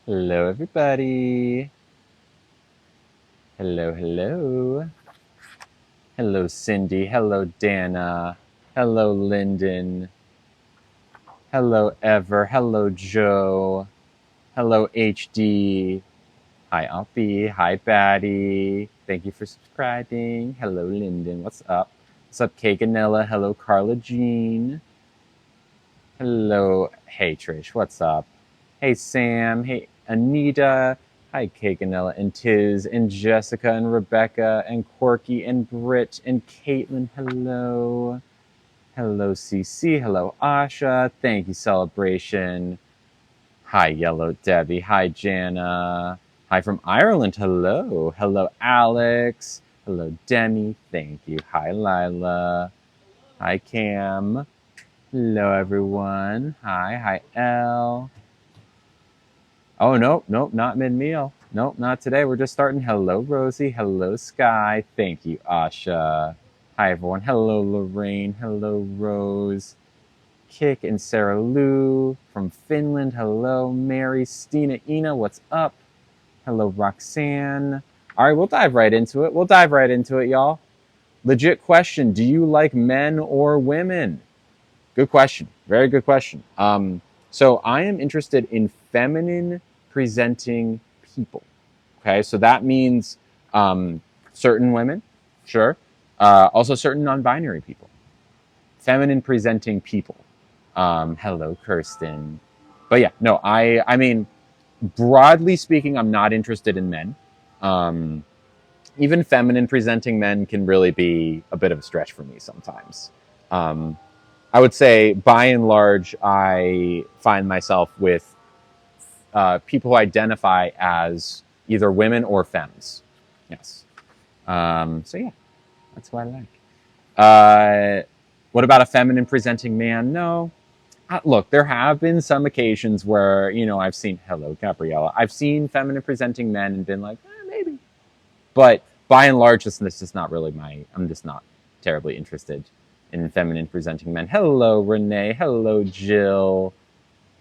Hello, everybody. Hello, hello. Hello, Cindy. Hello, Dana. Hello, Lyndon. Hello, Ever. Hello, Joe. Hello, HD. Hi, Alfie. Hi, Batty. Thank you for subscribing. Hello, Lyndon. What's up? What's up, Kaganella? Hello, Carla Jean. Hello. Hey, Trish. What's up? Hey, Sam. Hey, Anita. Hi, Kaganella and Tiz and Jessica and Rebecca and Corky and Britt and Caitlin. Hello. Hello, CC. Hello, Asha. Thank you, Celebration. Hi, Yellow Debbie. Hi, Jana. Hi from Ireland. Hello. Hello, Alex. Hello, Demi. Thank you. Hi, Lila. Hi, Cam. Hello, everyone. Hi, Elle. Oh, nope, not mid-meal. Nope, not today. We're just starting. Hello, Rosie. Hello, Sky. Thank you, Asha. Hi, everyone. Hello, Lorraine. Hello, Rose. Kick and Sarah Lou from Finland. Hello, Mary. Stina Ina, what's up? Hello, Roxanne. All right, we'll dive right into it. Y'all. Legit question. Do you like men or women? Good question. Very good question. So I am interested in feminine presenting people. Okay, so that means certain women, sure. Also certain non-binary people. Feminine presenting people. Hello, Kirsten. But yeah, no, I mean, broadly speaking, I'm not interested in men. Um, Even feminine presenting men can really be a bit of a stretch for me sometimes. Um, I would say, by and large, I find myself with people who identify as either women or femmes. Yes. So yeah, that's what I like. What about a feminine presenting man? No. Look, there have been some occasions where I've seen hello Gabriella. I've seen feminine presenting men and been like, maybe. But by and large, this is not really my. I'm just not terribly interested in feminine presenting men. Hello, Renee. Hello, Jill.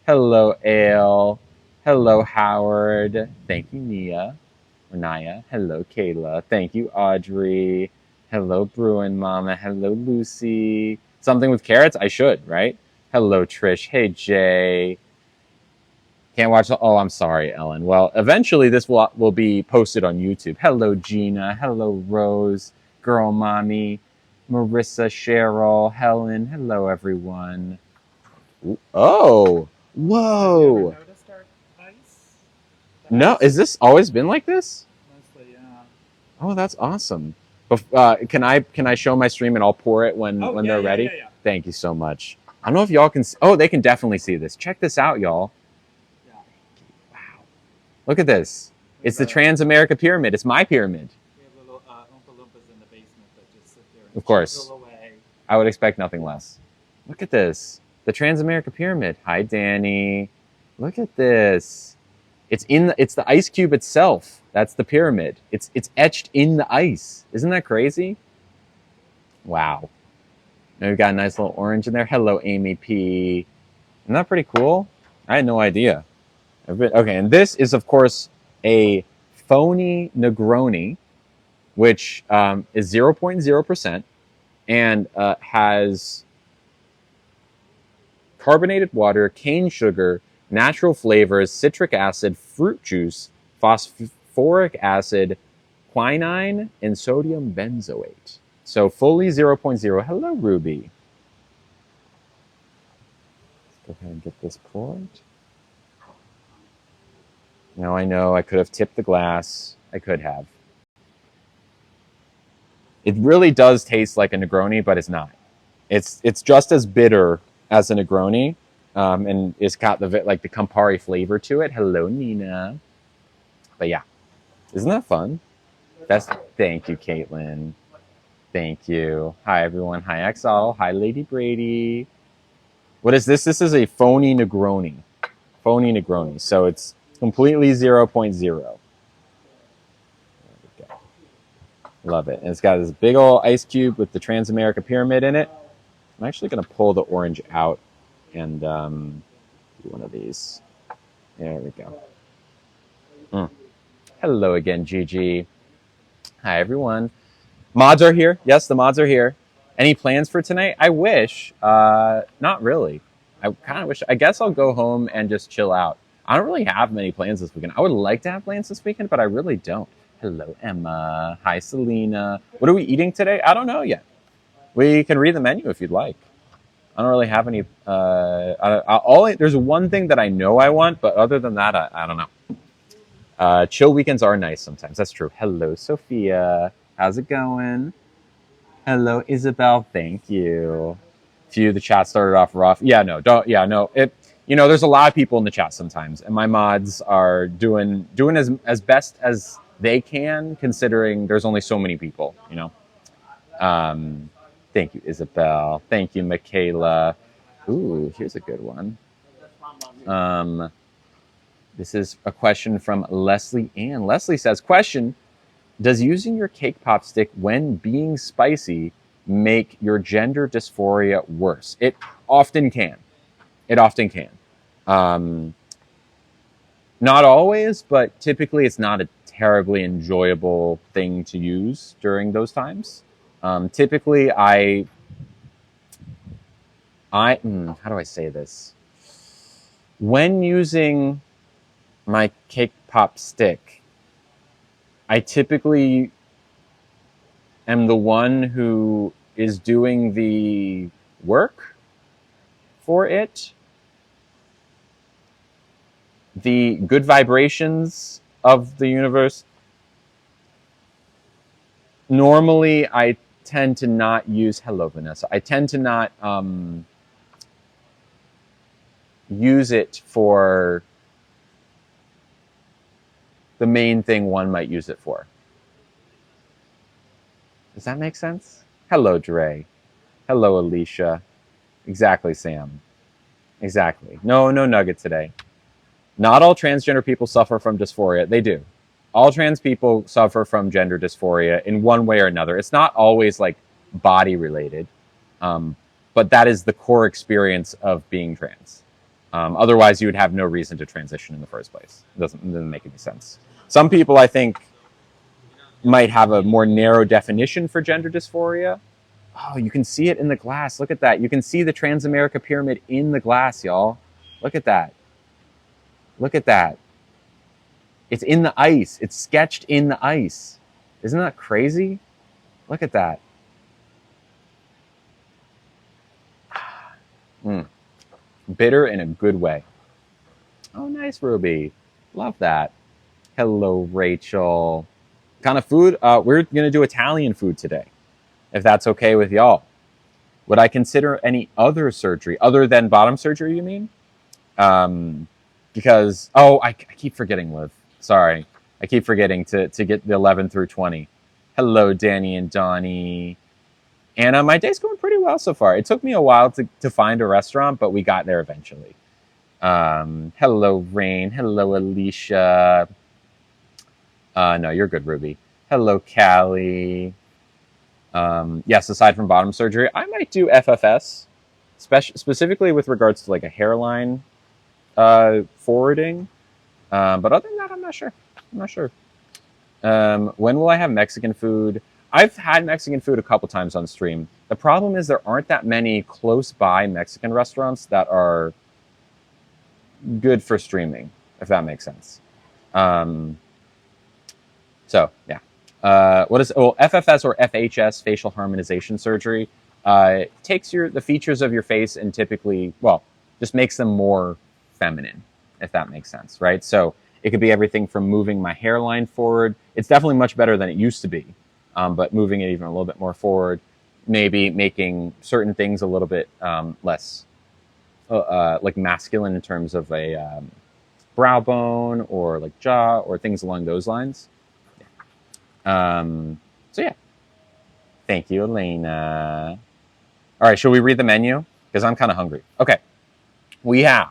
Hello, Ale. Hello, Howard. Thank you, Nia. Renaya. Hello, Kayla. Thank you, Audrey. Hello, Bruin Mama. Hello, Lucy. Something with carrots? I should, right? Hello, Trish. Hey, Jay. Can't watch the. Oh, I'm sorry, Ellen. Well, eventually this will be posted on YouTube. Hello, Gina. Hello, Rose. Girl, Mommy. Marissa, Cheryl, Helen. Hello, everyone. Oh, Have you ever whoa. noticed our ice? The No, ice? is this always been like this? Mostly, yeah. Oh, that's awesome. Can I show my stream and I'll pour it when Oh, when yeah, they're yeah, ready? yeah, yeah. Thank you so much. I don't know if y'all can. Oh, they can definitely see this. Check this out, y'all. Yeah. Wow, look at this. There's It's the a, Transamerica Pyramid. It's my pyramid. we have little Oompa Loompas in the basement that just sit there and Of chisel course, away. I would expect nothing less. Look at this. The Transamerica Pyramid. Hi, Danny. Look at this. It's the ice cube itself. That's the pyramid. It's etched in the ice. Isn't that crazy? Wow. Now we've got a nice little orange in there. Hello, Amy P. Isn't that pretty cool? I had no idea. Okay, and this is of course a phony Negroni, which is 0.0% and has carbonated water, cane sugar, natural flavors, citric acid, fruit juice, phosphoric acid, quinine, and sodium benzoate. So fully 0.0. Hello, Ruby. Let's go ahead and get this poured. Now I know I could have tipped the glass. I could have. It really does taste like a Negroni, but it's not. It's just as bitter as a Negroni, and it's got the Campari flavor to it. Hello, Nina. But yeah, isn't that fun? That's Thank you, Caitlin. Thank you. Hi everyone. Hi Exile. Hi Lady Brady. What is this? This is a phony Negroni. Phony Negroni. So it's completely 0.0. There we go. Love it. And it's got this big old ice cube with the Transamerica Pyramid in it. I'm actually going to pull the orange out and do one of these. There we go. Mm. Hello again, Gigi. Hi, everyone. Mods are here. Yes, the mods are here. Any plans for tonight? I wish. Not really. I kind of wish. I guess I'll go home and just chill out. I don't really have many plans this weekend. I would like to have plans this weekend, but I really don't. Hello, Emma. Hi, Selena. What are we eating today? I don't know yet. We can read the menu if you'd like. I don't really have any. There's one thing that I know I want, but other than that, I don't know. Chill weekends are nice sometimes. That's true. Hello, Sophia. How's it going? Hello, Isabel. Thank you. The chat started off rough. Yeah, no, don't. Yeah, no. There's a lot of people in the chat sometimes, and my mods are doing as best as they can, considering there's only so many people. Um, thank you, Isabel. Thank you, Michaela. Ooh, here's a good one. This is a question from Leslie Ann. Leslie says, question, does using your cake pop stick when being spicy make your gender dysphoria worse? It often can. It often can. Not always, but typically it's not a terribly enjoyable thing to use during those times. Typically, how do I say this? When using my cake pop stick, I typically am the one who is doing the work for it. The good vibrations of the universe. Normally, I tend to not use, hello, Vanessa. I tend to not use it for the main thing one might use it for. Does that make sense? Hello, Dre. Hello, Alicia. Exactly, Sam. Exactly. No nugget today. Not all transgender people suffer from dysphoria. They do. All trans people suffer from gender dysphoria in one way or another. It's not always like body related, but that is the core experience of being trans. Otherwise, you would have no reason to transition in the first place. It doesn't make any sense. Some people, I think, might have a more narrow definition for gender dysphoria. Oh, you can see it in the glass. Look at that. You can see the Transamerica Pyramid in the glass, y'all. Look at that. Look at that. It's in the ice. It's sketched in the ice. Isn't that crazy? Look at that. Bitter in a good way. Oh, nice, Ruby. Love that. Hello, Rachel. Kind of food? We're going to do Italian food today, if that's okay with y'all. Would I consider any other surgery other than bottom surgery, you mean? Because, I keep forgetting, Liv. Sorry. I keep forgetting to get the 11 through 20. Hello, Danny and Donnie. Anna, my day's going pretty well so far. It took me a while to find a restaurant, but we got there eventually. Hello, Rain. Hello, Alicia. No, you're good, Ruby. Hello, Callie. Yes, aside from bottom surgery, I might do FFS, specifically with regards to like a hairline forwarding. But other than that, I'm not sure. When will I have Mexican food? I've had Mexican food a couple times on stream. The problem is there aren't that many close by Mexican restaurants that are good for streaming, if that makes sense. So yeah. What is FFS or FHS, facial harmonization surgery? Takes the features of your face and typically, just makes them more feminine, if that makes sense, right? So it could be everything from moving my hairline forward. It's definitely much better than it used to be, but moving it even a little bit more forward, maybe making certain things a little bit less like masculine in terms of a brow bone or like jaw or things along those lines. So yeah. Thank you, Elena. All right, shall we read the menu? Because I'm kind of hungry. Okay. We have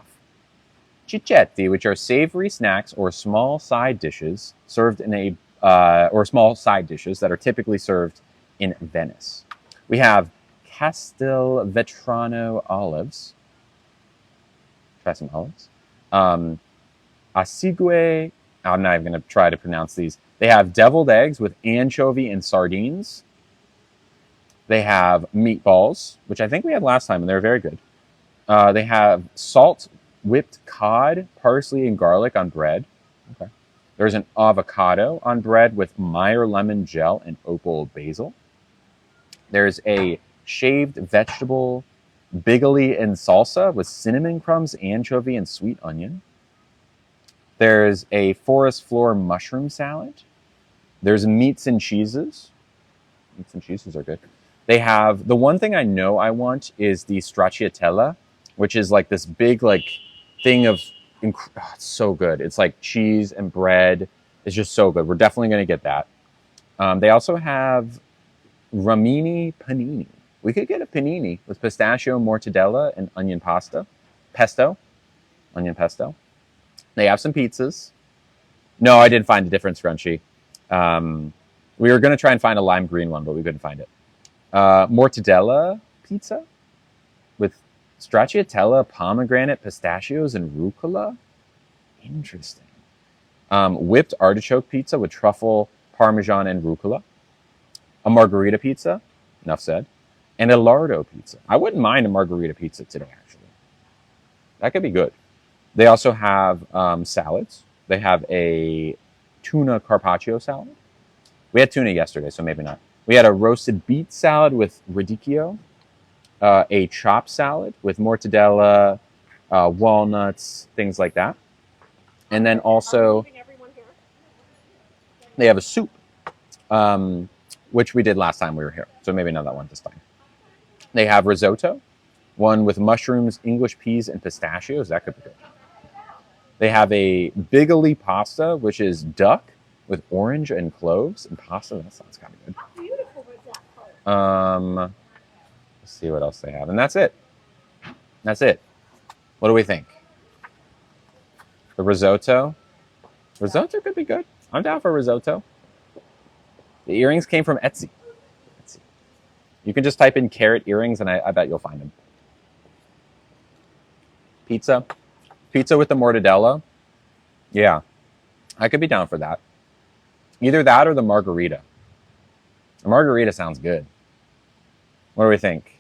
cicchetti, which are savory snacks or small side dishes served in or small side dishes that are typically served in Venice. We have Castelvetrano olives. Try some olives. Asigue I'm not even going to try to pronounce these. They have deviled eggs with anchovy and sardines. They have meatballs, which I think we had last time, and they're very good. They have salt whipped cod, parsley, and garlic on bread. Okay. There's an avocado on bread with Meyer lemon gel and opal basil. There's a shaved vegetable bigoli and salsa with cinnamon crumbs, anchovy, and sweet onion. There's a forest floor mushroom salad. There's meats and cheeses. Meats and cheeses are good. They have the one thing I know I want is the stracciatella, which is like this big like thing of it's so good. It's like cheese and bread. It's just so good. We're definitely going to get that. They also have ramini panini. We could get a panini with pistachio, mortadella, and onion pesto, onion pesto. They have some pizzas. No, I didn't find a different scrunchie. We were going to try and find a lime green one, but we couldn't find it. Mortadella pizza with stracciatella, pomegranate, pistachios, and rucola. Interesting. Whipped artichoke pizza with truffle, parmesan, and rucola. A margarita pizza, enough said. And a lardo pizza. I wouldn't mind a margarita pizza today, actually. That could be good. They also have salads. They have a tuna carpaccio salad. We had tuna yesterday, so maybe not. We had a roasted beet salad with radicchio, a chopped salad with mortadella, walnuts, things like that. And then also, they have a soup, which we did last time we were here. So maybe not that one this time. They have risotto, one with mushrooms, English peas, and pistachios. That could be good. They have a bigoli pasta, which is duck with orange and cloves and pasta. That sounds kind of good. How beautiful was that part? Let's see what else they have. And that's it. That's it. What do we think? The risotto? Risotto could be good. I'm down for risotto. The earrings came from Etsy. You can just type in carrot earrings and I bet you'll find them. Pizza. Pizza with the mortadella. Yeah. I could be down for that. Either that or the margarita. The margarita sounds good. What do we think?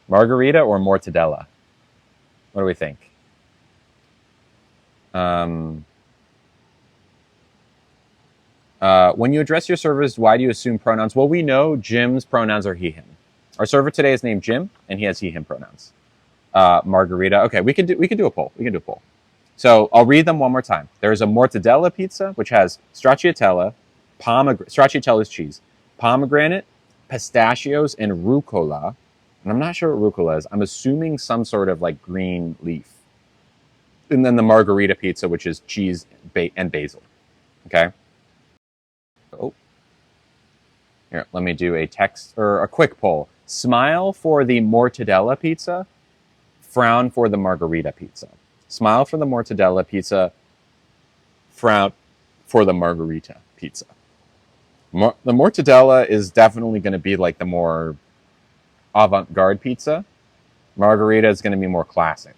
Margarita or mortadella? What do we think? When you address your servers, why do you assume pronouns? Well, we know Jim's pronouns are he, him. Our server today is named Jim, and he has he, him pronouns. Margarita. Okay, we can do a poll. We can do a poll. So I'll read them one more time. There's a mortadella pizza, which has stracciatella, stracciatella's cheese, pomegranate, pistachios, and rucola. And I'm not sure what rucola is. I'm assuming some sort of like green leaf. And then the margarita pizza, which is cheese and basil. Okay. Oh. Here, let me do a text or a quick poll. Smile for the mortadella pizza. Frown for the margarita pizza. Smile for the mortadella pizza. Frown for the margarita pizza. The mortadella is definitely going to be like the more avant-garde pizza. Margarita is going to be more classic.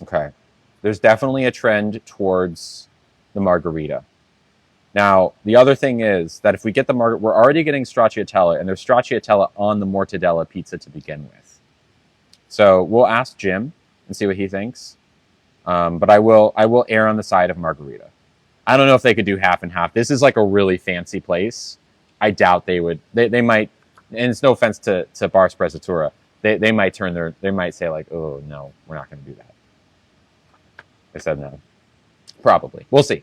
Okay. There's definitely a trend towards the margarita. Now, the other thing is that if we get the margarita, we're already getting stracciatella, and there's stracciatella on the mortadella pizza to begin with. So we'll ask Jim and see what he thinks. But I will err on the side of margarita. I don't know if they could do half and half. This is like a really fancy place. I doubt they would. They might, and it's no offense to Bar Sprezzatura. They might they might say like, oh no, we're not going to do that. They said no. Probably. We'll see.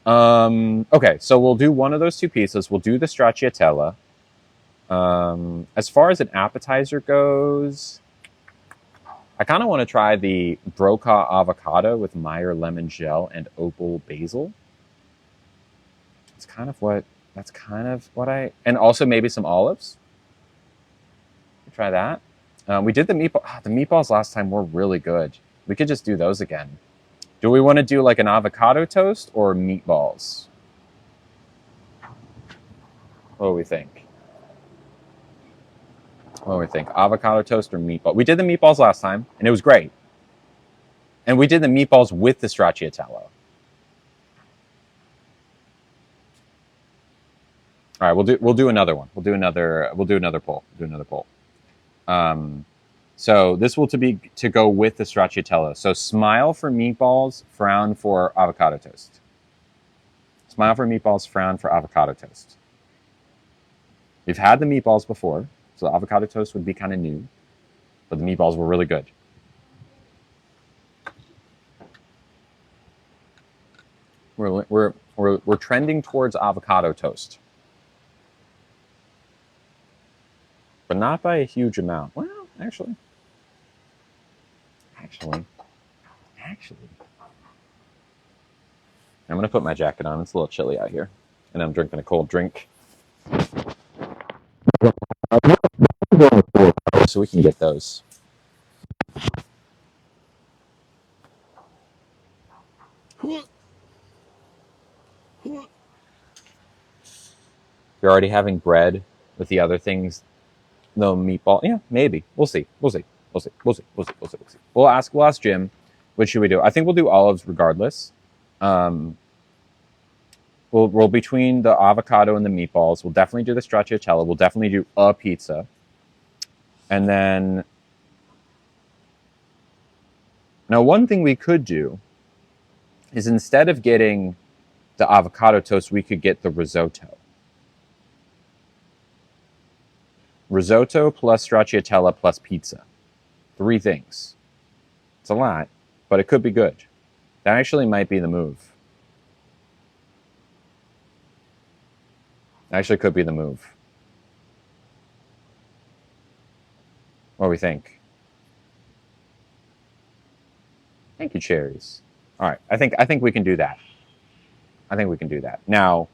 Okay, so we'll do one of those two pizzas. We'll do the stracciatella. As far as an appetizer goes, I kind of want to try the broca avocado with Meyer lemon gel and opal basil. That's kind of what I, and also maybe some olives. Try that. We did the meatball. The meatballs last time were really good. We could just do those again. Do we want to do like an avocado toast or meatballs? What do we think? What do we think? Avocado toast or meatball? We did the meatballs last time, and it was great. And we did the meatballs with the stracciatella. All right, we'll do another one. We'll do another poll. So this will to go with the stracciatella. So smile for meatballs, frown for avocado toast. Smile for meatballs, frown for avocado toast. We've had the meatballs before, so the avocado toast would be kind of new, but the meatballs were really good. We're trending towards avocado toast, but not by a huge amount. Well, actually, I'm gonna put my jacket on. It's a little chilly out here, and I'm drinking a cold drink, so we can get those. You're already having bread with the other things. No meatball. Yeah, maybe. We'll see. We'll ask Jim. What should we do? I think we'll do olives regardless. We'll roll between the avocado and the meatballs. We'll definitely do the stracciatella. We'll definitely do a pizza. And then now one thing we could do is instead of getting the avocado toast, we could get the risotto. Risotto plus stracciatella plus pizza. 3 things. It's a lot, but it could be good. That actually might be the move. Actually could be the move. What do we think? Thank you, cherries. All right, I think we can do that. Now,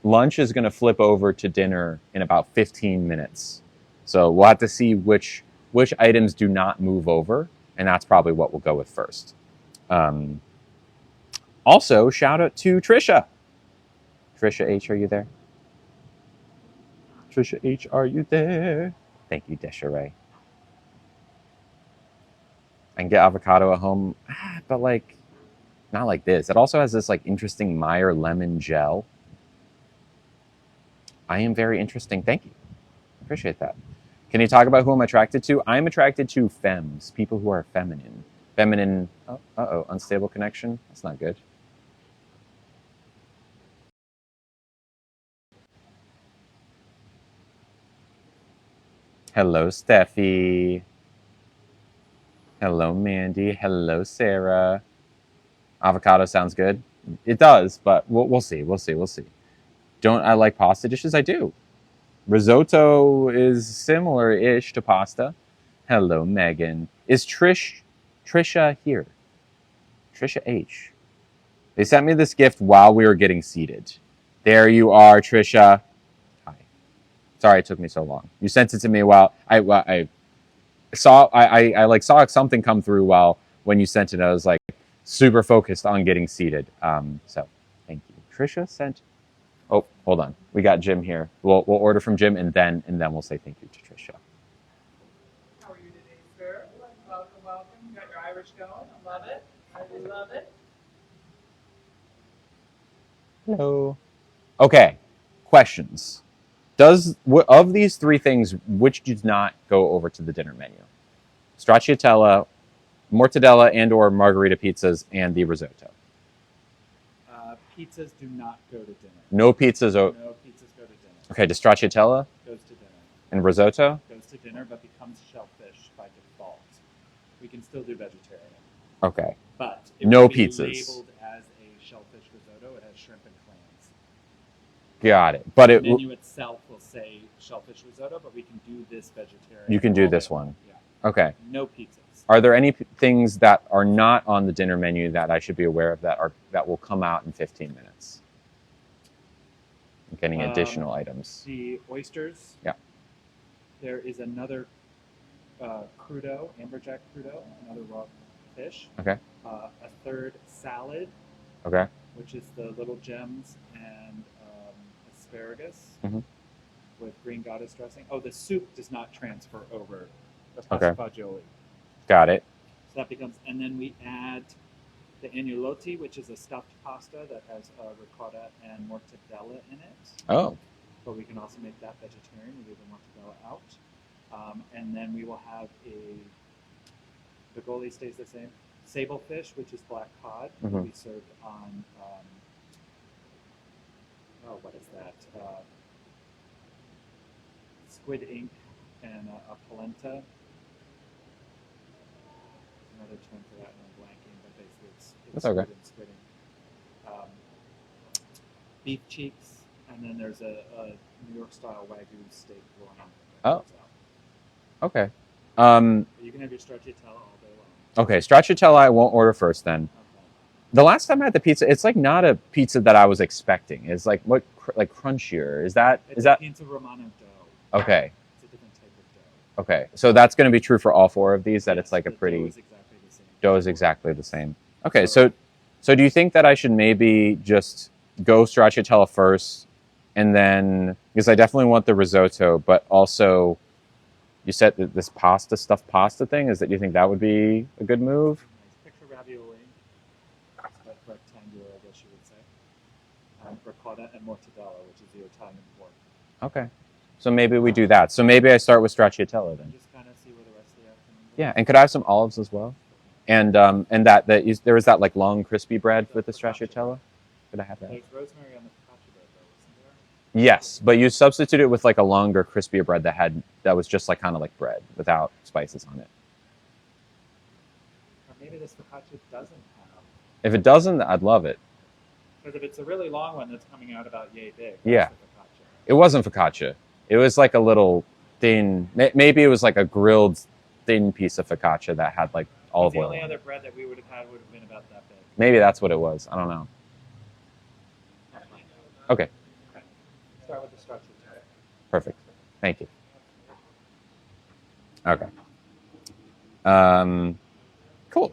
lunch is going to flip over to dinner in about 15 minutes. So we'll have to see which items do not move over, and that's probably what we'll go with first. Also, shout out to Trisha. Trisha H, are you there? Trisha H, are you there? Thank you, Desiree. I can get avocado at home, but like, not like this. It also has this like interesting Meyer lemon gel. I am very interesting. Thank you. Appreciate that. Can you talk about who I'm attracted to? I'm attracted to femmes, people who are feminine. Feminine, unstable connection. That's not good. Hello, Steffi. Hello, Mandy. Hello, Sarah. Avocado sounds good. It does, but we'll see. Don't I like pasta dishes? I do. Risotto is similar-ish to pasta. Hello, Megan. Is Trisha here? Trisha H. They sent me this gift while we were getting seated. There you are, Trisha. Hi. Sorry it took me so long. You sent it to me while I saw something come through while when you sent it. I was like super focused on getting seated. So thank you. Trisha sent. Oh, hold on. We got Jim here. We'll order from Jim and then we'll say thank you to Trisha. How are you today, sir? Welcome. You got your Irish going. I love it. I do love it. Hello. Okay. Questions. Of these 3 things, which does not go over to the dinner menu? Stracciatella, mortadella and/or margarita pizzas, and the risotto. Pizzas do not go to dinner. No pizzas. No pizzas go to dinner. Okay, does stracciatella Goes to dinner. and risotto? Goes to dinner, but becomes shellfish by default. We can still do vegetarian. Okay. But it No will be pizzas. labeled as a shellfish risotto. It has shrimp and clams. Got it. But the menu itself will say shellfish risotto, but we can do this vegetarian. You can do this one. Yeah. Okay. No pizzas. Are there any things that are not on the dinner menu that I should be aware of that will come out in 15 minutes? I'm getting additional items. The oysters. Yeah. There is another crudo, amberjack crudo, another raw fish. Okay. A third salad. Okay. Which is the little gems and asparagus with green goddess dressing. Oh, the soup does not transfer over. That's okay. fagioli. Got it. that becomes, and then we add the agnolotti, which is a stuffed pasta that has ricotta and mortadella in it. Oh, But we can also make that vegetarian. We leave the mortadella out. And then we will have the goalie stays the same. Sable fish, which is black cod, will be served on, what is that? Squid ink and a polenta. Another term for that, and I'm blanking, but basically it's That's okay. squid and squid ink. Beef cheeks, and then there's a New York style Wagyu steak loin. Oh. Okay. You can have your stracciatella all day long. Okay, stracciatella I won't order first then. Okay. The last time I had the pizza, it's like not a pizza that I was expecting. It's like like crunchier. Is that pizza Romano dough. Okay. It's a different type of dough. Okay. So that's going to be true for all four of these, that Yes, it's like a the pretty dough is exactly the same. Okay, so do you think that I should maybe just go stracciatella first, and then, because I definitely want the risotto, but also you said that this stuffed pasta thing, is that you think that would be a good move? Nice. Picture ravioli. It's rectangular, I guess you would say. Ricotta and mortadella, which is the Italian pork. Okay. So maybe we do that. So maybe I start with stracciatella then. Just kind of see where the rest of the afternoon goes. Yeah, and could I have some olives as well? And there was that like long crispy bread with the stracciatella. Could I have that? There's rosemary on the focaccia bread, though, isn't there? Yes, but you substitute it with like a longer, crispier bread that was just like kind of like bread without spices on it. Or maybe this focaccia doesn't have. If it doesn't, I'd love it. Because if it's a really long one that's coming out about yay big, Yeah. that's the focaccia. It wasn't focaccia. It was like a little thin. Maybe it was like a grilled thin piece of focaccia that had like olive The oil. only on other it. bread that we would have had would have been about that big. Maybe that's what it was. I don't know. Okay, Start with the stracciatella. perfect. Thank you. Okay. Cool.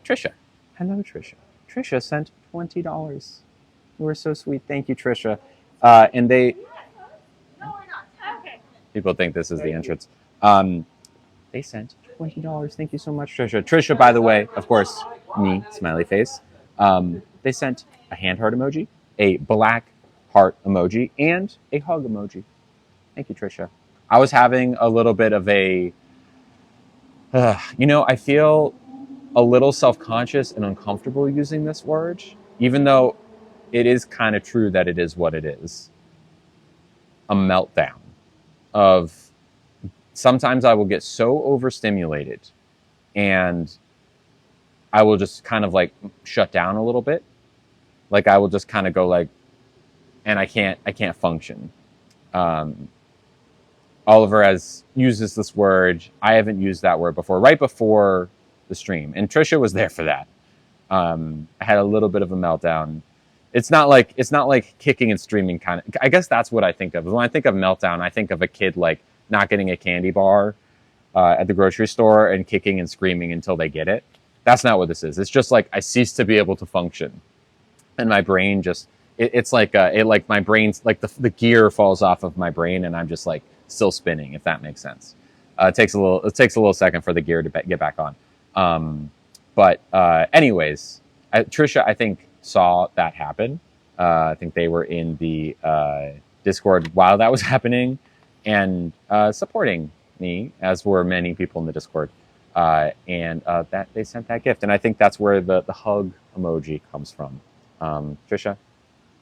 Trisha. Hello, Trisha. Trisha sent $20. You were so sweet. Thank you, Trisha. And they... No, we're not. Okay. People think this is the entrance. They sent $20. Thank you so much, Trisha. Trisha, by the way, of course, me, smiley face. They sent a hand heart emoji, a black heart emoji, and a hug emoji. Thank you, Trisha. I was having a little bit of a... I feel a little self-conscious and uncomfortable using this word, even though it is kind of true that it is what it is. A meltdown of... Sometimes I will get so overstimulated and I will just kind of like shut down a little bit. Like I will just kind of go like, and I can't function. Oliver uses this word. I haven't used that word before, right before the stream. And Trisha was there for that. I had a little bit of a meltdown. It's not like kicking and screaming kind of. I guess that's what I think of. When I think of meltdown, I think of a kid like not getting a candy bar at the grocery store and kicking and screaming until they get it. That's not what this is. It's just like I cease to be able to function, and my brain just it's like my brain's like the gear falls off of my brain, and I'm just like still spinning. If that makes sense. It takes a little second for the gear to get back on. But anyways, Trisha, I think, saw that happen. I think they were in the Discord while that was happening, and supporting me, as were many people in the Discord. And that they sent that gift, and I think that's where the hug emoji comes from. Trisha,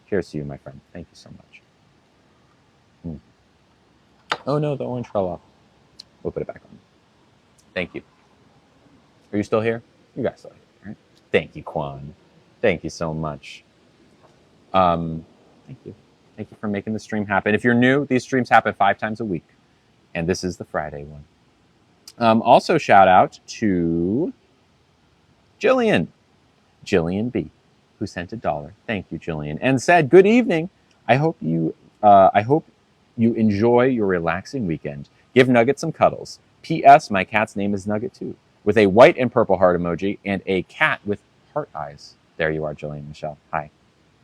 cheers to you, my friend. Thank you so much. Oh no, the orange fell off. We'll put it back on. Thank you. Are you still here? You guys still here, right? Thank you, Quan. Thank you so much. Thank you. Thank you for making the stream happen. If you're new, these streams happen 5 times a week, and this is the Friday one. Also, shout out to Jillian B, who sent $1. Thank you, Jillian, and said, "Good evening. I hope you enjoy your relaxing weekend. Give Nugget some cuddles. P.S. My cat's name is Nugget too," with a white and purple heart emoji and a cat with heart eyes. There you are, Jillian Michelle. Hi.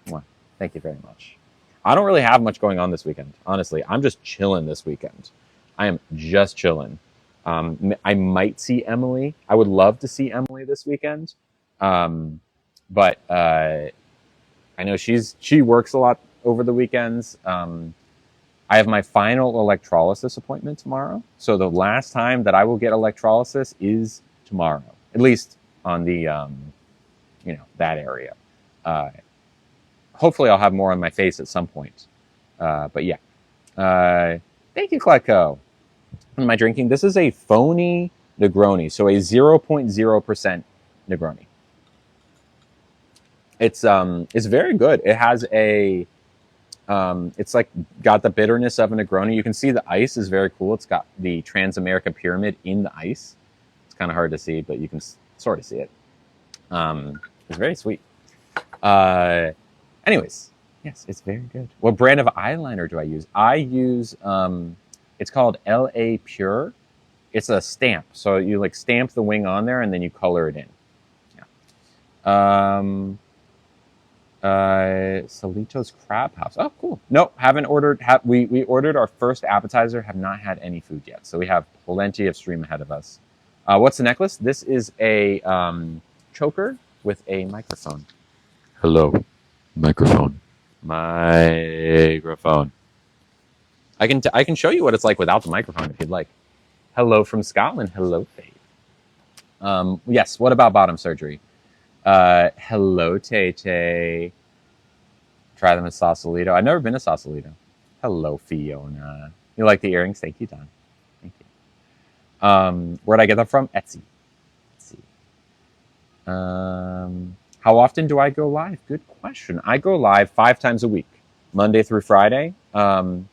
Mwah. Thank you very much. I don't really have much going on this weekend, honestly. I'm just chilling this weekend. I am just chilling. I might see Emily. I would love to see Emily this weekend. But I know she works a lot over the weekends. I have my final electrolysis appointment tomorrow. So the last time that I will get electrolysis is tomorrow, at least on the, that area. Hopefully I'll have more on my face at some point. But yeah. Thank you, Klecko. What am I drinking? This is a phony Negroni. So a 0.0% Negroni. It's very good. It has a, it's like got the bitterness of a Negroni. You can see the ice is very cool. It's got the Trans-America Pyramid in the ice. It's kind of hard to see, but you can sort of see it. It's very sweet. Anyways, yes, it's very good. What brand of eyeliner do I use? I use, it's called LA Pure. It's a stamp. So you like stamp the wing on there and then you color it in. Yeah. Salito's Crab House. Oh, cool. Nope, haven't ordered. We ordered our first appetizer, have not had any food yet. So we have plenty of stream ahead of us. What's the necklace? This is a choker with a microphone. Hello, microphone. Microphone. I can show you what it's like without the microphone if you'd like. Hello from Scotland. Hello, Faith. Yes, what about bottom surgery? Hello, Tay Tay. Try them at Sausalito. I've never been to Sausalito. Hello, Fiona. You like the earrings? Thank you, Don. Thank you. Where'd I get them from? Etsy. How often do I go live? Good question. I go live 5 times a week, Monday through Friday. I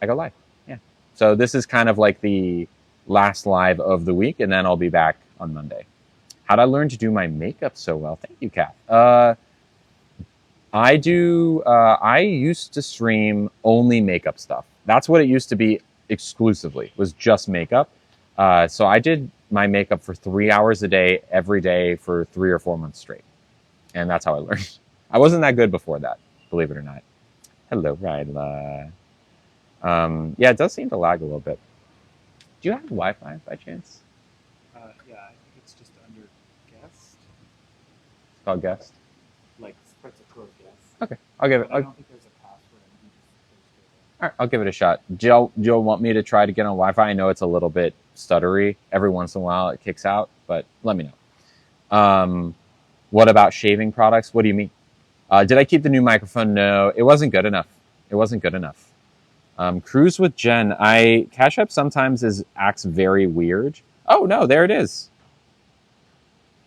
go live. Yeah. So this is kind of like the last live of the week, and then I'll be back on Monday. How'd I learn to do my makeup so well? Thank you, Kath. I used to stream only makeup stuff. That's what it used to be exclusively, was just makeup. So I did my makeup for 3 hours a day, every day for 3 or 4 months straight. And that's how I learned. I wasn't that good before that, believe it or not. Hello, Ryla. Yeah, it does seem to lag a little bit. Do you have Wi-Fi by chance? Yeah, I think it's just under guest. It's called guest. Like starts a pro guest. Okay, I'll give it. I don't think there's a password. All right, I'll give it a shot. Jill want me to try to get on Wi-Fi? I know it's a little bit stuttery. Every once in a while it kicks out, but let me know. What about shaving products? What do you mean? Did I keep the new microphone? No, it wasn't good enough. It wasn't good enough. Cruise with Jen. Cash App sometimes acts very weird. Oh no, there it is.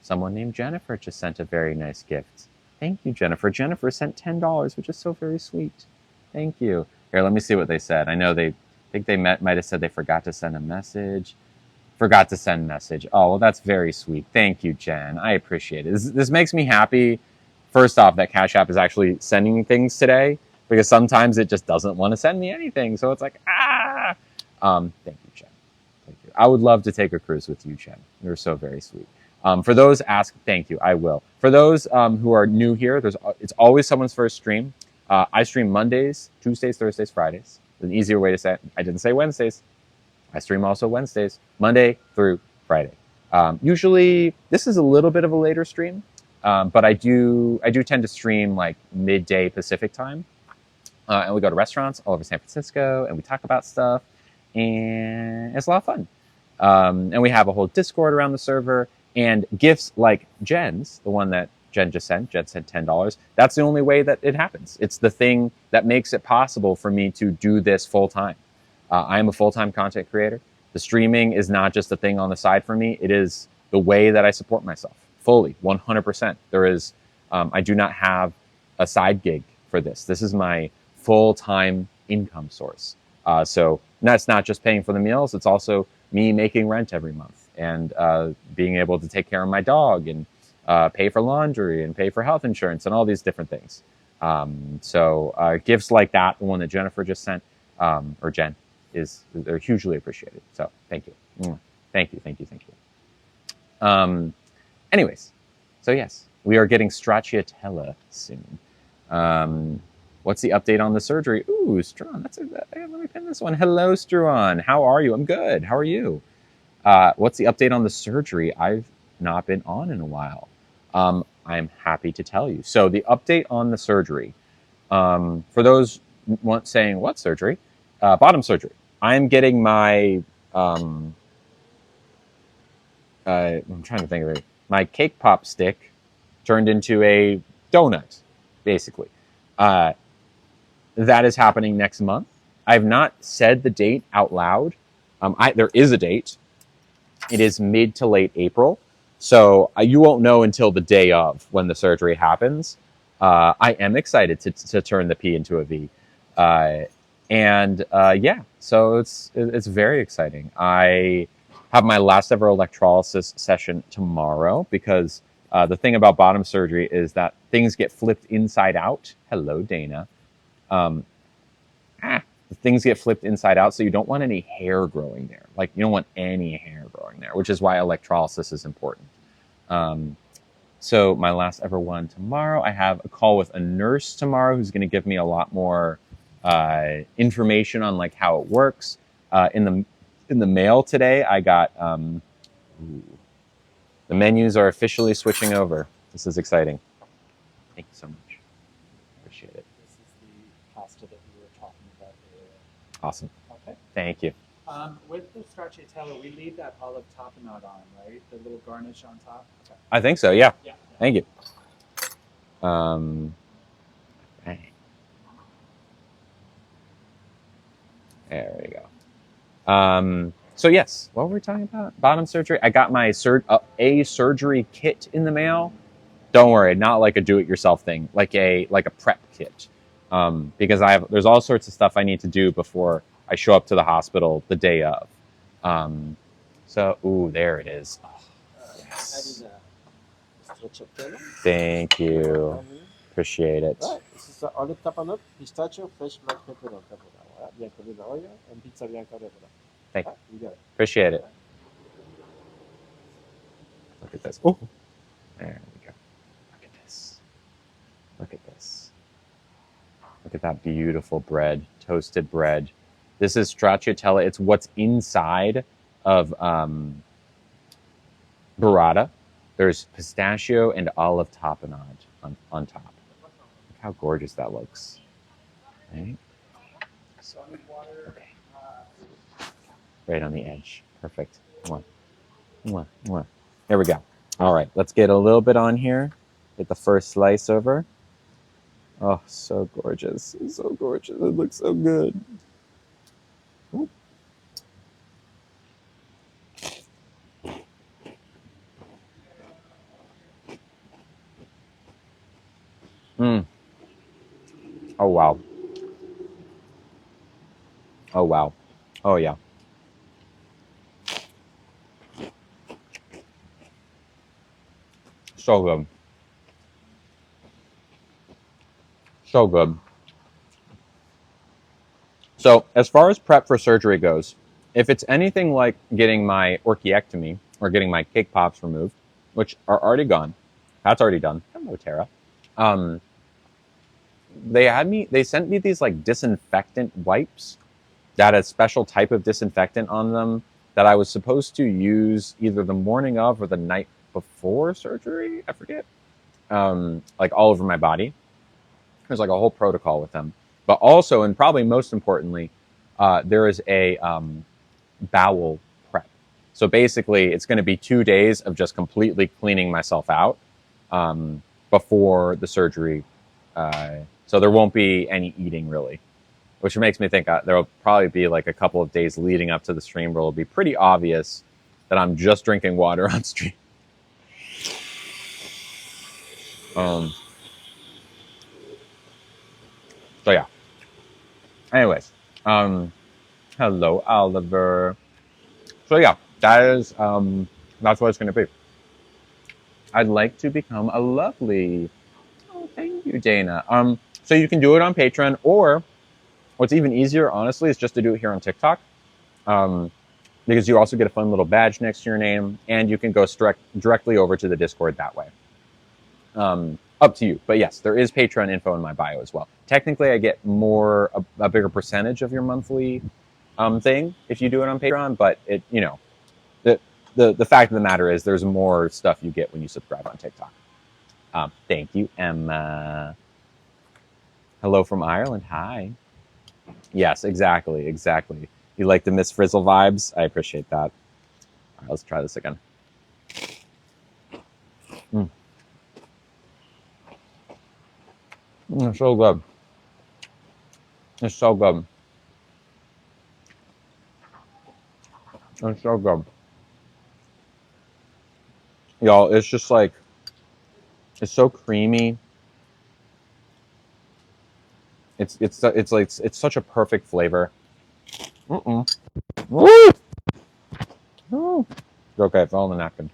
Someone named Jennifer just sent a very nice gift. Thank you, Jennifer. Jennifer sent $10, which is so very sweet. Thank you. Here, let me see what they said. I know they might have said they forgot to send a message. Forgot to send a message. Oh, well, that's very sweet. Thank you, Jen. I appreciate it. This makes me happy. First off, that Cash App is actually sending things today, because sometimes it just doesn't want to send me anything. So it's like, ah. Thank you, Jen. Thank you. I would love to take a cruise with you, Jen. You're so very sweet. For those thank you. I will. For those who are new here, it's always someone's first stream. I stream Mondays, Tuesdays, Thursdays, Fridays. An easier way to say it. I didn't say Wednesdays. I stream also Wednesdays, Monday through Friday. Usually, this is a little bit of a later stream, but I do tend to stream like midday Pacific time. And we go to restaurants all over San Francisco, and we talk about stuff, and it's a lot of fun. And we have a whole Discord around the server, and gifts like Jen's, the one that Jen just sent. Jen sent $10. That's the only way that it happens. It's the thing that makes it possible for me to do this full time. I am a full-time content creator. The streaming is not just a thing on the side for me. It is the way that I support myself fully, 100%. I do not have a side gig for this. This is my full-time income source. So that's not just paying for the meals. It's also me making rent every month and being able to take care of my dog and pay for laundry and pay for health insurance and all these different things. So gifts like that, the one that Jennifer just sent, or Jen, they're hugely appreciated. So thank you. Thank you. Anyways, so yes, we are getting stracciatella soon. What's the update on the surgery? Ooh, Strawn, let me pin this one. Hello, Strawn. How are you? I'm good. How are you? What's the update on the surgery? I've not been on in a while. I'm happy to tell you. So the update on the surgery, for those saying what surgery, bottom surgery. I'm getting my I'm trying to think of it. My cake pop stick turned into a donut, basically. That is happening next month. I've not said the date out loud. There is a date. It is mid to late April. So you won't know until the day of when the surgery happens. I am excited to turn the P into a V. Yeah, so it's very exciting. I have my last ever electrolysis session tomorrow because the thing about bottom surgery is that things get flipped inside out. Hello, Dana. Um, Things get flipped inside out, so you don't want any hair growing there. Like, you don't want any hair growing there, which is why electrolysis is important. So my last ever one tomorrow. I have a call with a nurse tomorrow who's going to give me a lot more information on like how it works. In the mail today, I got the menus are officially switching over. This is exciting. Thank you so much. Appreciate it. This is the pasta that we were talking about earlier. Awesome. Okay. Thank you. With the stracciatella, we leave that olive tapenade on, right? The little garnish on top. Okay. I think so. Yeah. Yeah. Thank you. Okay. There we go. So yes, what were we talking about? Bottom surgery. I got my a surgery kit in the mail. Don't worry, not like a do-it-yourself thing, like a prep kit. Because there's all sorts of stuff I need to do before I show up to the hospital the day of. Ooh, there it is. Oh, yes. Thank you. Appreciate it. Right. This is olive tapenade, pistachio, fresh black pepper on top of that. Voilà. Bien collé dans l'oil and pizza bianca de voilà. Thank you. You got it. Appreciate it. Look at this. Oh, there we go. Look at this. Look at this. Look at that beautiful bread, toasted bread. This is stracciatella. It's what's inside of burrata. There's pistachio and olive tapenade on top. Look how gorgeous that looks. Right? Okay. Right on the edge. Perfect. Mwah. Mwah. Mwah. There we go. All right, let's get a little bit on here. Get the first slice over. Oh, so gorgeous. So gorgeous. It looks so good. Ooh. Oh, wow. Oh, wow. Oh, yeah. So good. So good. So, as far as prep for surgery goes, if it's anything like getting my orchiectomy or getting my cake pops removed, which are already gone, that's already done. Hello, Tara. They sent me these like disinfectant wipes that had a special type of disinfectant on them that I was supposed to use either the morning of or the night before surgery. I forget. Like all over my body. There's like a whole protocol with them. But also, and probably most importantly, there is a bowel prep. So basically, it's going to be 2 days of just completely cleaning myself out before the surgery. So there won't be any eating really, which makes me think there will probably be like a couple of days leading up to the stream where it'll be pretty obvious that I'm just drinking water on stream. So yeah. Anyways, hello Oliver. So yeah, that's what it's gonna be. I'd like to become a lovely. Oh, thank you, Dana. So you can do it on Patreon, or what's even easier, honestly, is just to do it here on TikTok. Because you also get a fun little badge next to your name, and you can go directly over to the Discord that way. Up to you. But yes, there is Patreon info in my bio as well. Technically, I get a bigger percentage of your monthly thing if you do it on Patreon, but the fact of the matter is there's more stuff you get when you subscribe on TikTok. Thank you, Emma. Hello from Ireland. Hi. Yes, exactly. You like the Miss Frizzle vibes? I appreciate that. All right, let's try this again. It's so good. It's so good. It's so good. Y'all, it's just like, it's so creamy. It's like it's such a perfect flavor. Woo! Woo! Okay, it fell on the napkin.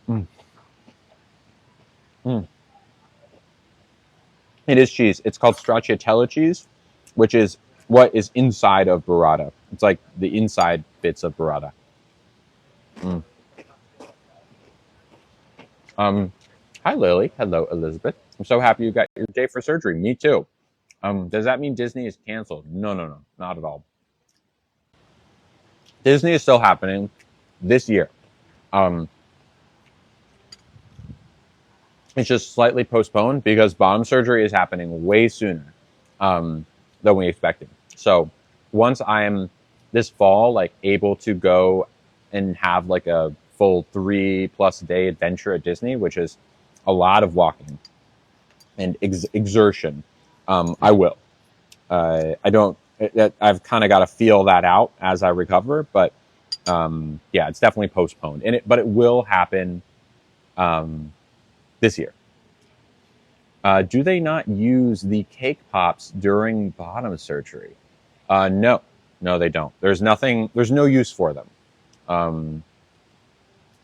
Mm. Mm. It is cheese. It's called stracciatella cheese, which is what is inside of burrata. It's like the inside bits of burrata. Hi Lily. Hello Elizabeth. I'm so happy you got your day for surgery. Me too. Does that mean Disney is canceled? No, not at all. Disney is still happening this year. It's just slightly postponed because bottom surgery is happening way sooner than we expected. So once I am this fall like able to go and have like a full 3+ day adventure at Disney, which is a lot of walking and exertion, I will. I don't. I've kind of got to feel that out as I recover, but yeah, it's definitely postponed, but it will happen this year. Do they not use the cake pops during bottom surgery? No, they don't. There's nothing. There's no use for them.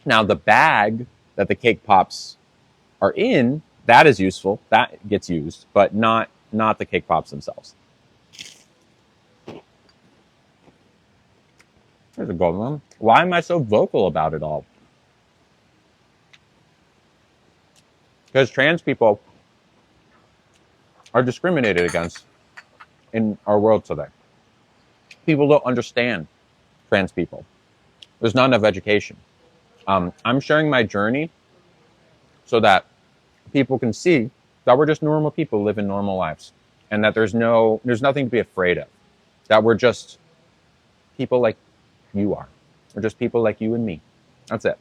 Now the bag that the cake pops are in, that is useful. That gets used, but not the cake pops themselves. There's a golden one. Why am I so vocal about it all? Because trans people are discriminated against in our world today. People don't understand trans people. There's not enough education. I'm sharing my journey so that people can see that we're just normal people living normal lives, and that there's nothing to be afraid of. That we're just people like you are. We're just people like you and me. That's it.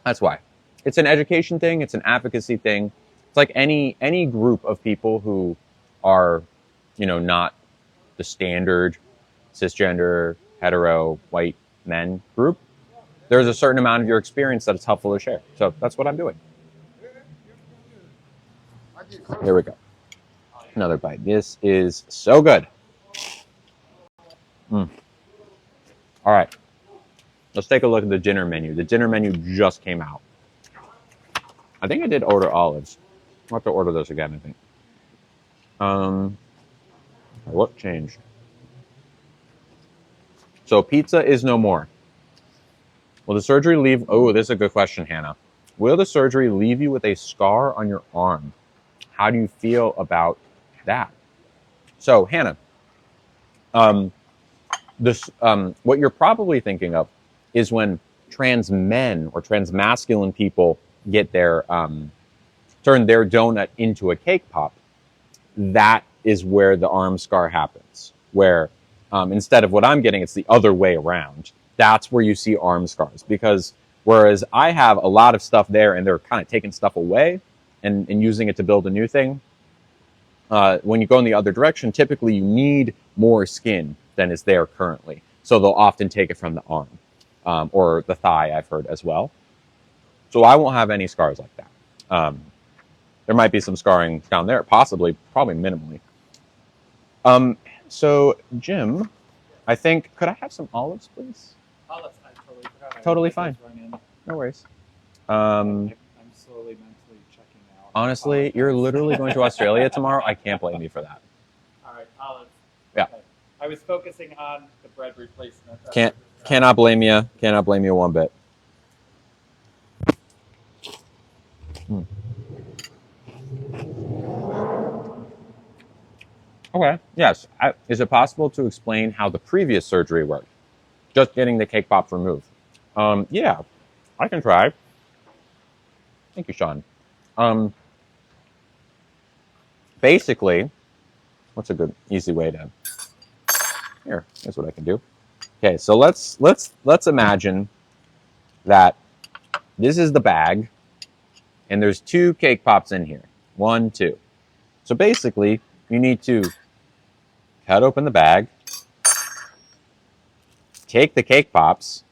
That's why. It's an education thing. It's an advocacy thing. It's like any group of people who are, not the standard cisgender hetero white men group. There's a certain amount of your experience that it's helpful to share. So that's what I'm doing. Here we go. Another bite. This is so good. All right. Let's take a look at the dinner menu. The dinner menu just came out. I think I did order olives. I'll have to order those again, I think. What changed? So pizza is no more. Will the surgery leave... Oh, this is a good question, Hannah. Will the surgery leave you with a scar on your arm? How do you feel about that? So, Hannah, what you're probably thinking of is when trans men or trans masculine people get turn their donut into a cake pop. That is where the arm scar happens. Where instead of what I'm getting, it's the other way around. That's where you see arm scars. Because whereas I have a lot of stuff there and they're kind of taking stuff away and using it to build a new thing, when you go in the other direction, typically you need more skin than is there currently. So they'll often take it from the arm or the thigh, I've heard as well. So I won't have any scars like that. There might be some scarring down there, probably minimally. So Jim, I think, could I have some olives, please? Olives, I totally forgot. Totally fine. No worries. I'm slowly mentally checking out. Honestly, you're literally going to Australia tomorrow. I can't blame you for that. All right, olives. Yeah. Okay. I was focusing on the bread replacement. Cannot blame you. Cannot blame you one bit. Okay. Yes. Is it possible to explain how the previous surgery worked? Just getting the cake pops removed. Yeah, I can try. Thank you, Sean. Um, basically, what's a good, easy way to? Here's what I can do. Okay, so let's imagine that this is the bag, and there's 2 cake pops in here. 1, 2. So basically, you need to cut open the bag, take the cake pops,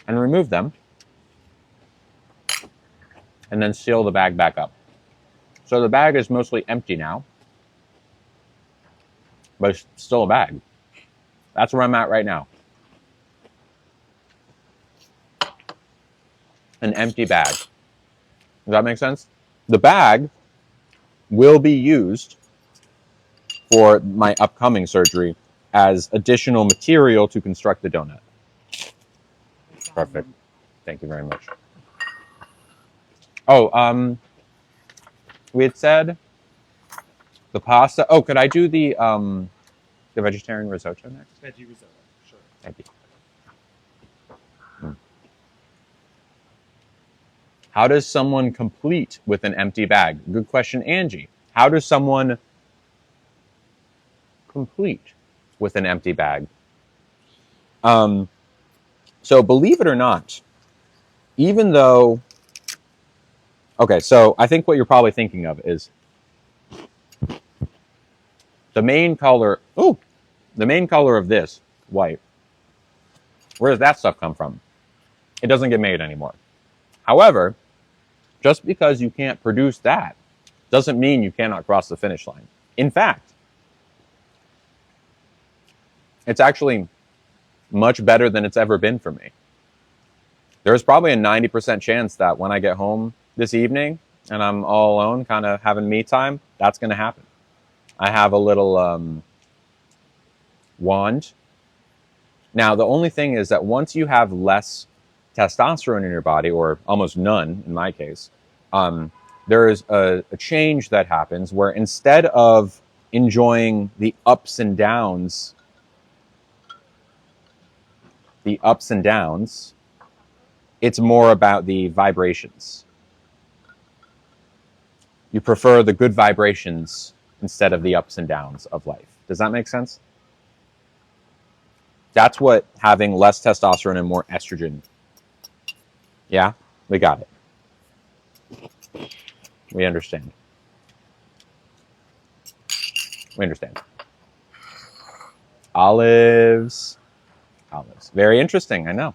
and remove them, and then seal the bag back up. So the bag is mostly empty now, but it's still a bag. That's where I'm at right now. An empty bag. Does that make sense? The bag will be used for my upcoming surgery as additional material to construct the donut. Perfect. Thank you very much. Oh, we had said the pasta. Oh, could I do the vegetarian risotto next? Veggie risotto, sure. Thank you. How does someone complete with an empty bag? Good question, Angie. How does someone complete with an empty bag? So believe it or not, even though, okay, so I think what you're probably thinking of is the main color. Oh, the main color of this, white. Where does that stuff come from? It doesn't get made anymore. However, just because you can't produce that doesn't mean you cannot cross the finish line. In fact, it's actually much better than it's ever been for me. There's probably a 90% chance that when I get home this evening and I'm all alone, kind of having me time, that's going to happen. I have a little wand. Now, the only thing is that once you have less testosterone in your body, or almost none in my case, there is a change that happens where instead of enjoying the ups and downs, it's more about the vibrations. You prefer the good vibrations instead of the ups and downs of life. Does that make sense? That's what having less testosterone and more estrogen. Yeah, we got it. We understand. We understand. Olives. Very interesting, I know.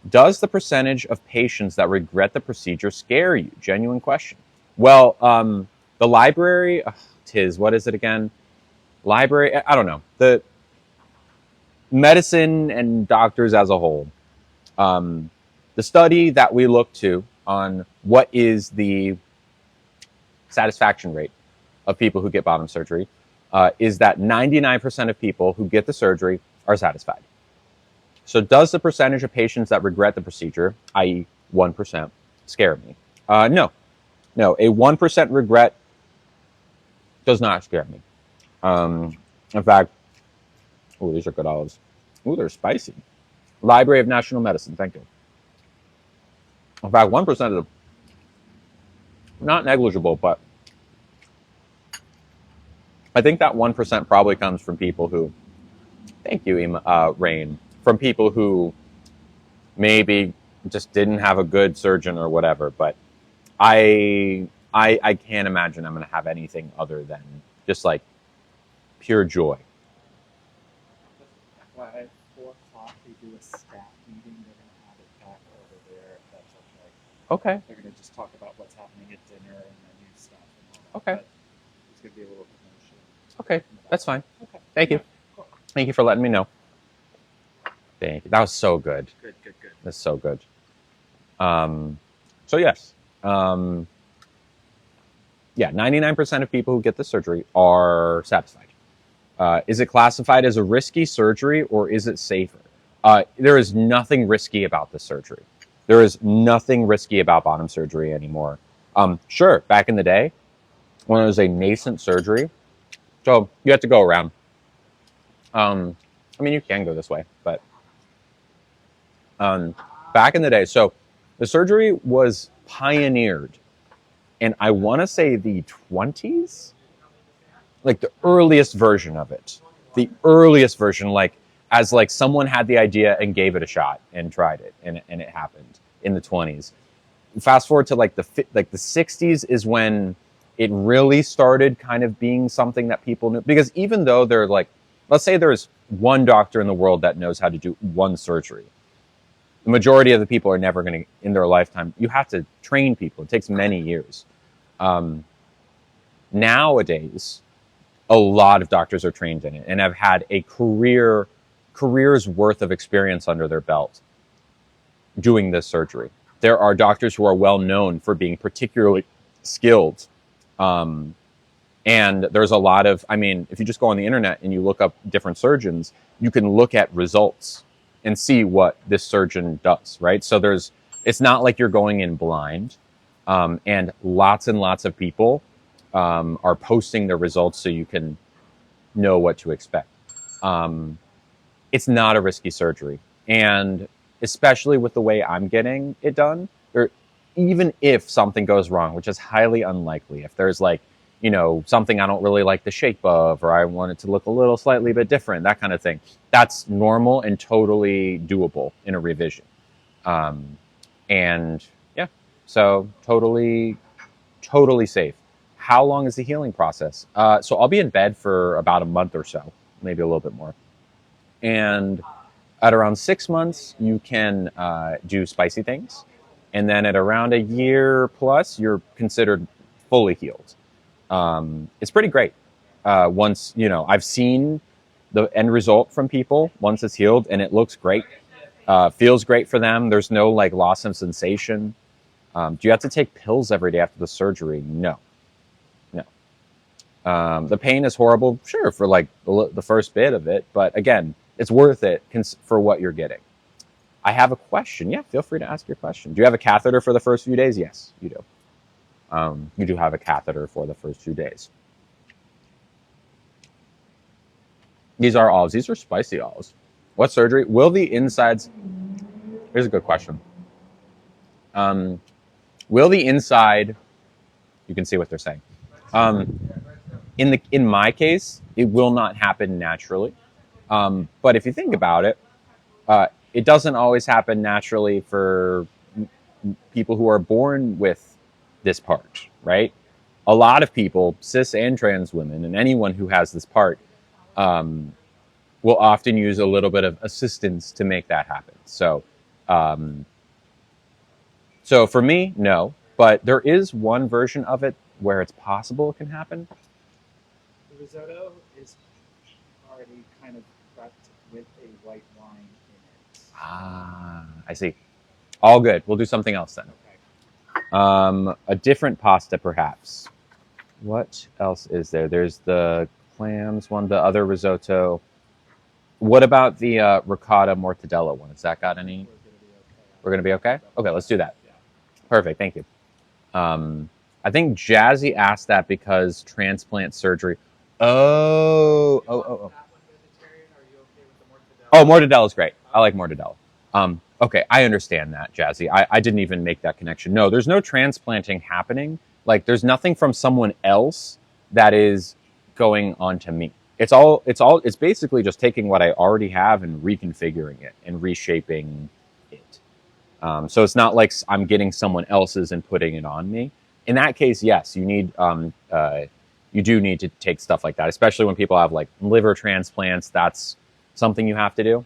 Does the percentage of patients that regret the procedure scare you? Genuine question. Well, the library, what is it again? Library, I don't know. The medicine and doctors as a whole. The study that we look to on what is the satisfaction rate of people who get bottom surgery is that 99% of people who get the surgery are satisfied. So does the percentage of patients that regret the procedure, i.e. 1%, scare me? No. A 1% regret does not scare me. In fact, oh, these are good olives. Oh, they're spicy. Library of National Medicine, thank you. In fact, 1% is not negligible, but I think that 1% probably comes from people who, thank you, Rain, from people who maybe just didn't have a good surgeon or whatever. But I can't imagine I'm going to have anything other than just like pure joy. Well, at 4 o'clock they do a staff meeting. They're going to have it back over there. If that's okay. Okay. They're going to just talk about what's happening at dinner and the new stuff and all that. Okay. But it's going to be a little promotion. Okay, that's fine. Okay. Thank you. Cool. Thank you for letting me know. Thank you. That was so good. Good. That's so good. So yes. Yeah, 99% of people who get the surgery are satisfied. Is it classified as a risky surgery or is it safer? There is nothing risky about this surgery. There is nothing risky about bottom surgery anymore. Sure, back in the day, when it was a nascent surgery, so you have to go around. I mean, you can go this way, but back in the day, so the surgery was pioneered in, I want to say, the 20s, like the earliest version of it, the earliest version, like as like someone had the idea and gave it a shot and tried it, and it happened in the 20s. Fast forward to like the 60s is when it really started kind of being something that people knew, because even though they're like, let's say there's one doctor in the world that knows how to do one surgery, the majority of the people are never going to, in their lifetime, you have to train people. It takes many years. Nowadays, a lot of doctors are trained in it and have had a career's worth of experience under their belt doing this surgery. There are doctors who are well known for being particularly skilled. And there's a lot of, I mean, if you just go on the internet and you look up different surgeons, you can look at results and see what this surgeon does, right? So it's not like you're going in blind. And lots of people are posting their results so you can know what to expect. It's not a risky surgery. And especially with the way I'm getting it done, or even if something goes wrong, which is highly unlikely, if there's like, something I don't really like the shape of, or I want it to look a little slightly bit different, that kind of thing, that's normal and totally doable in a revision. And yeah, so totally safe. How long is the healing process? So I'll be in bed for about a month or so, maybe a little bit more. And at around 6 months, you can do spicy things. And then at around a year plus, you're considered fully healed. It's pretty great. Once, I've seen the end result from people once it's healed, and it looks great. Feels great for them. There's no like loss of sensation. Do you have to take pills every day after the surgery? No. The pain is horrible, sure, for like the first bit of it, but again, it's worth it for what you're getting. I have a question. Yeah, feel free to ask your question. Do you have a catheter for the first few days? Yes, you do. You do have a catheter for the first few days. These are olives. These are spicy olives. What surgery? Will the insides... Here's a good question. Will the inside... You can see what they're saying. In my case, it will not happen naturally. But if you think about it, it doesn't always happen naturally for people who are born with this part, right? A lot of people, cis and trans women, and anyone who has this part, will often use a little bit of assistance to make that happen. So for me, no. But there is one version of it where it's possible it can happen. The risotto is already kind of prepped with a white wine in it. Ah, I see. All good. We'll do something else then. Okay. A different pasta, perhaps. What else is there? There's the clams one, the other risotto. What about the ricotta mortadella one? Has that got any? We're gonna be okay. Okay, let's do that. Yeah. Perfect. Thank you. I think Jazzy asked that because transplant surgery. Oh. Oh, mortadella is great. I like mortadella. Okay, I understand that, Jazzy. I didn't even make that connection. No, there's no transplanting happening. Like, there's nothing from someone else that is going on to me. It's basically just taking what I already have and reconfiguring it and reshaping it. So it's not like I'm getting someone else's and putting it on me. In that case, yes, you do need to take stuff like that, especially when people have like liver transplants. That's something you have to do.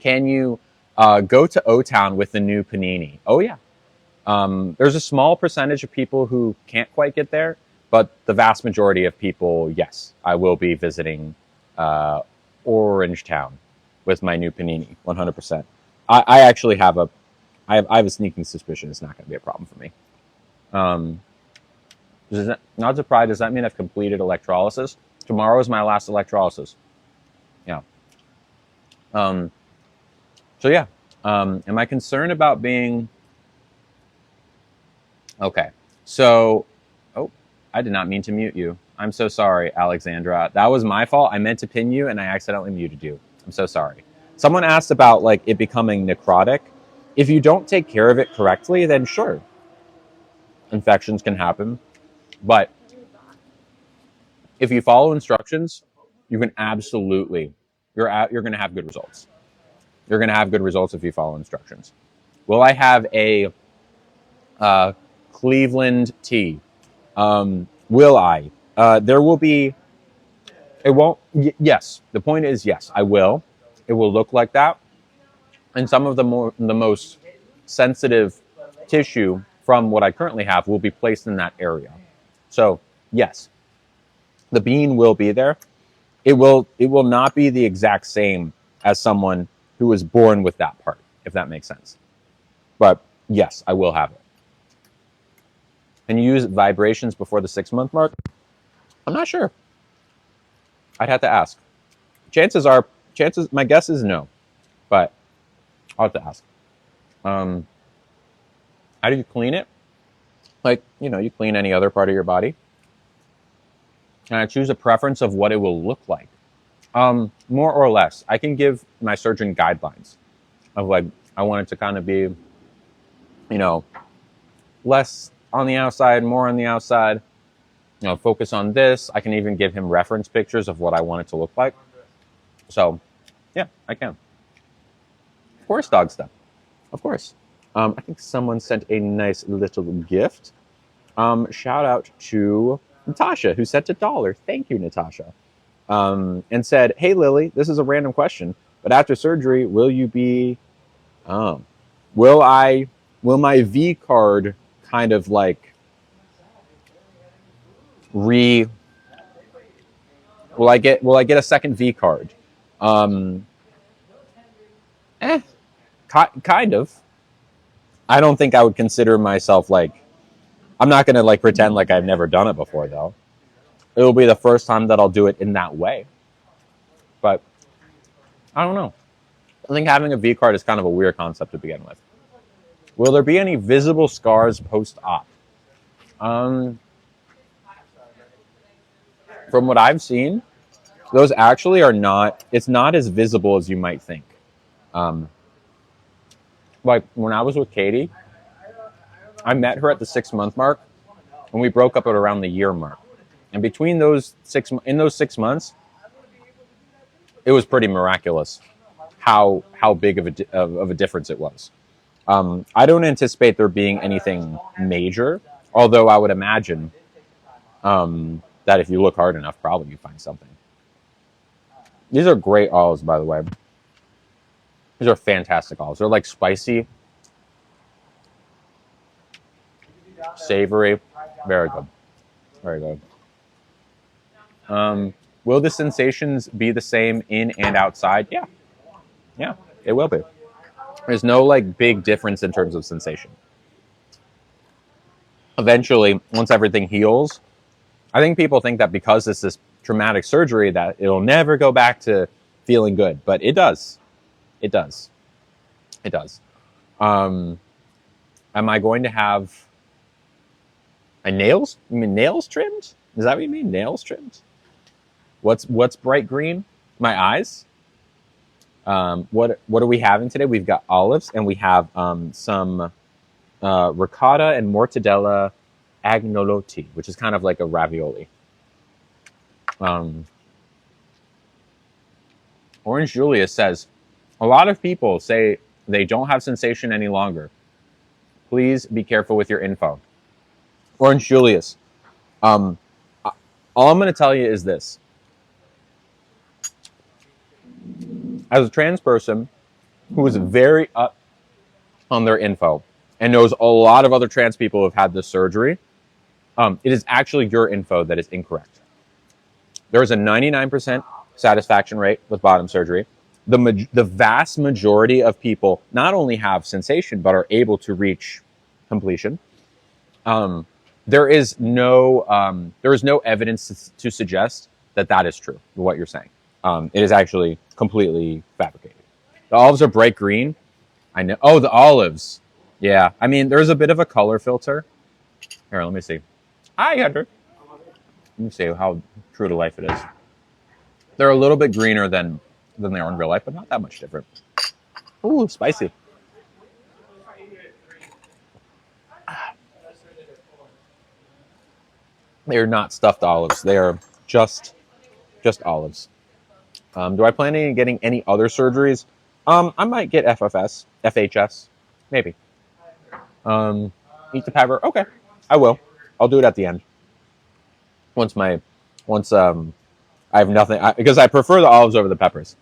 Can you go to O-Town with the new panini? Oh yeah. There's a small percentage of people who can't quite get there, but the vast majority of people, yes, I will be visiting Orangetown with my new panini, 100%. I actually have a sneaking suspicion it's not going to be a problem for me. Not surprised. Does that mean I've completed electrolysis? Tomorrow is my last electrolysis. Yeah. So yeah. Am I concerned about being... Okay. So, oh, I did not mean to mute you. I'm so sorry, Alexandra. That was my fault. I meant to pin you and I accidentally muted you. I'm so sorry. Someone asked about like it becoming necrotic. If you don't take care of it correctly, then sure, infections can happen. But if you follow instructions, you can absolutely you're going to have good results. You're going to have good results if you follow instructions. Will I have a Cleveland tea? Will I? There will be. It won't. Yes, the point is yes, I will. It will look like that, and some of the most sensitive tissue from what I currently have will be placed in that area. So yes, the bean will be there. It will not be the exact same as someone who was born with that part, if that makes sense. But yes, I will have it. Can you use vibrations before the 6-month mark? I'm not sure. I'd have to ask. My guess is no, but I'll have to ask. How do you clean it? Like, you clean any other part of your body. And I choose a preference of what it will look like. More or less. I can give my surgeon guidelines of like, I want it to kind of be, less on the outside, more on the outside. Focus on this. I can even give him reference pictures of what I want it to look like. So, yeah, I can. Of course, dog stuff. Of course. I think someone sent a nice little gift. Shout out to Natasha, who sent $1. Thank you, Natasha. And said, "Hey, Lily, this is a random question, but after surgery, will my V card kind of like will I get a second V card?" Kind of. I don't think I would consider myself like, I'm not going to like pretend like I've never done it before though. It will be the first time that I'll do it in that way. But I don't know. I think having a V card is kind of a weird concept to begin with. Will there be any visible scars post-op? From what I've seen, those actually are not, it's not as visible as you might think. Like when I was with Katie, I met her at the 6-month mark and we broke up at around the year mark. And between those 6 months, it was pretty miraculous how big of a difference it was. I don't anticipate there being anything major, although I would imagine that if you look hard enough, probably you find something. These are great olives, by the way. These are fantastic olives. They're like spicy, savory, very good. Very good. Will the sensations be the same in and outside? Yeah. Yeah, it will be. There's no like big difference in terms of sensation. Eventually, once everything heals, I think people think that because it's this traumatic surgery that it'll never go back to feeling good, but it does. It does. It does. Am I going to have nails? You mean nails trimmed? Is that what you mean? Nails trimmed? What's bright green? My eyes? What are we having today? We've got olives and we have some ricotta and mortadella agnolotti, which is kind of like a ravioli. Orange Julius says, a lot of people say they don't have sensation any longer. Please be careful with your info. Orange Julius, all I'm going to tell you is this. As a trans person who is very up on their info and knows a lot of other trans people who have had this surgery, it is actually your info that is incorrect. There is a 99% satisfaction rate with bottom surgery. The vast majority of people not only have sensation, but are able to reach completion. There is no evidence to suggest that is true, what you're saying. It is actually completely fabricated. The olives are bright green. I know. Oh, the olives. Yeah. I mean, there's a bit of a color filter. Here, let me see. Hi, Hunter. Let me see how true to life it is. They're a little bit greener than they are in real life, but not that much different. Ooh, spicy. They are not stuffed olives. They are just olives. Do I plan on getting any other surgeries? I might get FHS, maybe. Eat the pepper. Okay, I will. I'll do it at the end. Once I have nothing because I prefer the olives over the peppers.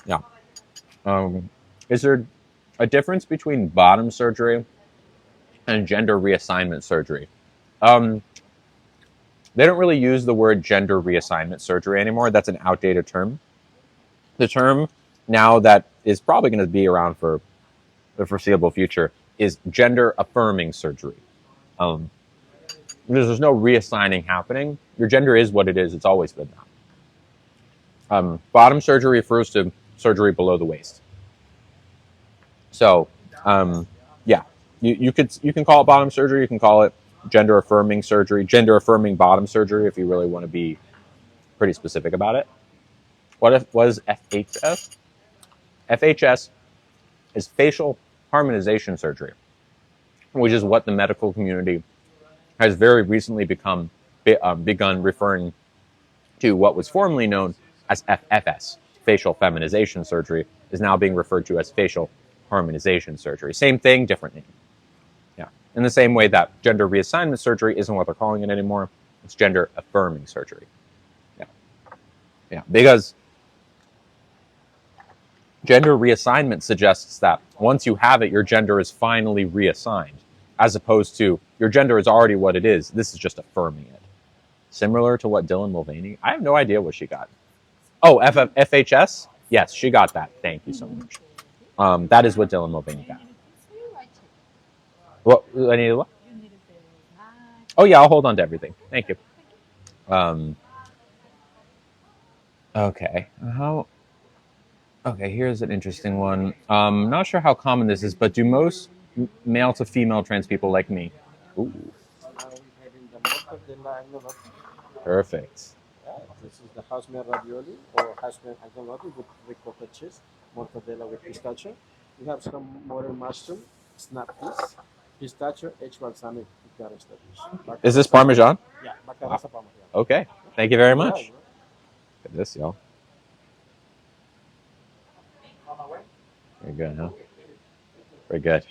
Yeah. Is there a difference between bottom surgery and gender reassignment surgery? They don't really use the word gender reassignment surgery anymore. That's an outdated term. The term now that is probably going to be around for the foreseeable future is gender affirming surgery. Because there's no reassigning happening. Your gender is what it is. It's always been that. Bottom surgery refers to surgery below the waist. So, yeah, you can call it bottom surgery. You can call it gender affirming surgery, gender affirming bottom surgery if you really want to be pretty specific about it. What is FHS? FHS is facial harmonization surgery, which is what the medical community has very recently begun referring to what was formerly known as FFS, facial feminization surgery, is now being referred to as facial harmonization surgery. Same thing, different name. Yeah. In the same way that gender reassignment surgery isn't what they're calling it anymore, it's gender affirming surgery. Yeah. Yeah. Because gender reassignment suggests that once you have it, your gender is finally reassigned, as opposed to your gender is already what it is. This is just affirming it. Similar to what Dylan Mulvaney, I have no idea what she got. Oh, FHS? Yes, she got that. Thank you so much. That is what Dylan Mulvaney got. What? I need what? Oh, yeah, I'll hold on to everything. Thank you. Okay. Okay, here's an interesting one. Not sure how common this is, but do most male to female trans people like me? Ooh. Now we're having the mortadella agnolotti. Perfect. Yeah, this is the house-made ravioli or house-made agnolotti with ricotta cheese, mortadella with pistachio. We have some modern mushroom, snap peas, pistachio, H balsamic garnish the dish. Is this Parmesan? Yeah, baccarasa parmesan. Okay. Thank you very much. Look at this, y'all. Very good, huh? Very good.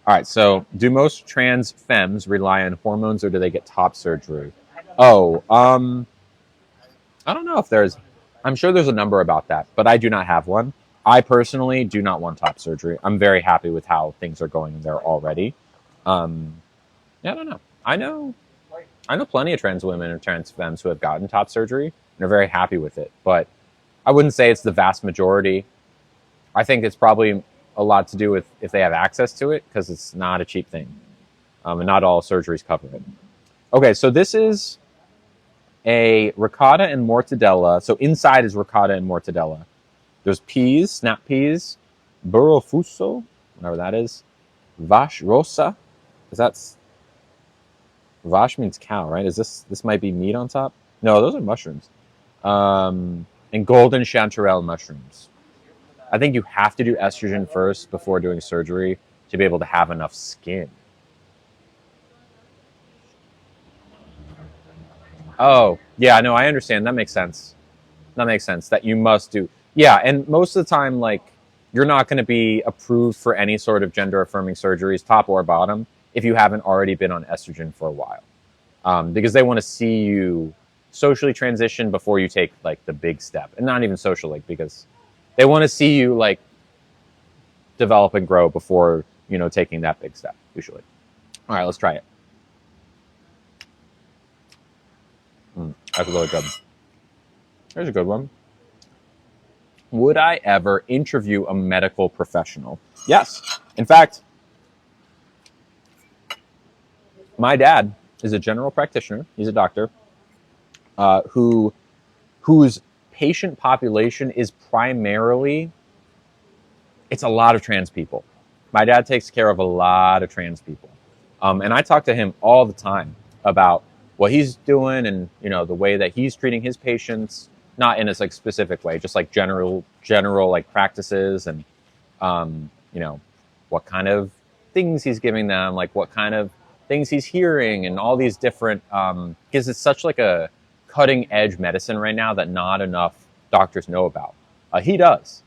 All right, so do most trans femmes rely on hormones or do they get top surgery? Oh, I don't know if I'm sure there's a number about that, but I do not have one. I personally do not want top surgery. I'm very happy with how things are going there already. Yeah, I don't know. I know plenty of trans women and trans femmes who have gotten top surgery and are very happy with it, but I wouldn't say it's the vast majority. I think it's probably a lot to do with if they have access to it, because it's not a cheap thing. And not all surgeries cover it. Okay, so this is a ricotta and mortadella. So inside is ricotta and mortadella. There's peas, snap peas, burro fuso, whatever that is, vache rosa. Vache means cow, right? This might be meat on top? No, those are mushrooms. And golden chanterelle mushrooms. I think you have to do estrogen first before doing surgery to be able to have enough skin. Oh, yeah, no, I understand. That makes sense. That you must do. Yeah, and most of the time, like, you're not going to be approved for any sort of gender affirming surgeries, top or bottom, if you haven't already been on estrogen for a while. Because they want to see you socially transition before you take, like, the big step. And not even socially, because they want to see you, like, develop and grow before, taking that big step, usually. All right, let's try it. That's really good. Here's a good one. Would I ever interview a medical professional? Yes. In fact, my dad is a general practitioner. He's a doctor whose patient population is primarily, it's a lot of trans people. My dad takes care of a lot of trans people. And I talk to him all the time about what he's doing and, you know, the way that he's treating his patients, not in a like specific way, just like general like practices and, you know, what kind of things he's giving them, like what kind of things he's hearing and all these different, because it's such like a cutting edge medicine right now that not enough doctors know about. He does.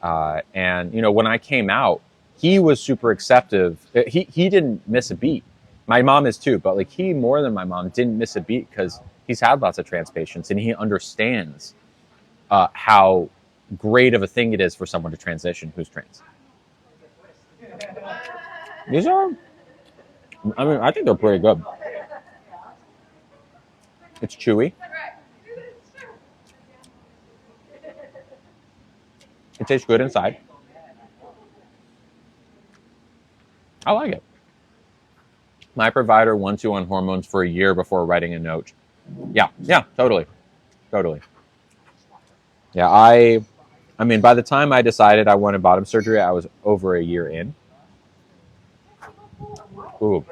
And, you know, when I came out, he was super acceptive. He didn't miss a beat. My mom is too, but like he more than my mom didn't miss a beat because he's had lots of trans patients and he understands how great of a thing it is for someone to transition who's trans. These are, I mean, I think they're pretty good. It's chewy. It tastes good inside. I like it. My provider wants you on hormones for a year before writing a note. Yeah, totally. Yeah, I mean, by the time I decided I wanted bottom surgery, I was over a year in. Ooh,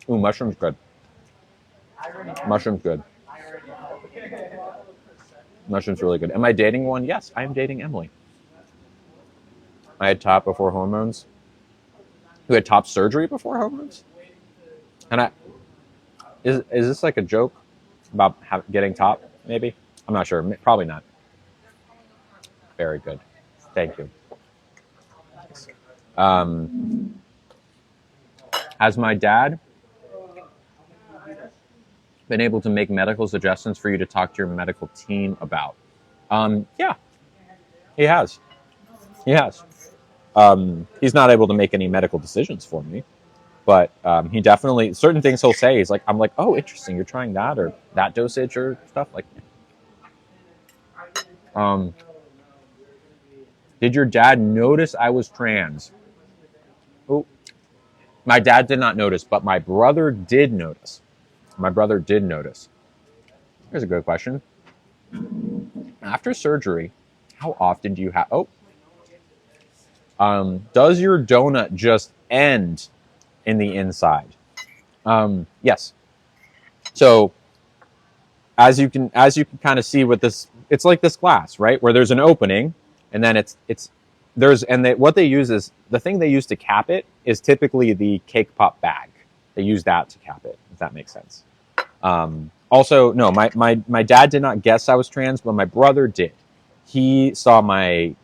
mushroom's good. Mushroom's good. Mushroom's really good. Am I dating one? Yes, I am dating Emily. I had top before hormones. Who had top surgery before hormones? And is this like a joke about getting top? Maybe, I'm not sure. Probably not. Very good. Thank you. Has my dad been able to make medical suggestions for you to talk to your medical team about? Yeah, he has. He's not able to make any medical decisions for me, but he definitely, certain things he'll say, he's like, I'm like, oh, interesting, you're trying that or that dosage or stuff like that. Did your dad notice I was trans? Oh, my dad did not notice, but my brother did notice. Here's a good question. After surgery, how often do you have... does your donut just end in the inside? Yes. So as you can kind of see with this, it's like this glass, right? Where there's an opening, and then what they use is, the thing they use to cap it is typically the cake pop bag. They use that to cap it, if that makes sense. Also, no, my dad did not guess I was trans, but my brother did. He saw my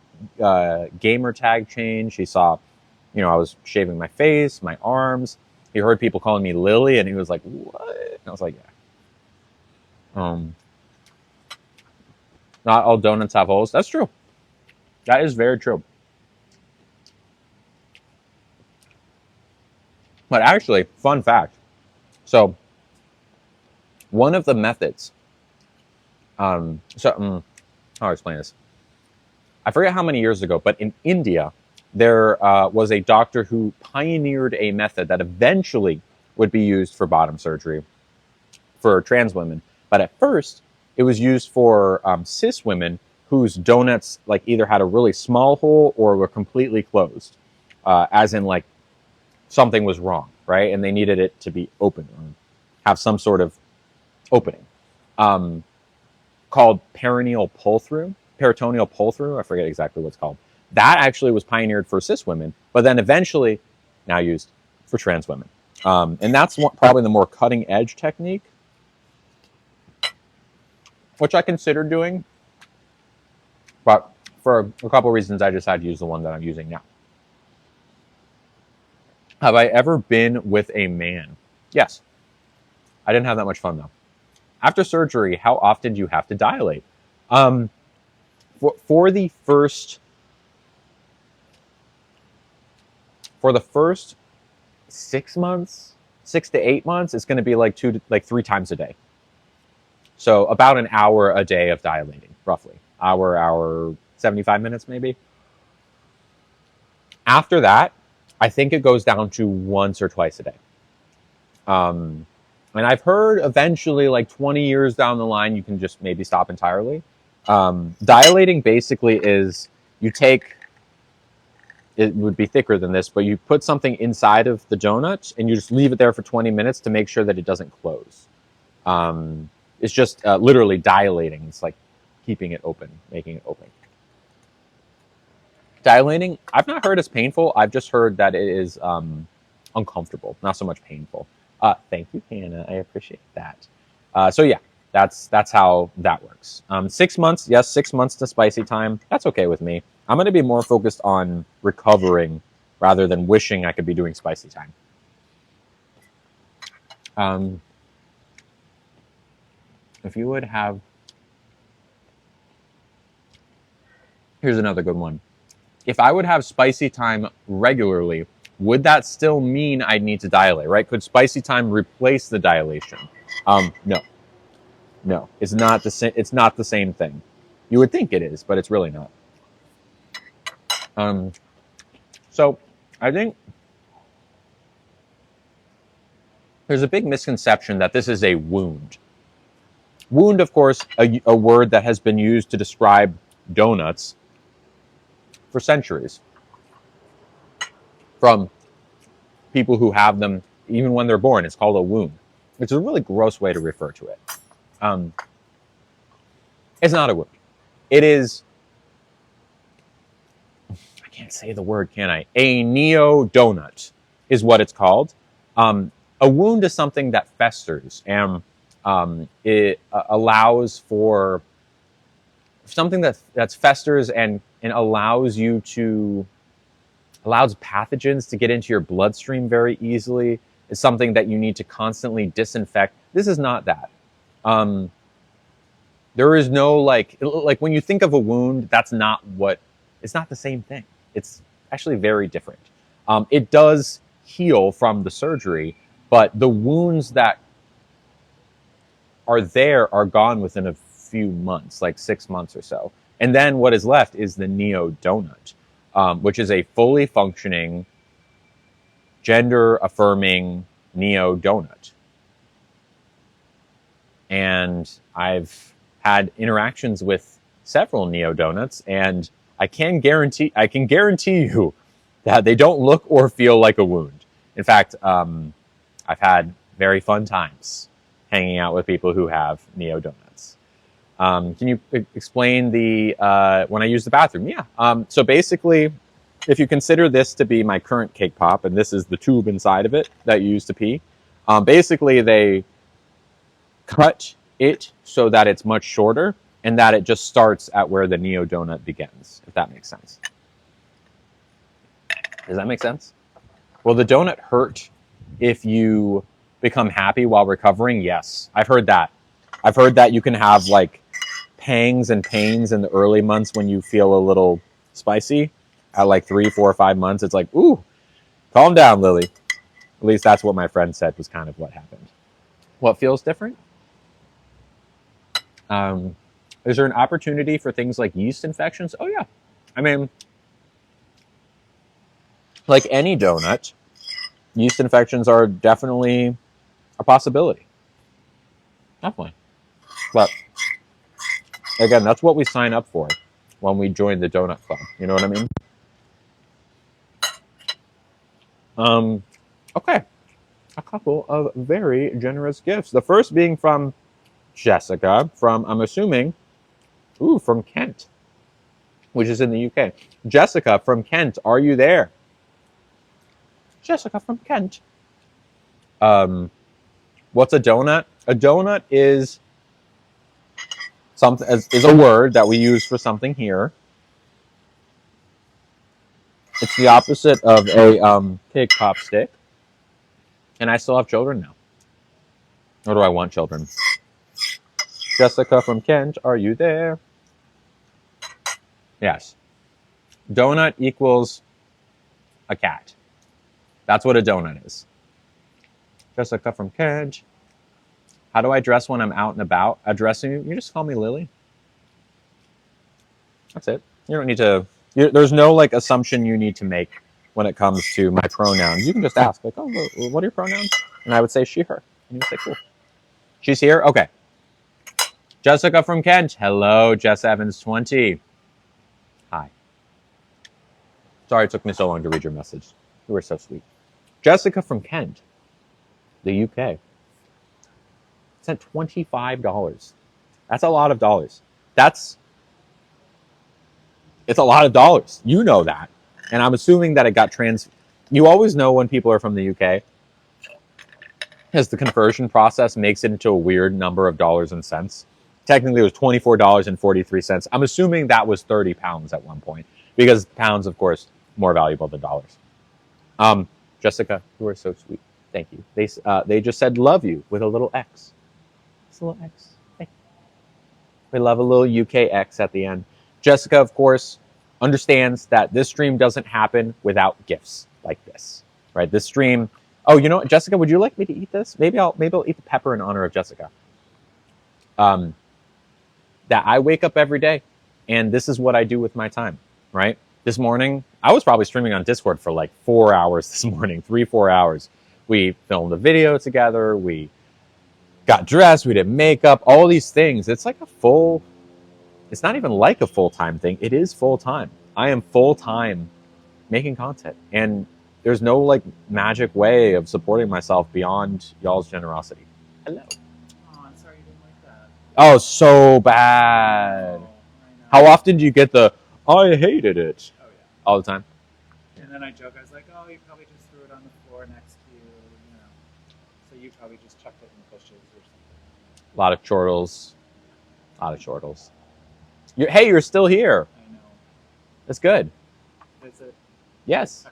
gamer tag change. He saw, you know, I was shaving my face, my arms. He heard people calling me Lily, and he was like, what? And I was like, yeah. Not all donuts have holes. That's true. That is very true. But actually, fun fact. So, one of the methods, how do I explain this? I forget how many years ago, but in India, there was a doctor who pioneered a method that eventually would be used for bottom surgery for trans women. But at first, it was used for cis women whose donuts like either had a really small hole or were completely closed, as in like something was wrong, right? And they needed it to be open or have some sort of opening, called peritoneal pull-through. I forget exactly what it's called. That actually was pioneered for cis women, but then eventually now used for trans women. And that's probably the more cutting edge technique, which I considered doing. But for a couple of reasons, I decided to use the one that I'm using now. Have I ever been with a man? Yes. I didn't have that much fun, though. After surgery, how often do you have to dilate? For the first 6 months, 6 to 8 months, it's going to be like 3 times a day. So about an hour a day of dilating, roughly. Hour, 75 minutes maybe. After that, I think it goes down to once or twice a day. And I've heard eventually, like 20 years down the line, you can just maybe stop entirely. Dilating basically is it would be thicker than this, but you put something inside of the donut and you just leave it there for 20 minutes to make sure that it doesn't close. It's just literally dilating. It's like keeping it open, making it open. Dilating, I've not heard it's painful. I've just heard that it is uncomfortable, not so much painful. Thank you, Hannah. I appreciate that. So yeah, that's how that works. 6 months, yes, 6 months to spicy time. That's okay with me. I'm going to be more focused on recovering rather than wishing I could be doing spicy time. If you would have, here's another good one. If I would have spicy time regularly, would that still mean I'd need to dilate, right? Could spicy time replace the dilation? No, it's not the same. It's not the same thing. You would think it is, but it's really not. So I think there's a big misconception that this is a wound. Wound, of course, a word that has been used to describe donuts for centuries. From people who have them even when they're born, it's called a wound. It's a really gross way to refer to it. It's not a wound. It is, I can't say the word, can I? A neo-donut is what it's called. A wound is something that festers, and it allows for something that festers and allows pathogens to get into your bloodstream very easily. It's something that you need to constantly disinfect. This is not that. There is no like when you think of a wound, it's not the same thing. It's actually very different. It does heal from the surgery, but the wounds that are there are gone within a few months, like 6 months or so. And then what is left is the neo-donut, which is a fully functioning, gender-affirming neo-donut. And I've had interactions with several neo-donuts, and I can guarantee you that they don't look or feel like a wound. In fact, I've had very fun times hanging out with people who have neo-donuts. Can you explain when I use the bathroom? Yeah. So basically, if you consider this to be my current cake pop, and this is the tube inside of it that you use to pee, basically they cut it so that it's much shorter and that it just starts at where the neo-donut begins, if that makes sense. Does that make sense? Will the donut hurt if you become happy while recovering? Yes, I've heard that. I've heard that you can have like pangs and pains in the early months when you feel a little spicy. At like 3, 4, 5 months, it's like, ooh, calm down, Lily. At least that's what my friend said was kind of what happened. What feels different? Is there an opportunity for things like yeast infections? Oh yeah. I mean, like any donut, yeast infections are definitely a possibility. Definitely. But again, that's what we sign up for when we join the donut club. You know what I mean? Okay. A couple of very generous gifts. The first being from Jessica from, I'm assuming, from Kent, which is in the UK. Jessica from Kent, are you there? Jessica from Kent. What's a donut? A donut is a word that we use for something here. It's the opposite of a cake pop stick. And I still have children now. Or do I want children? Jessica from Kent, are you there? Yes. Donut equals a cat. That's what a donut is. Jessica from Kent. How do I dress when I'm out and about? Addressing you? You just call me Lily. That's it. You don't need to... there's no like assumption you need to make when it comes to my pronouns. You can just ask, like, oh, what are your pronouns? And I would say she, her. And you would say, cool. She's here? Okay. Jessica from Kent. Hello, Jess Evans 20. Hi. Sorry it took me so long to read your message. You were so sweet. Jessica from Kent, the UK, sent $25. That's a lot of dollars. It's a lot of dollars. You know that. And I'm assuming that it got you always know when people are from the UK, because the conversion process makes it into a weird number of dollars and cents. Technically, it was $24.43. I'm assuming that was 30 pounds at one point, because pounds, of course, more valuable than dollars. Jessica, you are so sweet. Thank you. They just said love you with a little X. It's a little X. Thank you. We love a little UK X at the end. Jessica, of course, understands that this stream doesn't happen without gifts like this, right? This stream. Oh, you know what, Jessica? Would you like me to eat this? Maybe I'll eat the pepper in honor of Jessica. That I wake up every day, and this is what I do with my time, right? This morning, I was probably streaming on Discord for like 4 hours this morning, 3-4 hours. We filmed a video together. We got dressed. We did makeup. All these things. It's like it's not even like a full-time thing. It is full-time. I am full-time making content, and there's no like magic way of supporting myself beyond y'all's generosity. Hello. Oh, I'm sorry you didn't like that. Oh, so bad. I know. How often do you get the I hated it? Oh, yeah. All the time? And then I joke, I was like, oh, you probably just threw it on the floor next to you, you know. So you probably just chucked it in the bushes or something. A lot of chortles. Hey, you're still here. I know. That's good. Is it? Yes.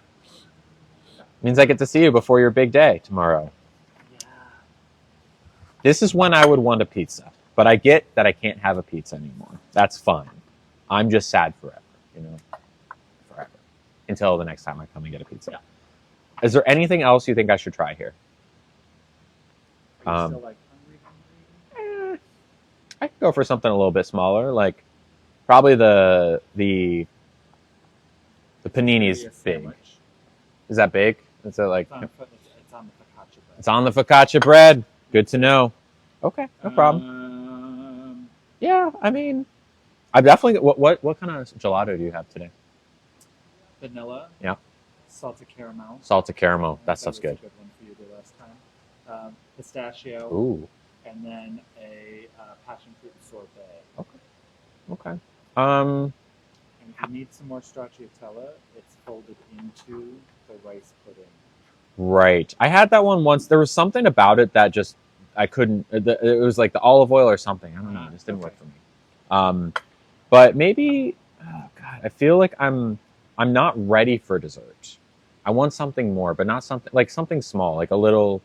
Means I get to see you before your big day tomorrow. Yeah. This is when I would want a pizza. But I get that I can't have a pizza anymore. That's fine. I'm just sad forever, you know? Forever. Until the next time I come and get a pizza. Yeah. Is there anything else you think I should try here? Are you still like hungry? I could go for something a little bit smaller, like probably the panini's Maybe a big. sandwich. Is that big? It's like It's on the focaccia bread. it's on the focaccia bread. Good to know. Okay, no problem. Yeah, I mean, I definitely. What kind of gelato do you have today? Vanilla. Yeah. Salted caramel. Salted caramel. That stuff's was good. a good one for you the last time. Pistachio. Ooh. And then a passion fruit sorbet. Okay. And if you need some more stracciatella, it's folded into the rice pudding. Right. I had that one once. There was something about it that just I couldn't. It was like the olive oil or something. I don't know. It just didn't work for me. But maybe. Oh God, I feel like I'm not ready for dessert. I want something more, but not something small, like a little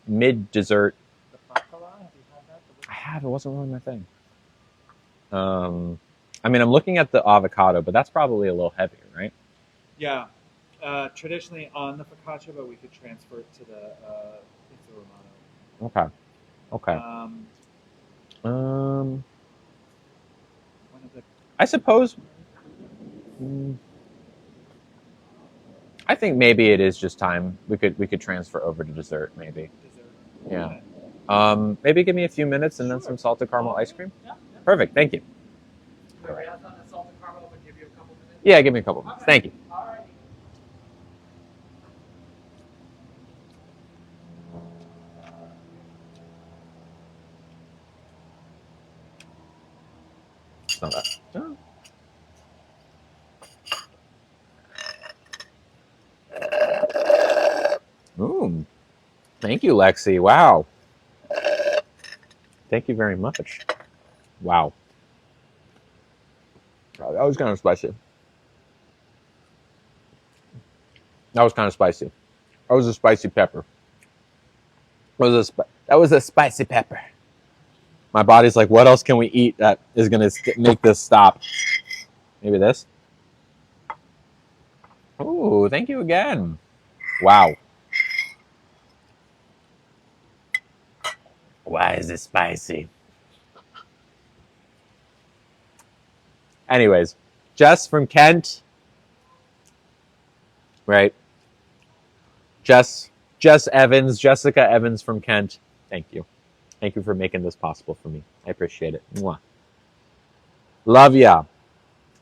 mid dessert. The baklava, have you had that? I have. It wasn't really my thing. I mean, I'm looking at the avocado, but that's probably a little heavier, right? Yeah. Traditionally on the focaccia, but we could transfer it to the pizza romano. Okay. One of the I suppose. I think maybe it is just time. We could transfer over to dessert, maybe. dessert. Yeah. Maybe give me a few minutes and then Sure. some salted caramel ice cream. Yeah. Perfect. Thank you. Wait, I thought that salted caramel would give you a couple minutes. Yeah, give me a couple minutes. Thank you. All right. It's not bad. Ooh. Thank you, Lexi. Wow. Thank you very much. Wow. That was kind of spicy. That was a spicy pepper. That was a spicy pepper. My body's like, what else can we eat that is going to make this stop? Maybe this? Ooh, thank you again. Wow. Why is it spicy? Anyways, Jess from Kent. Right? Jessica Evans from Kent. Thank you. Thank you for making this possible for me. I appreciate it. Mwah. Love ya.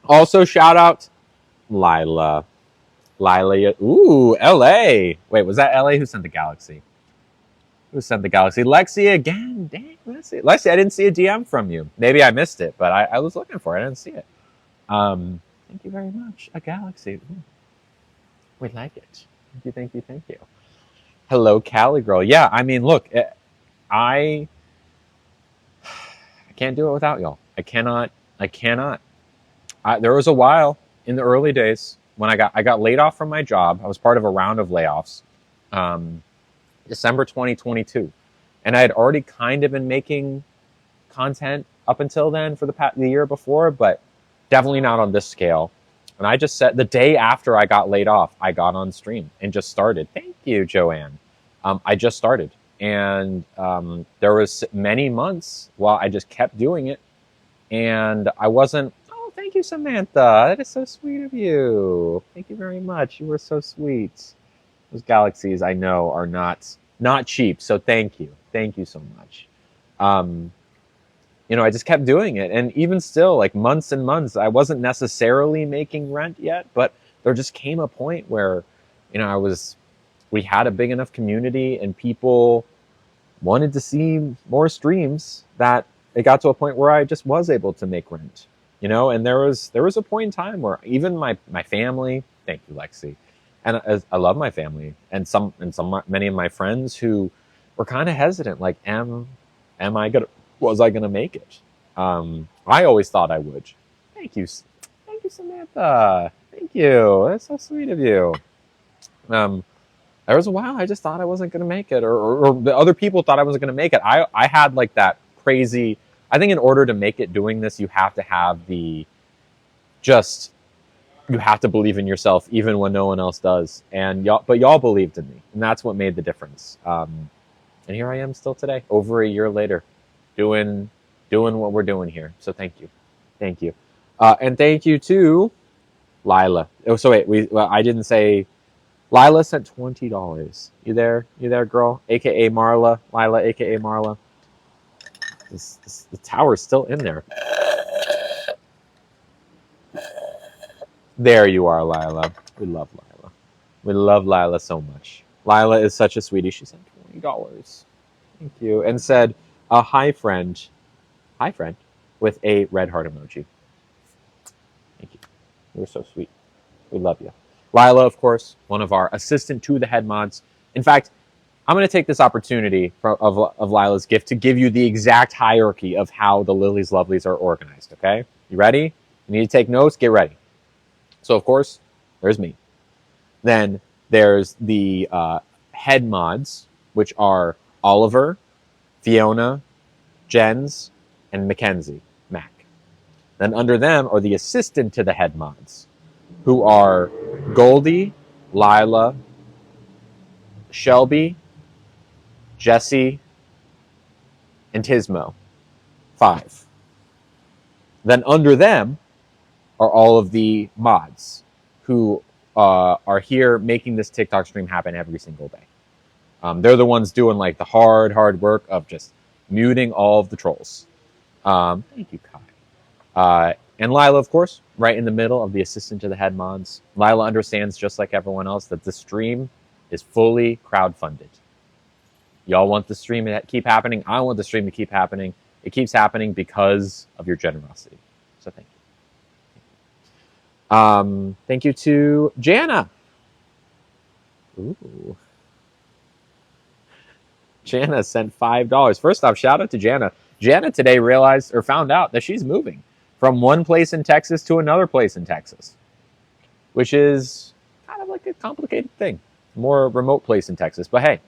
Also, shout out Lila. Ooh, LA. Wait, was that LA? Who sent the galaxy? Who sent the galaxy? Lexi again. Dang, Lexi, I didn't see a DM from you. Maybe I missed it, but I was looking for it. I didn't see it. Thank you very much. A galaxy. Ooh, we like it. Thank you, thank you, thank you. Hello, Cali girl. Yeah, I mean, look, I can't do it without y'all. I cannot. I cannot. There was a while in the early days when I got laid off from my job. I was part of a round of layoffs, December 2022, and I had already kind of been making content up until then for the year before, but definitely not on this scale. And I just said the day after I got laid off, I got on stream and just started. Thank you, Joanne. I just started, and there was many months while I just kept doing it, and I wasn't. Oh, thank you, Samantha. That is so sweet of you. Thank you very much. You were so sweet. Those galaxies, I know, are not cheap. So thank you so much. I just kept doing it, and even still, like months and months, I wasn't necessarily making rent yet, but there just came a point where, we had a big enough community, and people wanted to see more streams that it got to a point where I just was able to make rent, and there was a point in time where even my family, thank you, Lexi, and I love my family, and many of my friends who were kind of hesitant, like, was I gonna make it? I always thought I would. Thank you, Samantha. Thank you. That's so sweet of you. There was a while I just thought I wasn't gonna make it, or the other people thought I wasn't gonna make it. I had like that crazy. I think in order to make it doing this, you have to have you have to believe in yourself even when no one else does. And y'all believed in me, and that's what made the difference. And here I am still today, over a year later, doing what we're doing here. So thank you. And thank you to Lila. Oh, so wait, I didn't say. Lila sent $20. You there, girl? AKA Marla. Lila, AKA Marla. The tower's still in there. There you are, Lila. We love Lila. We love Lila so much. Lila is such a sweetie. She sent $20. Thank you. And said, hi, friend. Hi, friend. With a red heart emoji. Thank you. You're so sweet. We love you. Lila, of course, one of our assistant to the head mods. In fact, I'm going to take this opportunity of Lila's gift to give you the exact hierarchy of how the Lilies Lovelies are organized, okay? You ready? You need to take notes? Get ready. So, of course, there's me. Then there's the head mods, which are Oliver, Fiona, Jens, and Mackenzie, Mac. Then under them are the assistant to the head mods, who are Goldie, Lila, Shelby, Jesse, and Tismo. 5. Then under them are all of the mods who are here making this TikTok stream happen every single day. They're the ones doing like the hard work of just muting all of the trolls. Thank you, Kai. And Lila, of course, right in the middle of the assistant to the head mods. Lila understands, just like everyone else, that the stream is fully crowdfunded. Y'all want the stream to keep happening. I want the stream to keep happening. It keeps happening because of your generosity. So thank you. Thank you to Jana. Ooh. Jana sent $5. First off, shout out to Jana. Jana today found out that she's moving from one place in Texas to another place in Texas, which is kind of like a complicated thing. More remote place in Texas, but hey,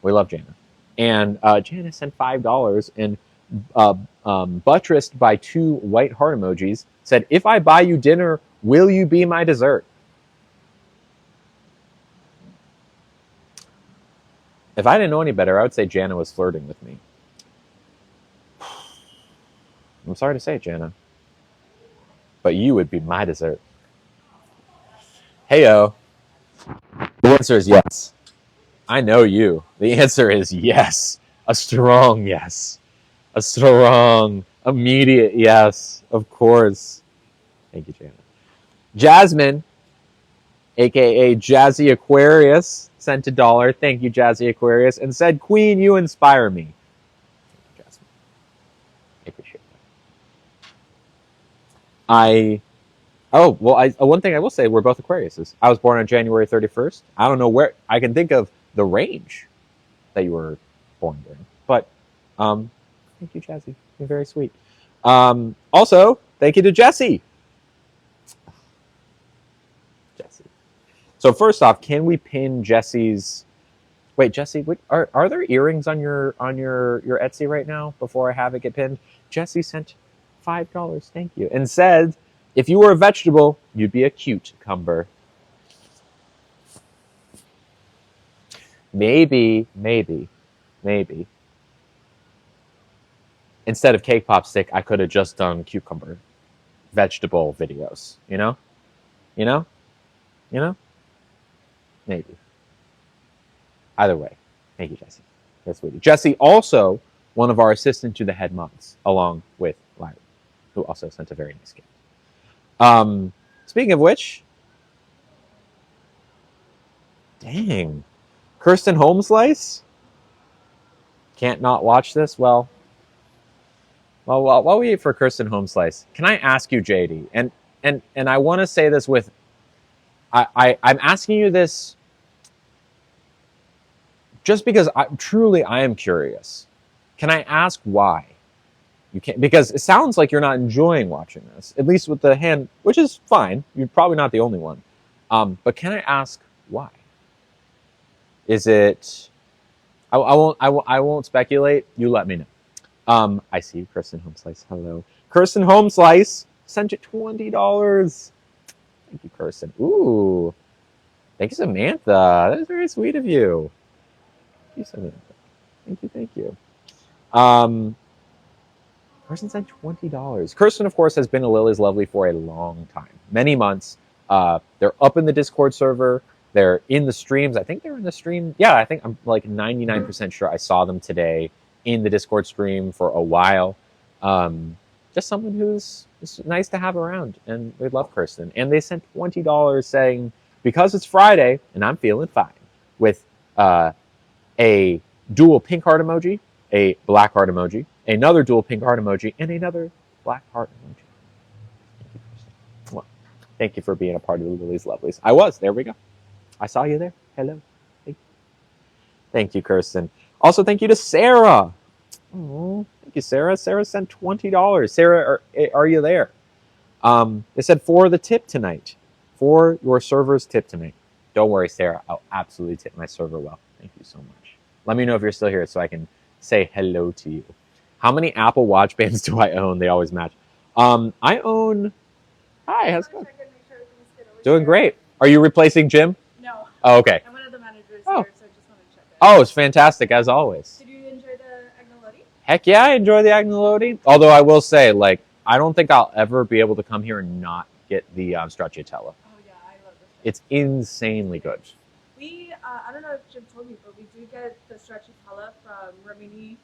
we love Jana. And Jana sent $5 and buttressed by 2 white heart emojis said, if I buy you dinner, will you be my dessert? If I didn't know any better, I would say Jana was flirting with me. I'm sorry to say it, Jana, but you would be my dessert. Heyo. The answer is yes. I know you. The answer is yes. A strong yes. A strong, immediate yes. Of course. Thank you, Jana. Jasmine, aka Jazzy Aquarius, sent $1. Thank you, Jazzy Aquarius, and said, "Queen, you inspire me." Thank you, Jasmine. I appreciate that. One thing I will say, we're both Aquariuses. I was born on January 31st. I don't know where I can think of the range that you were born during, but thank you, Jazzy. You're very sweet. Also, thank you to Jesse. Jesse. So first off, can we pin Jesse's? Wait, Jesse, are there earrings on your Etsy right now? Before I have it get pinned, Jesse sent $5. Thank you, and said, "If you were a vegetable, you'd be a cucumber." Maybe. Instead of cake pop stick, I could have just done cucumber vegetable videos. You know, you know, you know. Maybe. Either way, thank you, Jesse. That's sweetie. Jesse, also one of our assistant to the head moms, along with Larry, who also sent a very nice gift. Speaking of which, dang, Kirsten Holmeslice can't not watch this. Well, while we wait for Kirsten Holmeslice, can I ask you, JD? And I want to say this with, I'm asking you this just because I am curious. Can I ask why? You can't, because it sounds like you're not enjoying watching this, at least with the hand, which is fine. You're probably not the only one. But can I ask why? Is it? I won't speculate. You let me know. I see you, Kirsten Homeslice. Hello, Kirsten Homeslice. Sent you $20. Thank you, Kirsten. Ooh, thank you, Samantha. That is very sweet of you. Thank you, Samantha. Thank you. Kirsten sent $20. Kirsten, of course, has been a Lily's Lovely for a long time, many months. They're up in the Discord server. They're in the streams. I think they're in the stream. Yeah, I think I'm like 99% sure I saw them today in the Discord stream for a while. Just someone who's nice to have around, and we love Kirsten. And they sent $20 saying, because it's Friday and I'm feeling fine, with a dual pink heart emoji, a black heart emoji, another dual pink heart emoji, and another black heart emoji. Thank you, Kirsten. Well, thank you for being a part of the Lily's Lovelies. I was. There we go. I saw you there. Hello. Thank you, Kirsten. Also, thank you to Sarah. Oh, thank you, Sarah. Sarah sent $20. Sarah, are you there? They said for the tip tonight. For your server's tip tonight. Don't worry, Sarah. I'll absolutely tip my server well. Thank you so much. Let me know if you're still here so I can say hello to you. How many Apple Watch bands do I own? They always match. I own... Hi, how's it going? Doing great. Are you replacing Jim? No. Oh, okay. I'm one of the managers here, Oh. so I just want to check it. Oh, it's fantastic, as always. Did you enjoy the agnolotti? Heck yeah, I enjoy the agnolotti. Although I will say, like, I don't think I'll ever be able to come here and not get the stracciatella. Oh yeah, I love this. It's insanely good. We, I don't know if Jim told you, but we do get the stracciatella from Rimini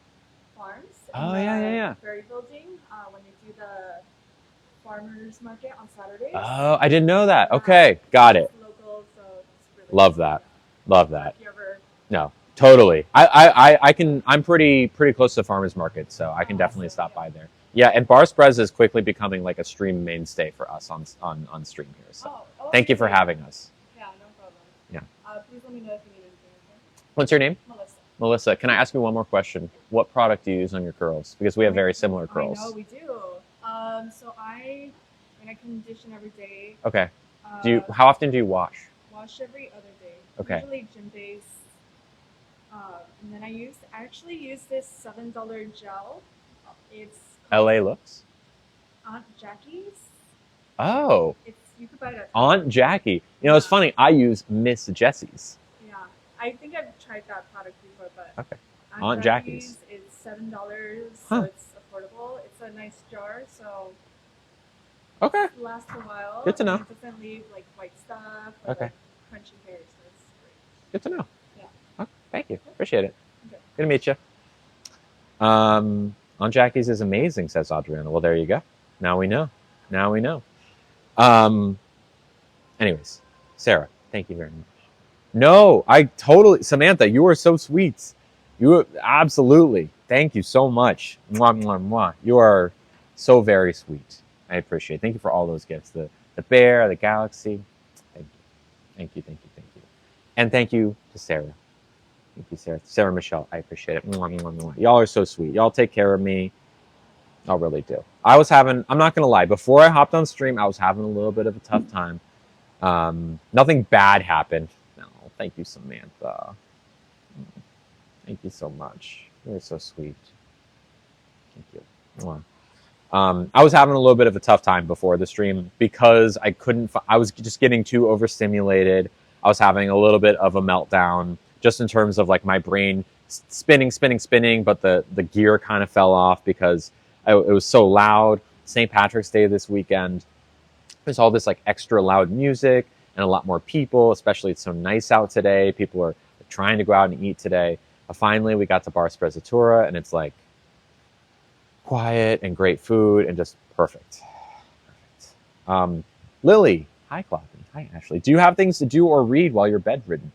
Farms. Oh, in yeah. the Ferry Building, when they do the farmers market on Saturdays. Oh, I didn't know that. Okay, got it. It's local, so it's really Love good. that. Love that. If you ever... No, totally. I can. I'm pretty close to the farmers market, so I can definitely stop by there. Yeah, and Bar Spreads is quickly becoming like a stream mainstay for us on stream here. So thank you for having us. Yeah, no problem. Yeah. Please let me know if you need anything. Okay? What's your name? Melissa. Melissa. Can I ask you one more question? What product do you use on your curls? Because we have very similar curls. I know we do. So I condition every day. Okay. How often do you wash? Wash every other day. Okay. Usually gym days. And then I actually use this $7 gel. It's LA Looks. Aunt Jackie's. Oh. You could buy it at Aunt Jackie. You know, it's funny. I use Miss Jessie's. Yeah, I think I've tried that product before, but Okay. Aunt Jackie's is $7, Huh. so it's affordable. It's a nice jar, so Okay. it lasts a while. Good to know. And it doesn't leave like white stuff or Okay. like crunchy hairs, so it's great. Good to know. Yeah. Okay. Thank you. Appreciate it. Okay. Good to meet you. Aunt Jackie's is amazing, says Adriana. Well, there you go. Now we know. Anyways, Sarah, thank you very much. No, I totally, Samantha, you are so sweet. You absolutely. Thank you so much. Mwah, mwah, mwah. You are so very sweet. I appreciate it. Thank you for all those gifts. The bear, the galaxy. Thank you. Thank you, thank you, thank you. And thank you to Sarah. Thank you, Sarah. Sarah Michelle, I appreciate it. Mwah, mwah, mwah. Y'all are so sweet. Y'all take care of me. I really do. I'm not going to lie, before I hopped on stream, I was having a little bit of a tough time. Nothing bad happened. No, thank you, Samantha. Thank you so much. You're so sweet. Thank you. Mwah. I was having a little bit of a tough time before the stream because I was just getting too overstimulated. I was having a little bit of a meltdown just in terms of like my brain spinning, but the gear kind of fell off because it was so loud. St. Patrick's Day this weekend. There's all this like extra loud music and a lot more people, especially it's so nice out today. People are trying to go out and eat today. But finally, we got to Bar Sprezzatura and it's like quiet and great food and just perfect. Lily, hi, Cloppy. Hi, Ashley. Do you have things to do or read while you're bedridden?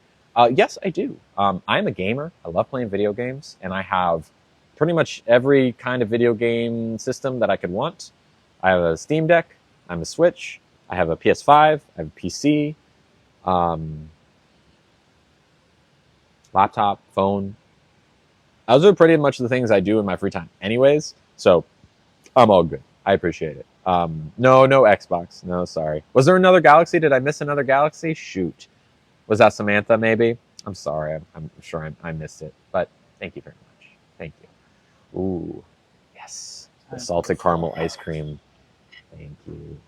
Yes, I do. I'm a gamer. I love playing video games, and I have pretty much every kind of video game system that I could want. I have a Steam Deck. I have a Switch. I have a PS5. I have a PC. Laptop, phone. Those are pretty much the things I do in my free time anyways. So I'm all good. I appreciate it. No Xbox. No, sorry. Was there another Galaxy? Did I miss another Galaxy? Shoot. Was that Samantha, maybe? I'm sorry. I'm sure I missed it. But thank you very much. Thank you. Ooh, yes. The salted caramel ice cream. Thank you.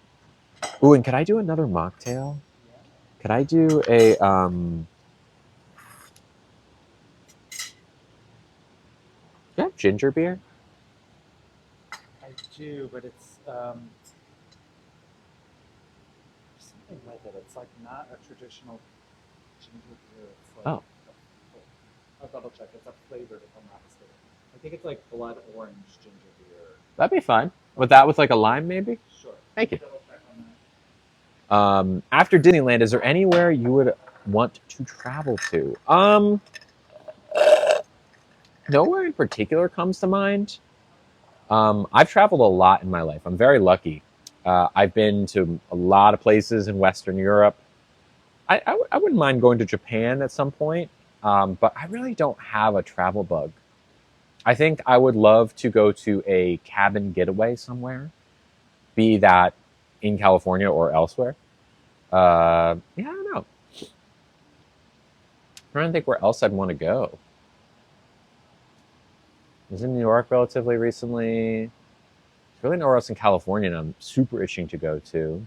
Ooh, and could I do another mocktail? Could I do a... Do you have ginger beer? I do, but it's something like it. It's like not a traditional ginger beer. It's like I'll double check. It's a flavored, if I'm not mistaken. I think it's like blood orange ginger beer. That'd be fun. With that, with like a lime, maybe? Sure. Thank you. Double check on that. After Disneyland, is there anywhere you would want to travel to? Nowhere in particular comes to mind. I've traveled a lot in my life. I'm very lucky. I've been to a lot of places in Western Europe. I wouldn't mind going to Japan at some point, but I really don't have a travel bug. I think I would love to go to a cabin getaway somewhere, be that in California or elsewhere. Yeah, I don't know. I'm trying to think where else I'd want to go. I was in New York relatively recently. There's really nowhere else in California and I'm super itching to go to.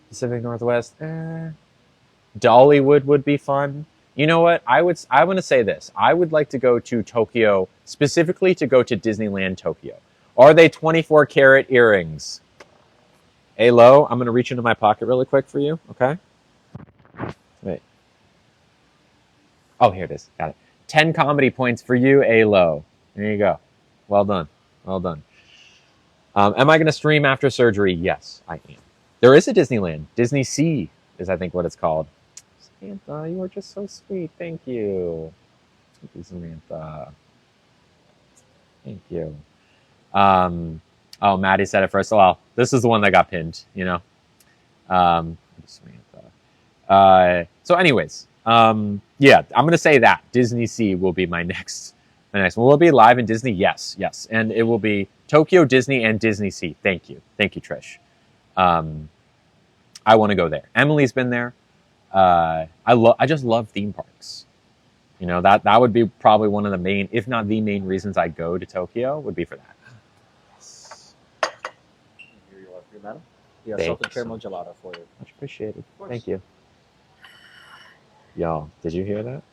Pacific Northwest, Dollywood would be fun. You know what? I want to say this. I would like to go to Tokyo, specifically to go to Disneyland Tokyo. Are they 24 karat earrings? Hey, Lo, I'm going to reach into my pocket really quick for you, okay? Wait. Oh, here it is. Got it. 10 comedy points for you, Alo. There you go. Well done. Well done. Am I going to stream after surgery? Yes, I am. There is a Disneyland. Disney Sea is, I think, what it's called. Samantha, you are just so sweet. Thank you. Thank you, Samantha. Thank you. Oh, Maddie said it first. Well, this is the one that got pinned, you know? Samantha. So anyways, yeah, I'm going to say that. Disney Sea will be my next one. Will it be live in Disney? Yes. And it will be Tokyo, Disney, and Disney Sea. Thank you, Trish. I want to go there. Emily's been there. I just love theme parks. You know, that would be probably one of the main, if not the main reasons I go to Tokyo would be for that. Yes. Here you are, madam. Yeah, Thank salted you caramel so gelato for you. Much appreciated. Thank you. Y'all, did you hear that?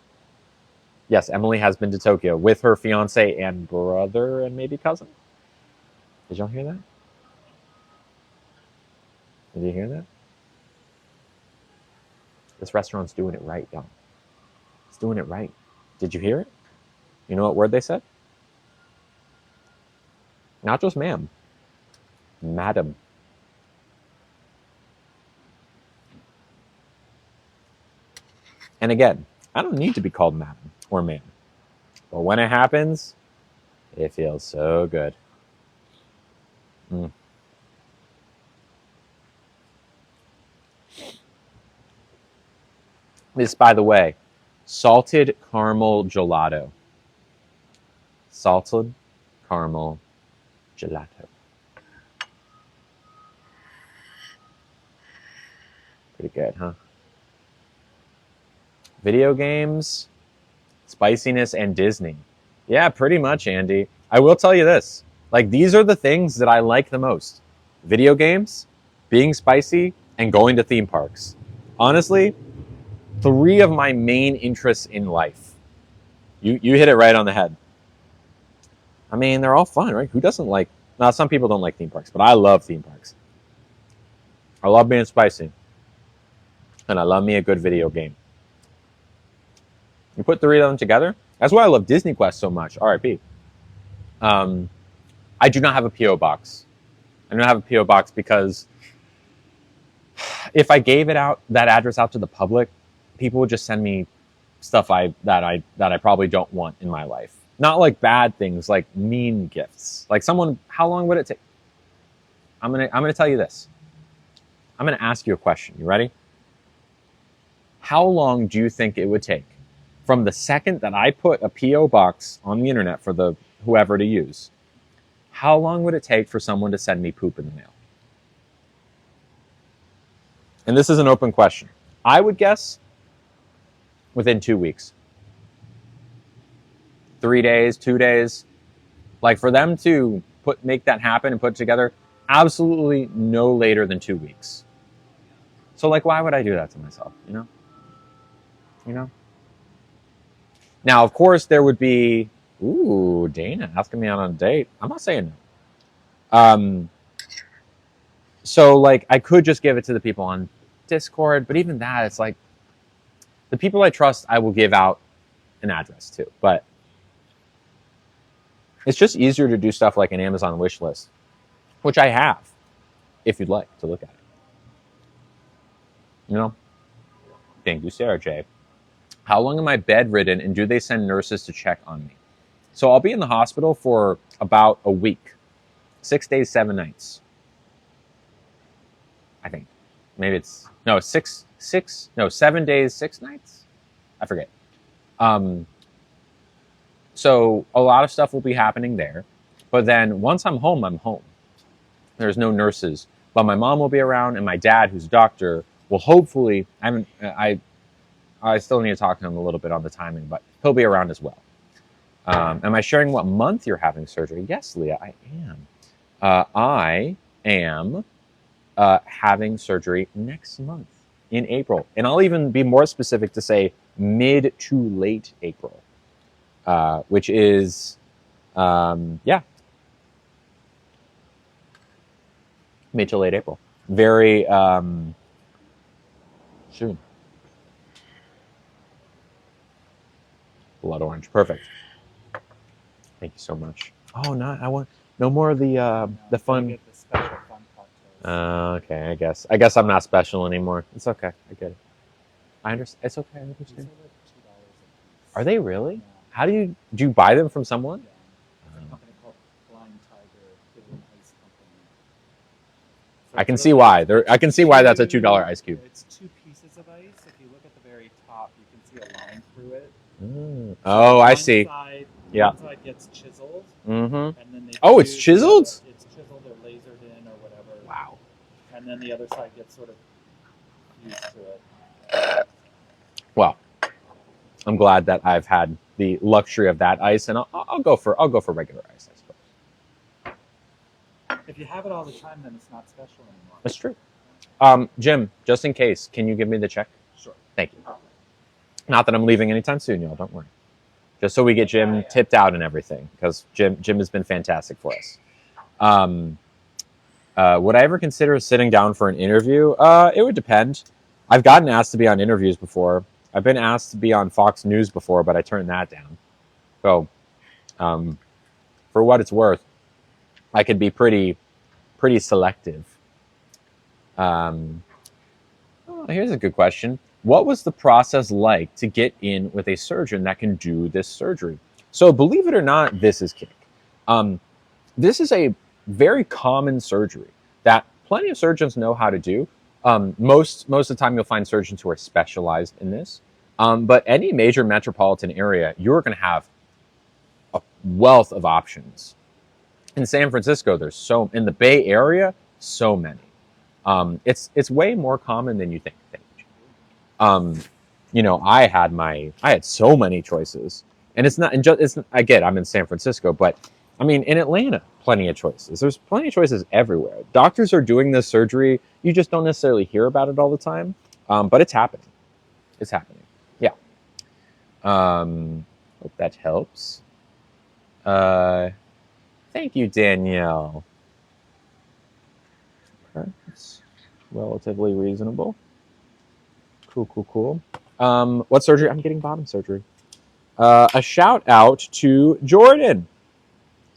Yes, Emily has been to Tokyo with her fiance and brother and maybe cousin. Did y'all hear that? Did you hear that? This restaurant's doing it right, y'all. It's doing it right. Did you hear it? You know what word they said? Not just ma'am. Madam. And again, I don't need to be called madam or ma'am. But when it happens, it feels so good. This, by the way, salted caramel gelato. Salted caramel gelato. Pretty good, huh? Video games, spiciness, and Disney. Yeah, pretty much, Andy. I will tell you this. Like, these are the things that I like the most. Video games, being spicy, and going to theme parks. Honestly, 3 of my main interests in life. You hit it right on the head. I mean, they're all fun, right? Who doesn't like... Now, some people don't like theme parks, but I love theme parks. I love being spicy. And I love me a good video game. You put 3 of them together. That's why I love Disney Quest so much. RIP. I do not have a P.O. box. I don't have a P.O. box because if I gave that address out to the public, people would just send me stuff that I probably don't want in my life. Not like bad things, like mean gifts. Like someone, how long would it take? I'm gonna tell you this. I'm gonna ask you a question. You ready? How long do you think it would take from the second that I put a P.O. box on the internet for the whoever to use? How long would it take for someone to send me poop in the mail? And this is an open question. I would guess within 2 weeks. 3 days, 2 days. Like for them to make that happen and put it together, absolutely no later than 2 weeks. So like, why would I do that to myself? You know? Now, of course, there would be, ooh, Dana asking me out on a date. I'm not saying no. So like, I could just give it to the people on Discord, but even that, it's like, the people I trust, I will give out an address to. But it's just easier to do stuff like an Amazon wish list, which I have, if you'd like to look at it. Thank you, Sarah J. How long am I bedridden, and do they send nurses to check on me? So I'll be in the hospital for about a week. 6 days, 7 nights. I think. Maybe it's... No, 7 days, 6 nights? I forget. So a lot of stuff will be happening there. But then once I'm home, I'm home. There's no nurses. But my mom will be around, and my dad, who's a doctor, will hopefully... I still need to talk to him a little bit on the timing, but he'll be around as well. Am I sharing what month you're having surgery? Yes, Leah, I am. I am having surgery next month in April. And I'll even be more specific to say mid to late April, which is, mid to late April. Very soon. Blood orange, perfect. Thank you so much. Oh, I want no more of the fun. Get the special fun cocktails. Okay, I guess I'm not special anymore. It's okay. I get it. I understand. It's okay. I These understand. are like $2 a piece. Are they really? Yeah. How do you buy them from someone? Yeah. It's a company called Flying Tiger. They're an ice company. So I can it's see really- why. I can see why that's a $2 ice cube. It's 2 pieces of ice. If you look at the very top, you can see a line through it. Oh, I One see. Side, Yeah. One side gets chiseled, Mm-hmm. and then they Oh, it's choose chiseled? It's chiseled or lasered in or whatever. Wow. And then the other side gets sort of used to it. Well, I'm glad that I've had the luxury of that ice, and I'll go for regular ice, I suppose. If you have it all the time, then it's not special anymore. That's true. Jim, just in case, can you give me the check? Sure. Thank you. Not that I'm leaving anytime soon, y'all. Don't worry. Just so we get Jim tipped out and everything, because Jim has been fantastic for us. Would I ever consider sitting down for an interview? It would depend. I've gotten asked to be on interviews before. I've been asked to be on Fox News before, but I turned that down. So, for what it's worth, I could be pretty selective. Here's a good question. what was the process like to get in with a surgeon that can do this surgery? So believe it or not, this is kick. This is a very common surgery that plenty of surgeons know how to do. Most of the time, you'll find surgeons who are specialized in this. But any major metropolitan area, you're going to have a wealth of options. In San Francisco, in the Bay Area, so many. It's way more common than you think. Um, I had so many choices, and it's not. I get I'm in San Francisco, but I mean in Atlanta, plenty of choices. There's plenty of choices everywhere. Doctors are doing this surgery. You just don't necessarily hear about it all the time, but it's happening. It's happening. Yeah. Hope that helps. Thank you, Danielle. That's relatively reasonable. Cool. What surgery? I'm getting bottom surgery. A shout out to Jordan.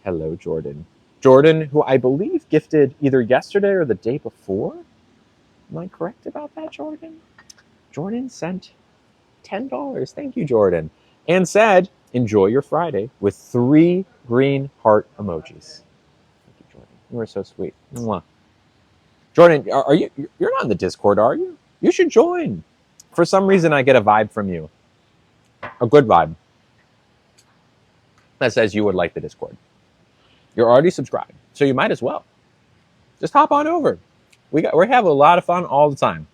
Hello, Jordan. Jordan, who I believe gifted either yesterday or the day before. Am I correct about that, Jordan? Jordan sent $10. Thank you, Jordan. And said, enjoy your Friday with 3 green heart emojis. Thank you, Jordan. You are so sweet. Mwah. Jordan, are you? You're not in the Discord, are you? You should join. For some reason, I get a vibe from you. A good vibe. That says you would like the Discord. You're already subscribed, so you might as well. Just hop on over. We have a lot of fun all the time.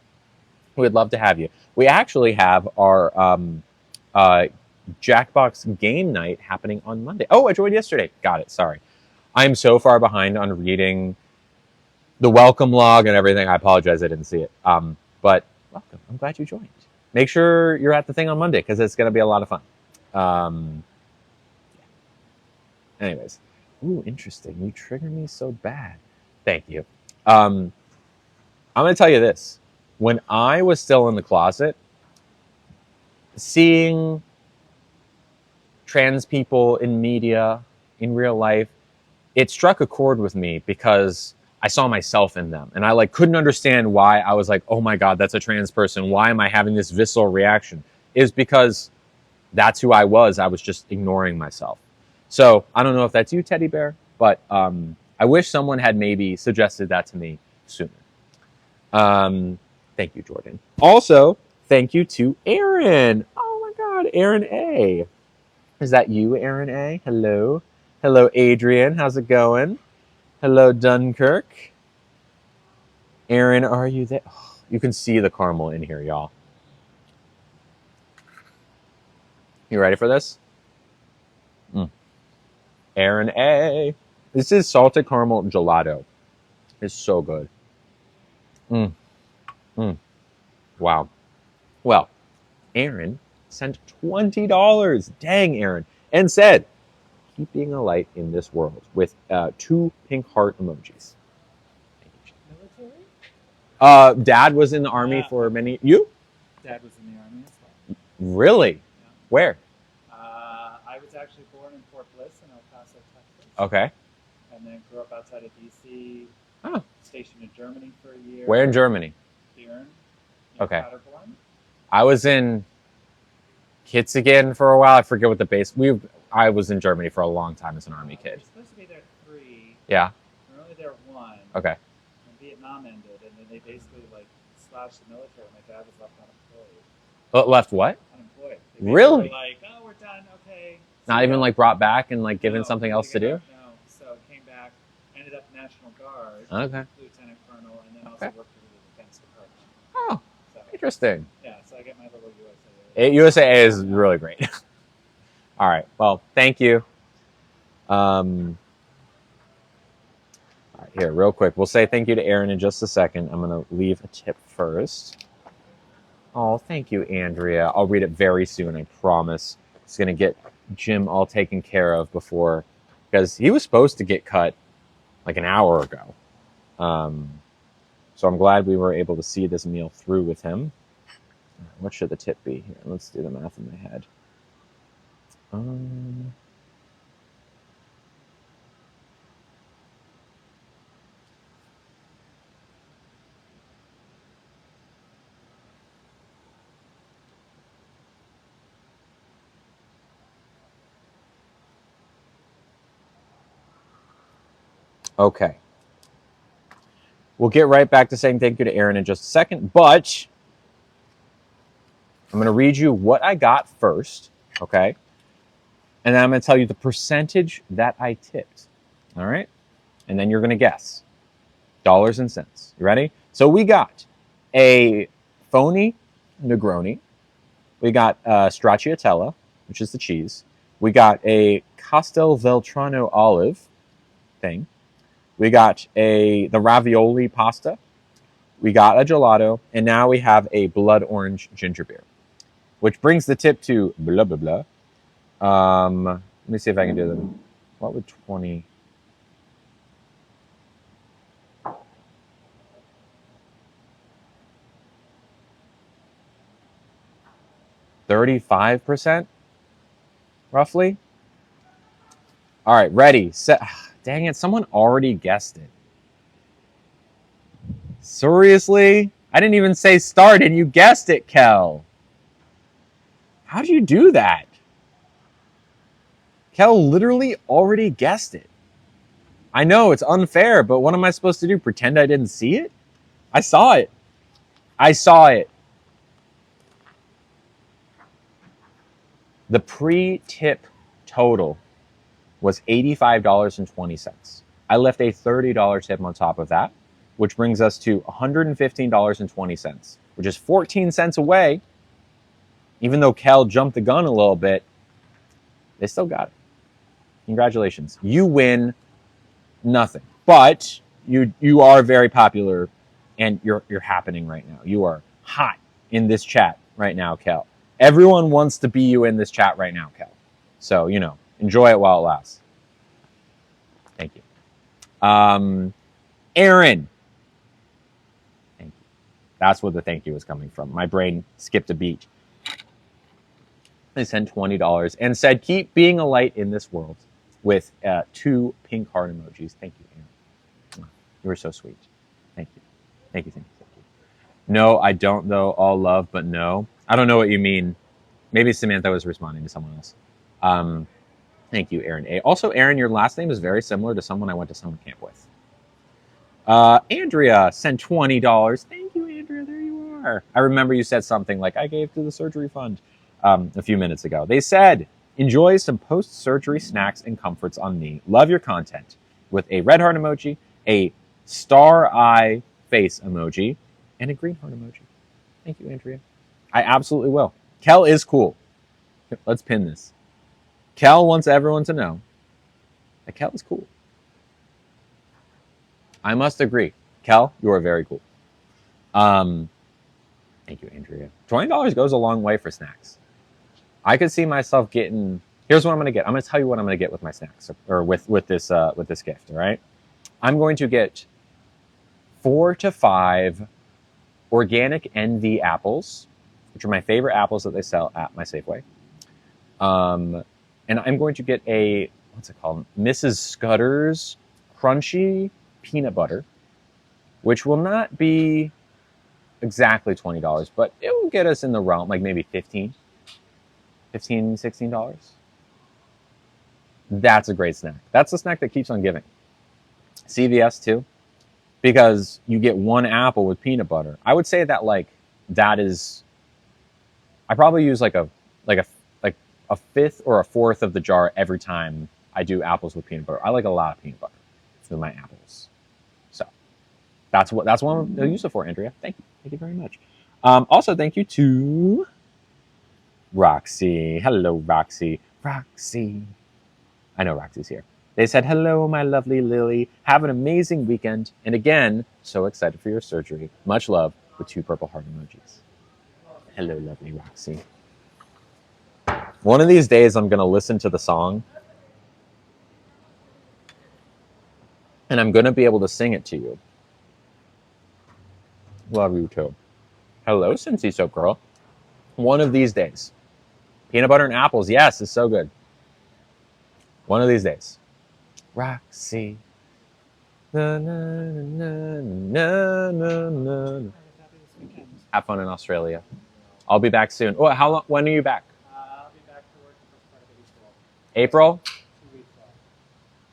We'd love to have you. We actually have our Jackbox game night happening on Monday. Oh, I joined yesterday. Got it. Sorry. I'm so far behind on reading the welcome log and everything. I apologize I didn't see it. But welcome. I'm glad you joined. Make sure you're at the thing on Monday because it's going to be a lot of fun. Anyways. Ooh, interesting. You trigger me so bad. Thank you. I'm going to tell you this. When I was still in the closet, seeing trans people in media, in real life, it struck a chord with me because I saw myself in them. And I couldn't understand why I was like, oh my God, that's a trans person. Why am I having this visceral reaction? Is because that's who I was. I was just ignoring myself. So I don't know if that's you, Teddy Bear, but I wish someone had maybe suggested that to me sooner. Thank you, Jordan. Also, thank you to Aaron. Oh my God, Aaron A. Is that you, Aaron A? Hello. Hello, Adrian. How's it going? Hello, Dunkirk. Aaron, are you there? Oh, you can see the caramel in here, y'all. You ready for this? Aaron A. This is salted caramel gelato. It's so good. Wow. Well, Aaron sent $20. Dang, Aaron. And said, keep being a light in this world with 2 pink heart emojis. Military? Dad was in the Army for many... You? Dad was in the Army as well. Really? Yeah. Where? I was actually born in Fort Bliss in El Paso, Texas. Okay. And then grew up outside of D.C. Oh. Stationed in Germany for a year. Where in Germany? Here. Okay. Paderborn. I was in Kitzingen for a while. I forget what the base... I was in Germany for a long time as an Army kid. We were supposed to be there 3. Yeah. We were only there 1. Okay. And Vietnam ended, and then they basically slashed the military. My dad was left unemployed. Left what? Unemployed. Really? They were like, oh, we're done. Okay. Not even brought back and given something else to do? No. So came back, ended up National Guard. Okay. Lieutenant Colonel, and then also worked for the Defense Department. Oh, so, interesting. Yeah, so I get my little USAA. USAA is really great. All right. Well, thank you. All right, here, real quick. We'll say thank you to Aaron in just a second. I'm going to leave a tip first. Oh, thank you, Andrea. I'll read it very soon, I promise. It's going to get Jim all taken care of before, because he was supposed to get cut an hour ago. So I'm glad we were able to see this meal through with him. What should the tip be here? Let's do the math in my head. Okay. We'll get right back to saying thank you to Aaron in just a second, but I'm going to read you what I got first, okay? And then I'm going to tell you the percentage that I tipped, all right? And then you're going to guess. Dollars and cents. You ready? So we got a phony Negroni. We got stracciatella, which is the cheese. We got a Castelveltrano olive thing. We got the ravioli pasta. We got a gelato. And now we have a blood orange ginger beer, which brings the tip to blah, blah, blah. Let me see if I can do them. What would 20... 35%, roughly. All right, ready, set. Dang it, someone already guessed it. Seriously? I didn't even say start and you guessed it, Kel. How'd you do that? Kel literally already guessed it. I know, it's unfair, but what am I supposed to do? Pretend I didn't see it? I saw it. I saw it. The pre-tip total was $85.20. I left a $30 tip on top of that, which brings us to $115.20, which is 14 cents away. Even though Kel jumped the gun a little bit, they still got it. Congratulations. You win nothing. But you are very popular and you're happening right now. You are hot in this chat right now, Kel. Everyone wants to be you in this chat right now, Kel. So, enjoy it while it lasts. Thank you. Aaron. Thank you. That's where the thank you was coming from. My brain skipped a beat. They sent $20 and said, keep being a light in this world with 2 pink heart emojis. Thank you, Aaron. You were so sweet. Thank you. Thank you, thank you, thank you. No, I don't, though. All love, but no. I don't know what you mean. Maybe Samantha was responding to someone else. Thank you, Aaron A. Also, Aaron, your last name is very similar to someone I went to summer camp with. Andrea sent $20. Thank you, Andrea. There you are. I remember you said something like, I gave to the surgery fund a few minutes ago. They said, enjoy some post-surgery snacks and comforts on me. Love your content. With a red heart emoji, a star eye face emoji, and a green heart emoji. Thank you, Andrea. I absolutely will. Kel is cool. Let's pin this. Kel wants everyone to know that Kel is cool. I must agree. Kel, you are very cool. Thank you, Andrea. $20 goes a long way for snacks. I could see myself getting... Here's what I'm going to get. I'm going to tell you what I'm going to get with my snacks, or with this gift, all right? I'm going to get 4 to 5 organic NV apples, which are my favorite apples that they sell at my Safeway. And I'm going to get a, what's it called? Mrs. Scudder's crunchy peanut butter, which will not be exactly $20, but it will get us in the realm, like maybe $16. That's a great snack. That's the snack that keeps on giving. CVS too, because you get 1 apple with peanut butter. I would say that that is, I probably use like a fifth or a fourth of the jar every time I do apples with peanut butter. I like a lot of peanut butter for my apples. So that's what I'm gonna use it for, Andrea. Thank you very much. Also, thank you to Roxy. Hello, Roxy. Roxy. I know Roxy's here. They said, hello, my lovely Lily. Have an amazing weekend. And again, so excited for your surgery. Much love, with 2 purple heart emojis. Hello, lovely Roxy. One of these days, I'm going to listen to the song. And I'm going to be able to sing it to you. Love you, too. Hello, Cincy Soap Girl. One of these days. Peanut butter and apples. Yes, it's so good. One of these days. Roxy. Na, na, na, na, na, na. Have fun in Australia. I'll be back soon. Oh, how long? When are you back? I'll be back to work the first part of April. April? 2 weeks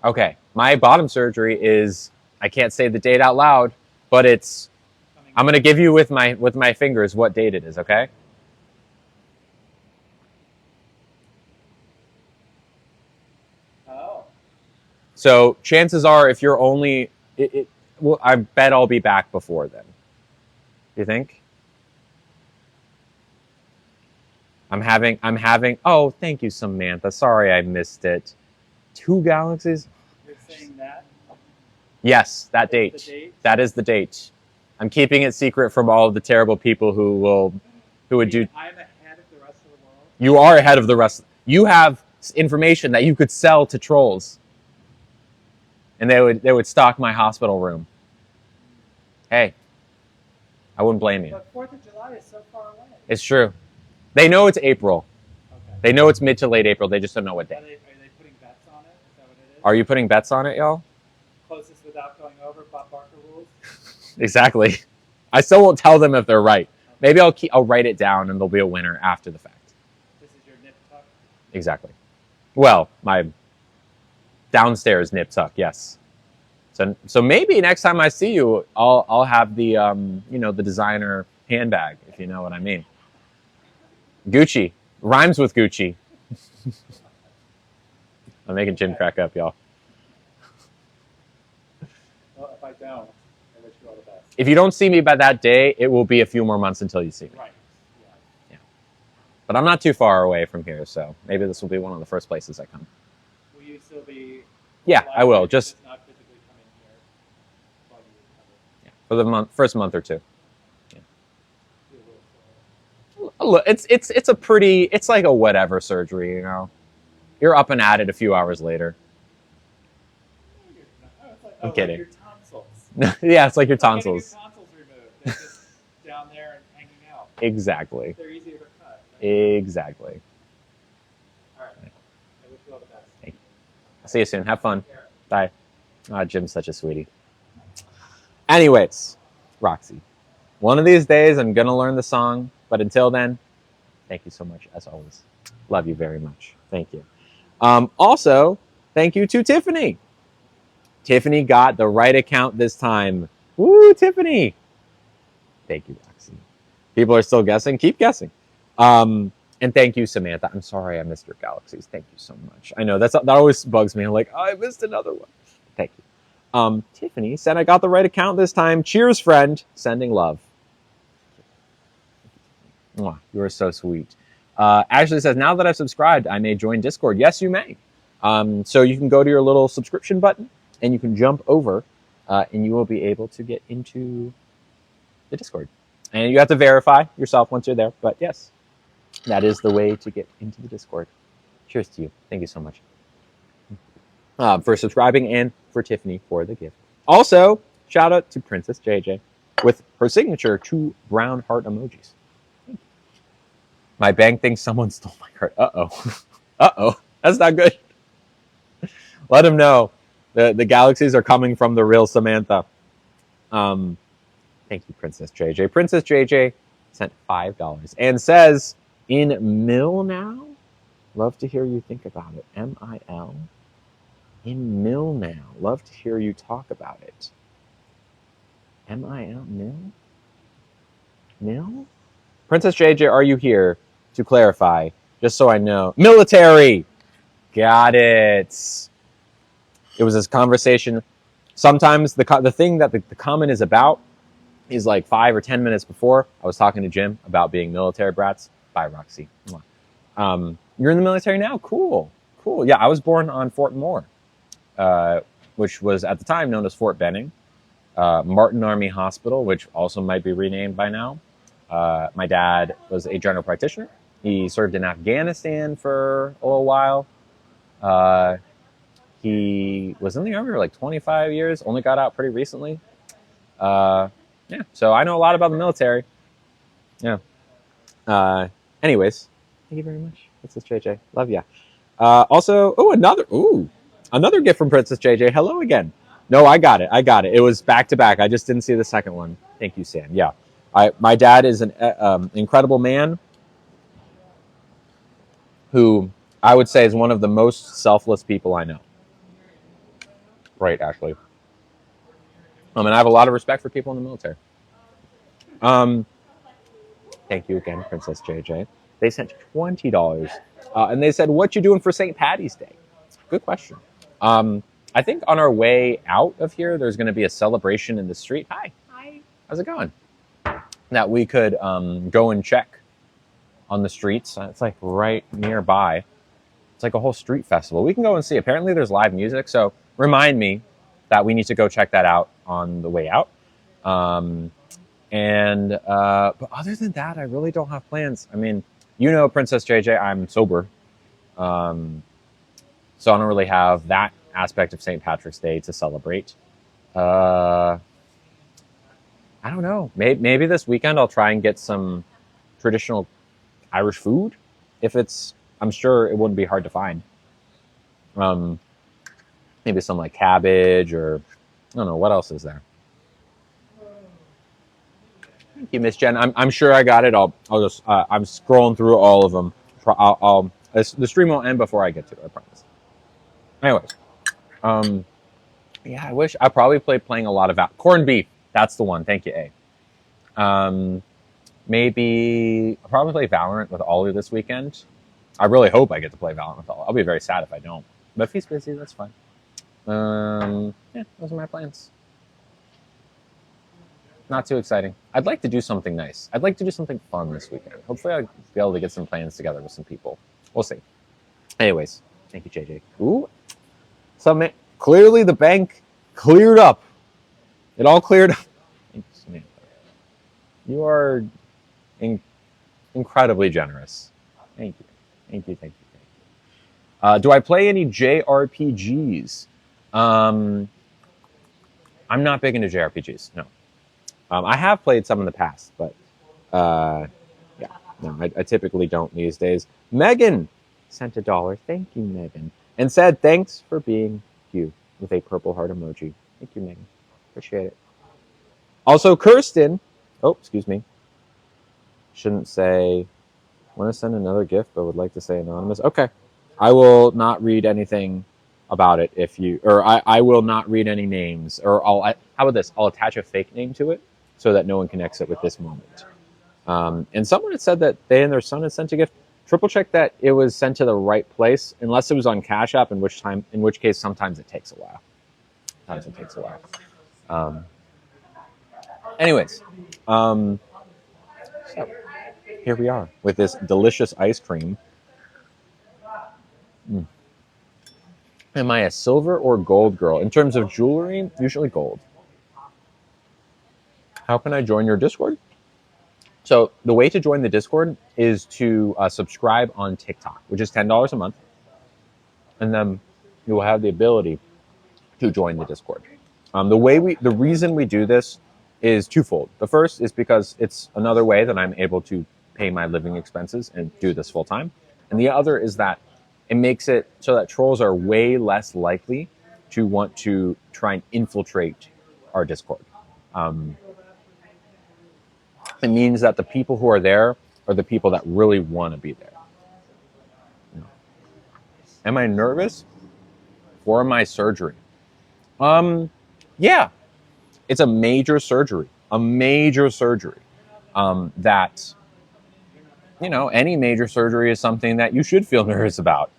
Okay, my bottom surgery is, I can't say the date out loud, but it's, I'm going to give you with my fingers what date it is, okay? Oh. So chances are, if you're only, well, I bet I'll be back before then. You think? I'm having. Oh, thank you, Samantha. Sorry I missed it. 2 galaxies. You're saying that? Yes, that The date. date? That is the date. I'm keeping it secret from all of the terrible people who would do. I'm ahead of the rest of the world. You are ahead of the rest. You have information that you could sell to trolls, and they would stock my hospital room. Hey, I wouldn't blame you. But 4th of July is so far away. It's true. They know it's April. Okay. They know it's mid to late April. They just don't know what day. Are they putting bets on it? Is that what it is? Are you putting bets on it, y'all? Closest without going over, Bob Barker rules? Exactly. I still won't tell them if they're right. Maybe I'll write it down and there'll be a winner after the fact. This is your nip tuck? Exactly. Well, my downstairs nip tuck, yes. So maybe next time I see you, I'll have the the designer handbag, if you know what I mean. Gucci rhymes with Gucci. I'm making Jim crack up, y'all. Well, if I don't, I wish you all the best. If you don't see me by that day, it will be a few more months until you see me. Right. Yeah. But I'm not too far away from here, so maybe this will be one of the first places I come. Will you still be? Yeah, I will. Just Just not physically come in here while you recover. for the first month or two. Be a little slower. Look, it's a pretty, it's like a whatever surgery, you know. You're up and at it a few hours later. I'm kidding. Like your tonsils. Yeah, it's like your Like getting your tonsils. tonsils removed. They're just down there and hanging out. Exactly. They're easier to cut. Exactly. All right. I wish you all the best. Thank you. See you soon. Have fun. Take care. Bye. Ah, Jim's such a sweetie. Anyways, Roxy, one of these days I'm gonna learn the song, but until then, thank you so much as always. Love you very much. Thank you. Also, thank you to Tiffany. Tiffany got the right account this time. Woo, Tiffany! Thank you, Roxy. People are still guessing. Keep guessing. And thank you, Samantha. I'm sorry I missed your galaxies. Thank you so much. I know that always bugs me. I'm like, oh, I missed another one. Thank you. Tiffany said I got the right account this time. Cheers, friend. Sending love. Mwah, you are so sweet. Ashley says, now that I've subscribed, I may join Discord. Yes, you may. So you can go to your little subscription button and you can jump over and you will be able to get into the Discord. And you have to verify yourself once you're there. But yes, that is the way to get into the Discord. Cheers to you. Thank you so much for subscribing and for Tiffany for the gift. Also, shout out to Princess JJ with her signature 2 brown heart emojis. My bank thinks someone stole my card. Uh-oh. Uh-oh. That's not good. Let him know. The galaxies are coming from the real Samantha. Thank you, Princess JJ. Princess JJ sent $5 and says, in Mill now? Love to hear you think about it. M-I-L? In Mill now. Love to hear you talk about it. M-I-L? Mill? Mill? Princess JJ, are you here? To clarify, just so I know. Military! Got it. It was this conversation. Sometimes the thing that the comment is about is like 5 or 10 minutes before. I was talking to Jim about being military brats. Bye, Roxy. You're in the military now? Cool. Cool. Yeah, I was born on Fort Moore, which was at the time known as Fort Benning. Martin Army Hospital, which also might be renamed by now. My dad was a general practitioner. He served in Afghanistan for a little while. He was in the Army for like 25 years, only got out pretty recently. Yeah, so I know a lot about the military. Yeah. Anyways, thank you very much, Princess JJ. Love ya. Also, another gift from Princess JJ. Hello again. No, I got it. It was back to back. I just didn't see the second one. Thank you, Sam. Yeah. My dad is an incredible man who I would say is one of the most selfless people I know. Right, Ashley. And I have a lot of respect for people in the military. Thank you again, Princess JJ. They sent $20, and they said, "What you doing for St. Patty's Day?" Good question. I think on our way out of here, there's going to be a celebration in the street. Hi, Hi. how's it going? That we could go and check on the streets. It's like right nearby. It's like a whole street festival. We can go and see. Apparently, there's live music. So remind me that we need to go check that out on the way out. But other than that, I really don't have plans. I mean, Princess JJ, I'm sober. So I don't really have that aspect of St. Patrick's Day to celebrate. I don't know. Maybe this weekend I'll try and get some traditional Irish food. I'm sure it wouldn't be hard to find. Maybe some like cabbage or I don't know what else is there. Thank you, Miss Jen. I'm sure I got it. I'll just I'm scrolling through all of them. The stream won't end before I get to it. I promise. Anyways, yeah, I probably playing a lot of corned beef. That's the one. Thank you, A. Maybe I'll probably play Valorant with Ollie this weekend. I really hope I get to play Valorant with Ollie. I'll be very sad if I don't. But if he's busy, that's fine. Yeah, those are my plans. Not too exciting. I'd like to do something nice. I'd like to do something fun this weekend. Hopefully I'll be able to get some plans together with some people. We'll see. Anyways, thank you, JJ. Ooh. Clearly the bank cleared up. It all cleared up. Thanks, Samantha. You are incredibly generous. Thank you. Thank you. Do I play any JRPGs? I'm not big into JRPGs, no. I have played some in the past, but yeah, no, I typically don't these days. Megan sent $1. Thank you, Megan. And said, thanks for being you with a purple heart emoji. Thank you, Megan. Appreciate it. Also, Kirsten. Oh, excuse me. Shouldn't say, want to send another gift, but would like to say anonymous. Okay. I will not read anything about it I will not read any names. How about this? I'll attach a fake name to it so that no one connects it with this moment. And someone had said that they and their son had sent a gift. Triple check that it was sent to the right place, unless it was on Cash App, in which case sometimes it takes a while. Anyways, so here we are with this delicious ice cream. Am I a silver or gold girl? In terms of jewelry, usually gold. How can I join your Discord? So the way to join the Discord is to subscribe on TikTok, which is $10 a month. And then you will have the ability to join the Discord. The reason we do this is twofold. The first is because it's another way that I'm able to pay my living expenses and do this full time. And the other is that it makes it so that trolls are way less likely to want to try and infiltrate our Discord. It means that the people who are there are the people that really want to be there. Am I nervous for my surgery? Yeah, it's a major surgery. That, any major surgery is something that you should feel nervous about.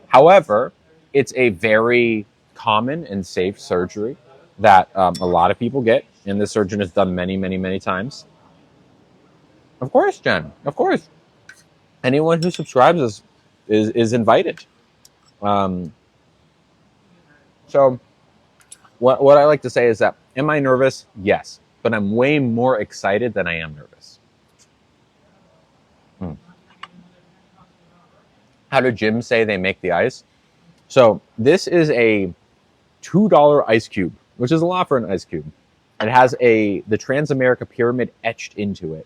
However, it's a very common and safe surgery that a lot of people get, and the surgeon has done many, many, many times. Of course, Jen. Of course. Anyone who subscribes is invited. So what I like to say is that, am I nervous? Yes. But I'm way more excited than I am nervous. How did Jim say they make the ice? So this is a $2 ice cube, which is a lot for an ice cube. It has the Transamerica Pyramid etched into it.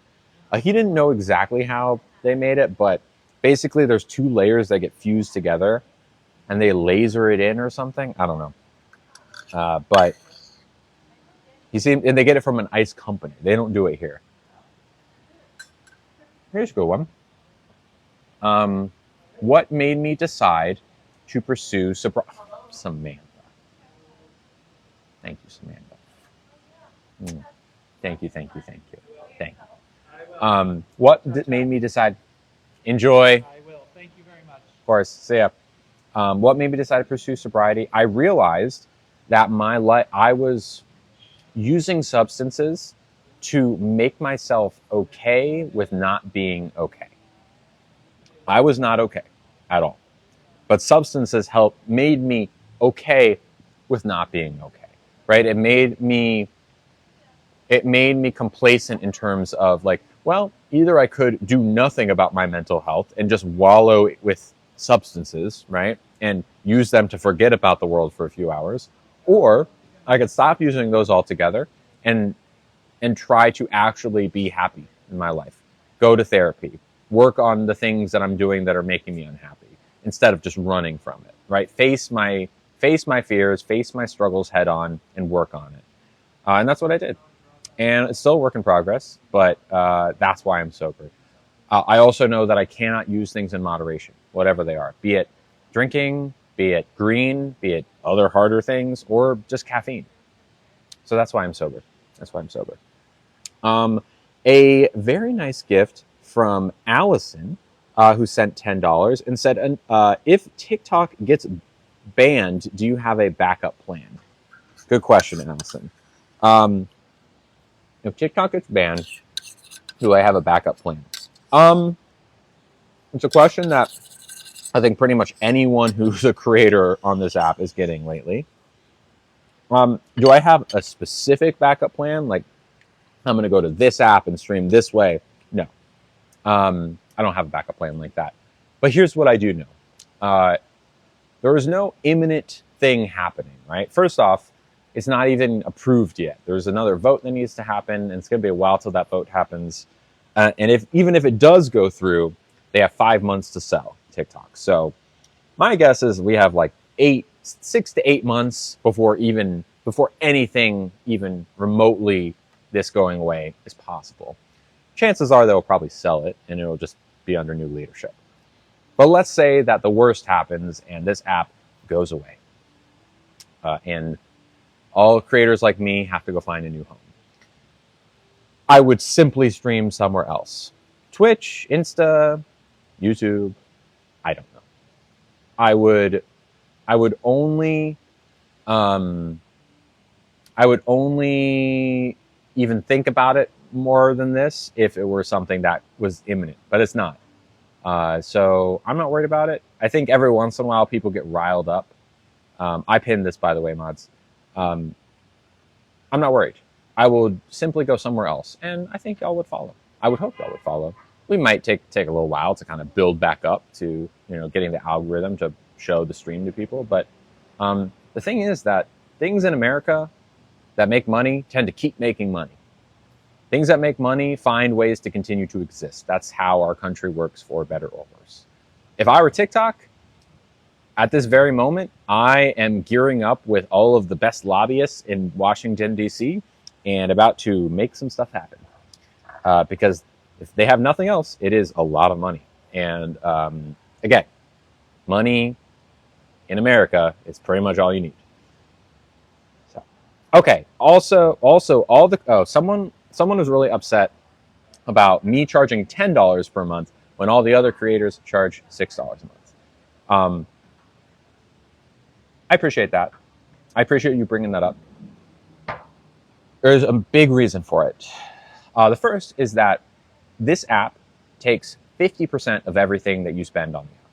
He didn't know exactly how they made it, but basically there's 2 layers that get fused together and they laser it in or something. I don't know. But you see, and they get it from an ice company. They don't do it here. Here's a good one. What made me decide to pursue Samantha? Thank you, Samantha. Thank you. Thank you. What made me decide? Enjoy. I will. Thank you very much. Of course. See ya. What made me decide to pursue sobriety? I realized that I was using substances to make myself okay with not being okay. I was not okay at all. But substances made me okay with not being okay. Right? It made me complacent in terms of like, well, either I could do nothing about my mental health and just wallow with substances, right? And use them to forget about the world for a few hours, or I could stop using those altogether and try to actually be happy in my life. Go to therapy, work on the things that I'm doing that are making me unhappy instead of just running from it, right? Face my fears, face my struggles head on and work on it. And that's what I did. And it's still a work in progress, but that's why I'm sober. I also know that I cannot use things in moderation, whatever they are, be it drinking, be it green, be it other harder things, or just caffeine. So that's why I'm sober. A very nice gift from Allison, who sent $10 and said, if TikTok gets banned, do you have a backup plan? Good question, Allison. If TikTok gets banned, do I have a backup plan? It's a question that I think pretty much anyone who's a creator on this app is getting lately. Do I have a specific backup plan? Like, I'm going to go to this app and stream this way? No. I don't have a backup plan like that. But here's what I do know. There is no imminent thing happening, right? First off, it's not even approved yet. There's another vote that needs to happen, and it's going to be a while till that vote happens. And even if it does go through, they have 5 months to sell TikTok. So my guess is we have like 6 to 8 months before anything even remotely this going away is possible. Chances are they'll probably sell it and it'll just be under new leadership. But let's say that the worst happens and this app goes away. And all creators like me have to go find a new home. I would simply stream somewhere else. Twitch, Insta, YouTube, I don't know. I would only even think about it more than this if it were something that was imminent, but it's not. So I'm not worried about it. I think every once in a while people get riled up. I pinned this, by the way, mods. I'm not worried. I will simply go somewhere else, and I think y'all would follow. I would hope y'all would follow. We might take a little while to kind of build back up to getting the algorithm to show the stream to people. But the thing is that things in America that make money tend to keep making money. Things that make money find ways to continue to exist. That's how our country works, for better or worse. If I were TikTok, at this very moment, I am gearing up with all of the best lobbyists in Washington, D.C., and about to make some stuff happen. Because if they have nothing else, it is a lot of money. And again, money in America is pretty much all you need. So, okay. Also, someone was really upset about me charging $10 per month when all the other creators charge $6 a month. I appreciate that. I appreciate you bringing that up. There's a big reason for it. The first is that this app takes 50% of everything that you spend on the app.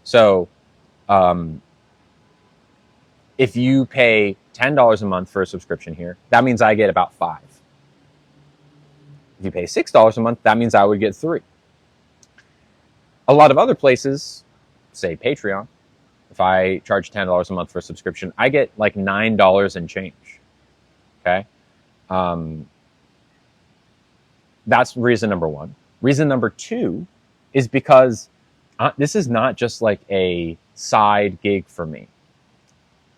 So if you pay $10 a month for a subscription here, that means I get about $5. If you pay $6 a month, that means I would get $3. A lot of other places, say Patreon, if I charge $10 a month for a subscription, I get like $9 and change. Okay? That's reason number one. Reason number two is because this is not just like a side gig for me.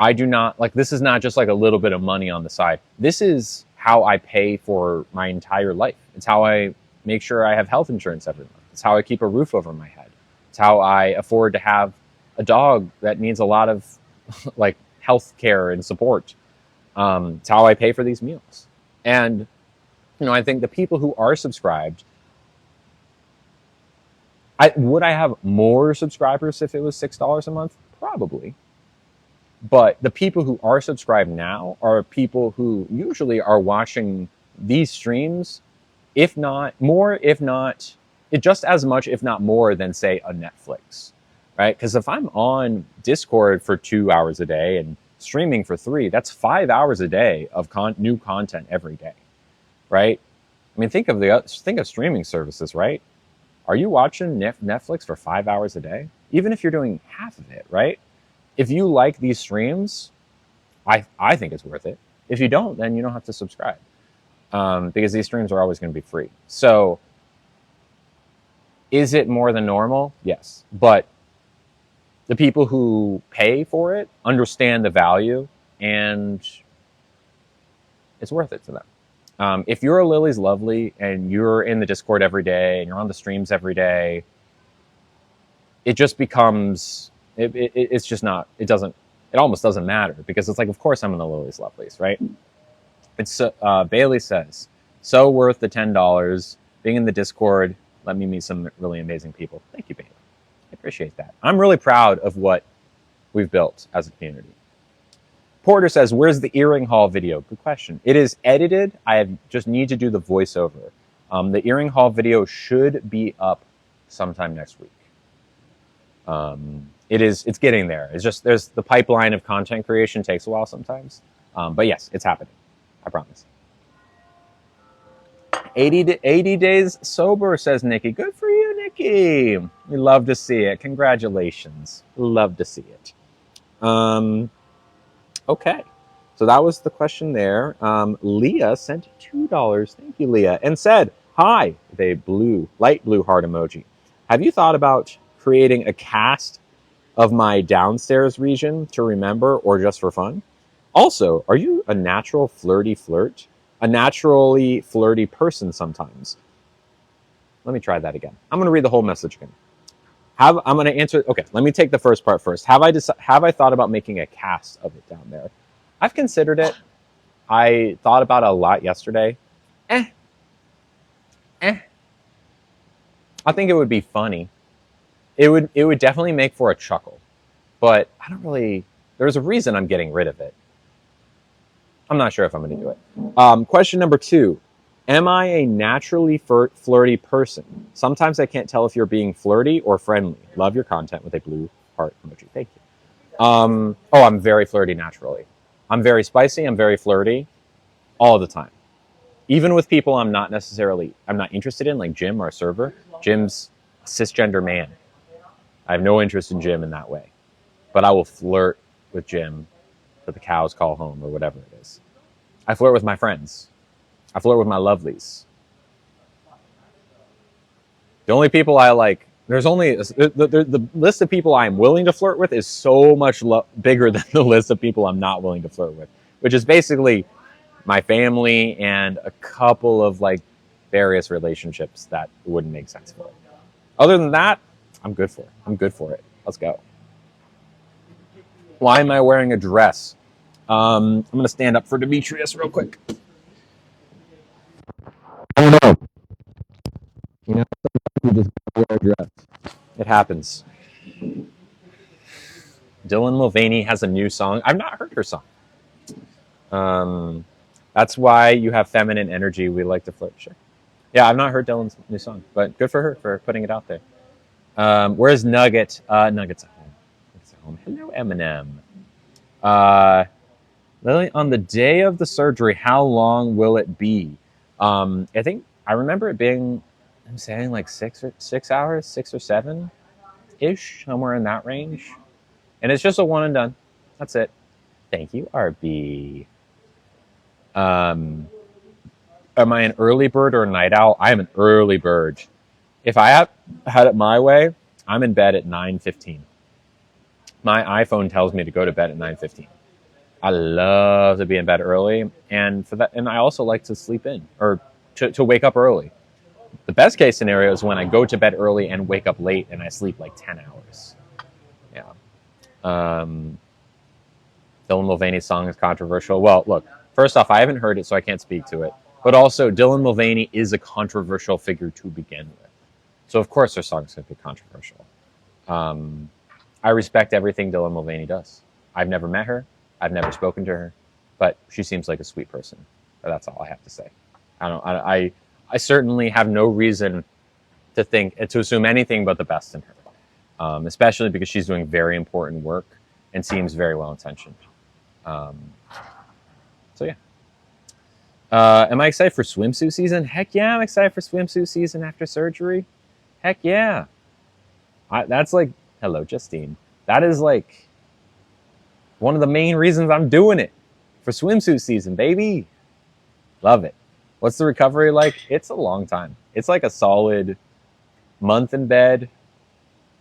This is not just like a little bit of money on the side. This is how I pay for my entire life. It's how I make sure I have health insurance every month. It's how I keep a roof over my head. It's how I afford to have a dog that needs a lot of like health care and support. It's how I pay for these meals. And, I think the people who are subscribed, would I have more subscribers if it was $6 a month? Probably. But the people who are subscribed now are people who usually are watching these streams, if not more, if not just as much, if not more than, say, a Netflix, right? Because if I'm on Discord for 2 hours a day and streaming for 3, that's 5 hours a day of new content every day, right? I mean, think of streaming services, right? Are you watching Netflix for 5 hours a day? Even if you're doing half of it, right? If you like these streams, I think it's worth it. If you don't, then you don't have to subscribe, because these streams are always going to be free. So, is it more than normal? Yes. But the people who pay for it understand the value, and it's worth it to them. If you're a Lily's Lovely and you're in the Discord every day and you're on the streams every day, it just becomes, it's just not, it almost doesn't matter, because it's like, of course I'm in the Lily's Lovelies, right? It's Bailey says, so worth the $10. Being in the Discord, let me meet some really amazing people. Thank you, Bailey. I appreciate that. I'm really proud of what we've built as a community. Porter says, where's the earring haul video? Good question. It is edited. Just need to do the voiceover. The earring haul video should be up sometime next week. It's getting there. It's just, there's the pipeline of content creation takes a while sometimes. But yes, it's happening. I promise. 80 days sober, says Nikki. Good for you, Nikki. We love to see it. Congratulations. Love to see it. Okay. So that was the question there. Leah sent $2. Thank you, Leah. And said, hi, with a light blue heart emoji. Have you thought about creating a cast of my downstairs region to remember, or just for fun? Also, are you a natural flirty flirt? A naturally flirty person sometimes? Let me try that again. I'm going to read the whole message again. I'm going to answer. Okay, let me take the first part first. Have I thought about making a cast of it down there? I've considered it. I thought about it a lot yesterday. I think it would be funny. It would definitely make for a chuckle, but I don't really. There's a reason I'm getting rid of it. I'm not sure if I'm going to do it. Question number 2. Am I a naturally flirty person? Sometimes I can't tell if you're being flirty or friendly. Love your content, with a blue heart emoji. Thank you. I'm very flirty naturally. I'm very spicy. I'm very flirty all the time. Even with people I'm not interested in, like Jim, our server. Jim's a cisgender man. I have no interest in Jim in that way. But I will flirt with Jim till the cows call home, or whatever it is. I flirt with my friends. I flirt with my lovelies. The only people I like, there's only, the list of people I'm willing to flirt with is so much bigger than the list of people I'm not willing to flirt with, which is basically my family and a couple of like various relationships that wouldn't make sense for it. Other than that, I'm good for it. Let's go. Why am I wearing a dress? I'm going to stand up for Demetrius real quick. I don't know. Sometimes you just wear a dress. It happens. Dylan Mulvaney has a new song. I've not heard her song. That's why you have feminine energy. We like to flirt. Sure. Yeah, I've not heard Dylan's new song, but good for her for putting it out there. Where's Nugget? Nugget's at home. Hello, Eminem. Lily, on the day of the surgery, how long will it be? I think I remember it being, I'm saying like 6 hours, 6 or 7 ish, somewhere in that range. And it's just a one and done. That's it. Thank you, RB. Am I an early bird or a night owl? I am an early bird. If I had it my way, I'm in bed at 9:15. My iPhone tells me to go to bed at 9:15. I love to be in bed early, and for that, and I also like to sleep in, or to wake up early. The best case scenario is when I go to bed early and wake up late, and I sleep like 10 hours. Yeah. Dylan Mulvaney's song is controversial. Well, look, first off, I haven't heard it, so I can't speak to it. But also, Dylan Mulvaney is a controversial figure to begin with. So, of course, their song's going to be controversial. I respect everything Dylan Mulvaney does. I've never met her. I've never spoken to her. But she seems like a sweet person. That's all I have to say. I certainly have no reason to assume anything but the best in her, especially because she's doing very important work and seems very well intentioned. So yeah. Am I excited for swimsuit season? Heck yeah, I'm excited for swimsuit season after surgery. Heck yeah. That's like, hello, Justine. That is like one of the main reasons I'm doing it, for swimsuit season, baby. Love it. What's the recovery like? It's a long time. It's like a solid month in bed,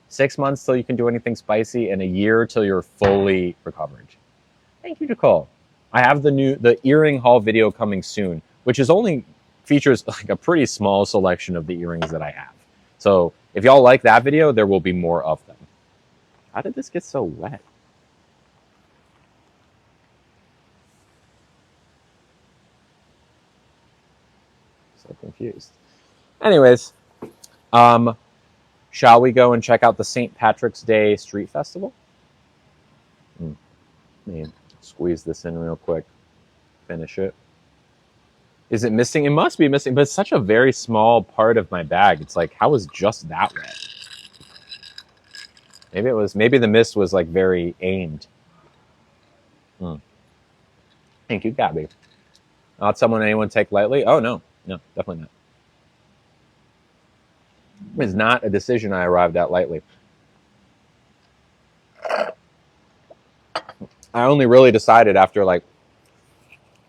6 months till you can do anything spicy, and a year till you're fully recovered. Thank you, Nicole. I have the earring haul video coming soon, which is only features like a pretty small selection of the earrings that I have. So if y'all like that video, there will be more of them. How did this get so wet? So confused. Anyways, shall we go and check out the St. Patrick's Day Street Festival? Let me squeeze this in real quick. Finish it. Is it missing? It must be missing, but it's such a very small part of my bag. It's like, how is just that wet? Maybe the mist was like very aimed. Thank you, Gabby. Not someone anyone take lightly. Oh, no, definitely not. It's not a decision I arrived at lightly. I only really decided after like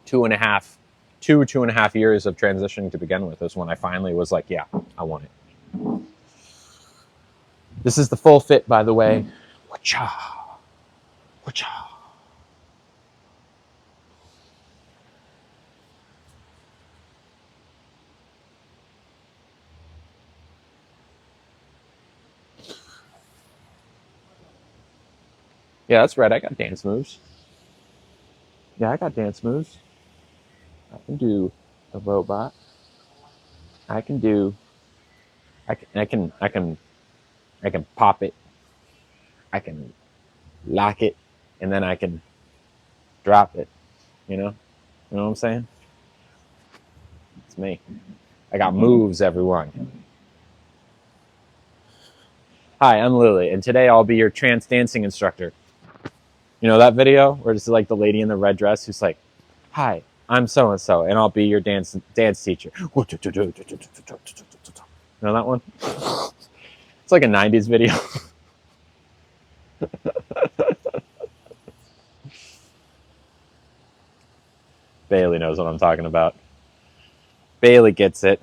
2.5 years of transitioning to begin with is when I finally was like, yeah, I want it. This is the full fit, by the way. Wacha. Wacha. Yeah, that's right. I got dance moves. Yeah, I got dance moves. I can do a robot. I can pop it. I can lock it, and then I can drop it. You know what I'm saying? It's me. I got moves, everyone. Hi, I'm Lily, and today I'll be your trance dancing instructor. You know that video where it's like the lady in the red dress who's like, "Hi, I'm so and so, and I'll be your dance teacher." You know that one? It's like a '90s video. Bailey knows what I'm talking about. Bailey gets it.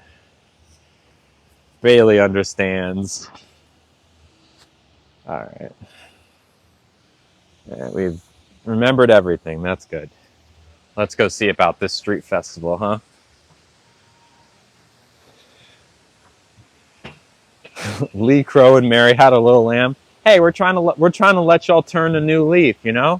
Bailey understands. All right. Yeah, we've remembered everything. That's good. Let's go see about this street festival, huh? Lee Crow and Mary Had a Little Lamb. Hey, we're trying to let y'all turn a new leaf, you know?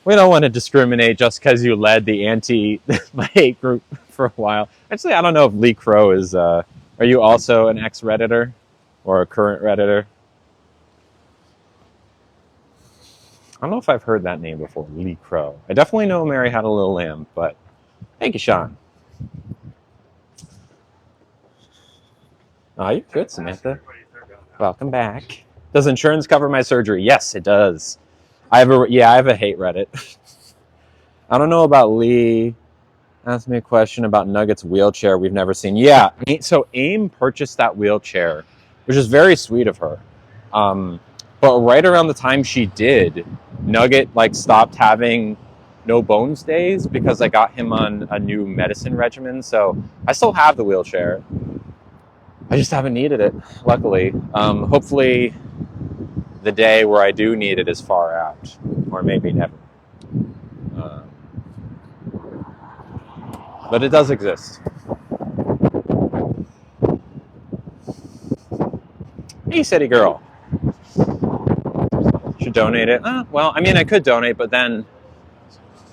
We don't want to discriminate just because you led the anti-hate group for a while. Actually, I don't know if Lee Crow is. Are you also an ex-Redditor or a current Redditor? I don't know if I've heard that name before, Lee Crow. I definitely know Mary Had a Little Lamb, but thank you, Sean. Oh, you're good, Samantha. Welcome back. Does insurance cover my surgery? Yes, it does. I have a hate Reddit. I don't know about Lee. Asked me a question about Nugget's wheelchair we've never seen. Yeah, so AIM purchased that wheelchair, which is very sweet of her. But right around the time she did, Nugget stopped having no bones days because I got him on a new medicine regimen. So I still have the wheelchair. I just haven't needed it, luckily. Hopefully the day where I do need it is far out, or maybe never. But it does exist. Hey, city girl. should donate it. Well, I mean, I could donate, but then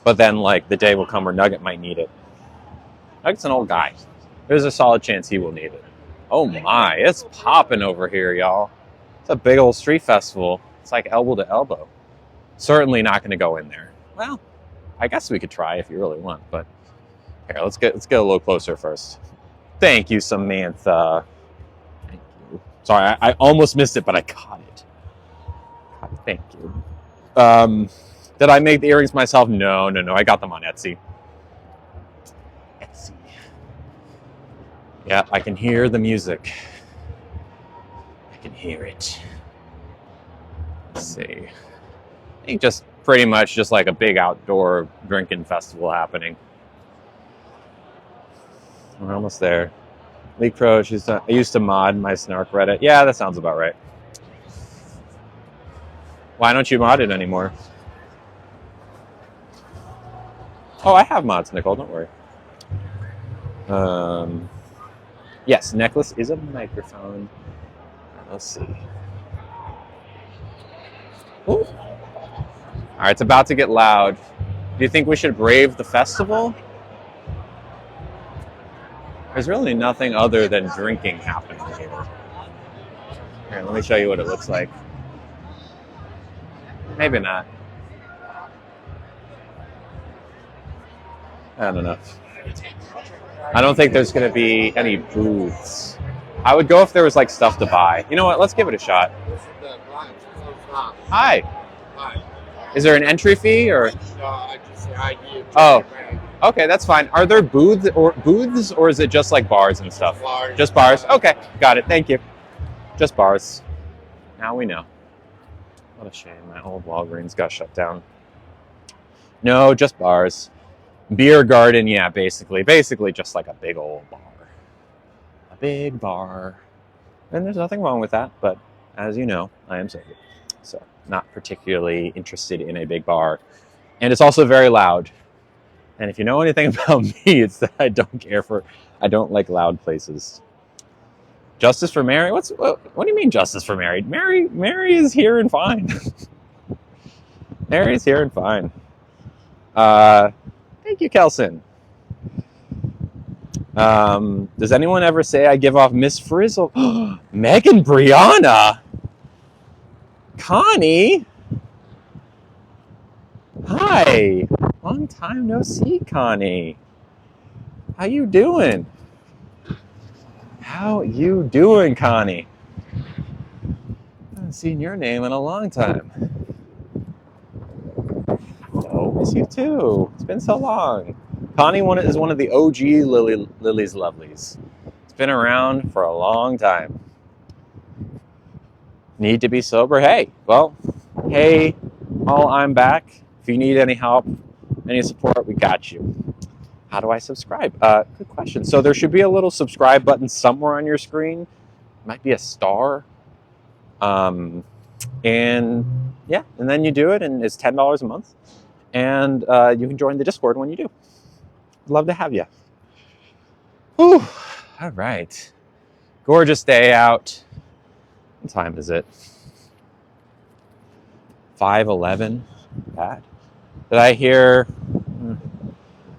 like the day will come where Nugget might need it. Nugget's an old guy. There's a solid chance he will need it. Oh my, it's popping over here, y'all. It's a big old street festival. It's like elbow to elbow. Certainly not going to go in there. Well, I guess we could try if you really want, but here, let's get a little closer first. Thank you, Samantha. Thank you. Sorry, I almost missed it, but I caught it. Thank you. Did I make the earrings myself? No. I got them on Etsy. Yeah, I can hear the music. I can hear it. Let's see. I think just pretty much just like a big outdoor drinking festival happening. We're almost there. Lee Crow, I used to mod my Snark Reddit. Yeah, that sounds about right. Why don't you mod it anymore? Oh, I have mods, Nicole, don't worry. Yes, necklace is a microphone. Let's see. Ooh. All right, it's about to get loud. Do you think we should brave the festival? There's really nothing other than drinking happening here. Here, let me show you what it looks like. Maybe not. I don't know. I don't think there's going to be any booths. I would go if there was like stuff to buy. You know what? Let's give it a shot. Hi. Hi. Is there an entry fee or? No, I just say hi to you. Oh. Okay, that's fine. Are there booths or is it just like bars and stuff? Bars. Just bars. Okay, got it. Thank you. Just bars. Now we know. What a shame. My old Walgreens got shut down. No, just bars. Beer garden, yeah, basically just like a big old bar. A big bar. And there's nothing wrong with that, but as you know, I am sober. So, not particularly interested in a big bar. And it's also very loud. And if you know anything about me, it's that I don't like loud places. Justice for Mary? What do you mean justice for Mary? Mary is here and fine. Mary's here and fine. Thank you, Kelson. Does anyone ever say I give off Miss Frizzle? Megan Brianna? Connie? Hi. Long time no see, Connie. How you doing? How you doing, Connie? I haven't seen your name in a long time. Oh, miss you too. It's been so long. Connie is one of the OG Lily's Lovelies. It's been around for a long time. Need to be sober? Hey, I'm back. If you need any help, any support, we got you. How do I subscribe? Good question. So there should be a little subscribe button somewhere on your screen. It might be a star. And then you do it, and it's $10 a month. And you can join the Discord when you do. Love to have you. Whew. All right. Gorgeous day out. What time is it? 5:11. Bad. Did I hear?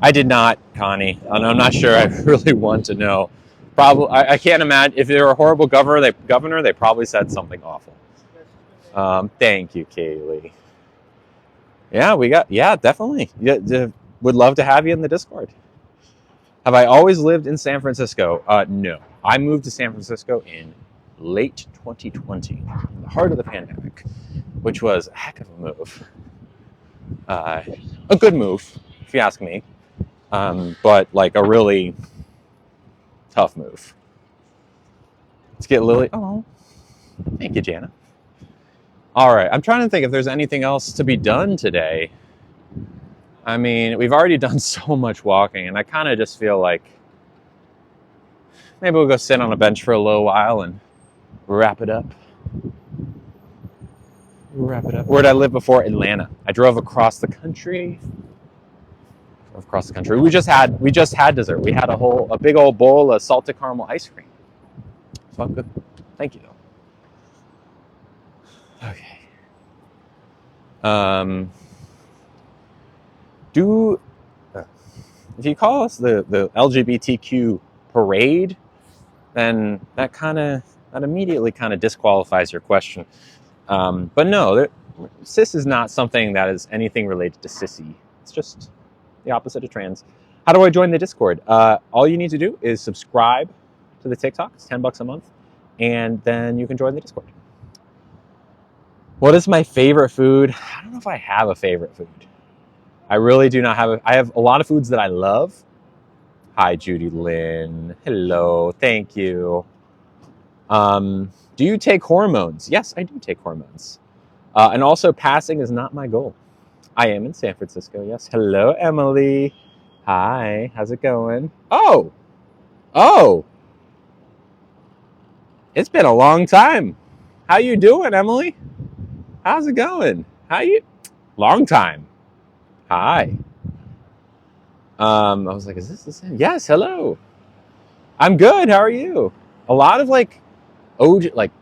I did not, Connie. And I'm not sure I really want to know. Probably, I can't imagine. If they were a horrible governor, they probably said something awful. Thank you, Kaylee. Yeah, definitely. Yeah, would love to have you in the Discord. Have I always lived in San Francisco? No. I moved to San Francisco in late 2020, in the heart of the pandemic, which was a heck of a move. A good move, if you ask me, but like a really tough move. Let's get Lily. Oh, thank you, Jana. All right, I'm trying to think if there's anything else to be done today. I mean, we've already done so much walking, and I kind of just feel like maybe we'll go sit on a bench for a little while and wrap it up. Where'd I live before? Atlanta. I drove across the country. We just had dessert. We had a big old bowl of salted caramel ice cream. So I'm good. Thank you. Okay. Um, do if you call us the LGBTQ parade, then that immediately kind of disqualifies your question. But no, cis is not something that is anything related to sissy. It's just the opposite of trans. How do I join the Discord? All you need to do is subscribe to the TikTok. It's $10 a month, and then you can join the Discord. What is my favorite food? I don't know if I have a favorite food. I really do not have I have a lot of foods that I love. Hi, Judy Lynn. Hello. Thank you. Do you take hormones? Yes, I do take hormones. And also, passing is not my goal. I am in San Francisco, yes. Hello, Emily. Hi, how's it going? Oh, it's been a long time. How you doing, Emily? How's it going? Long time. Hi. I was like, is this the same? Yes, hello. I'm good. How are you? A lot of like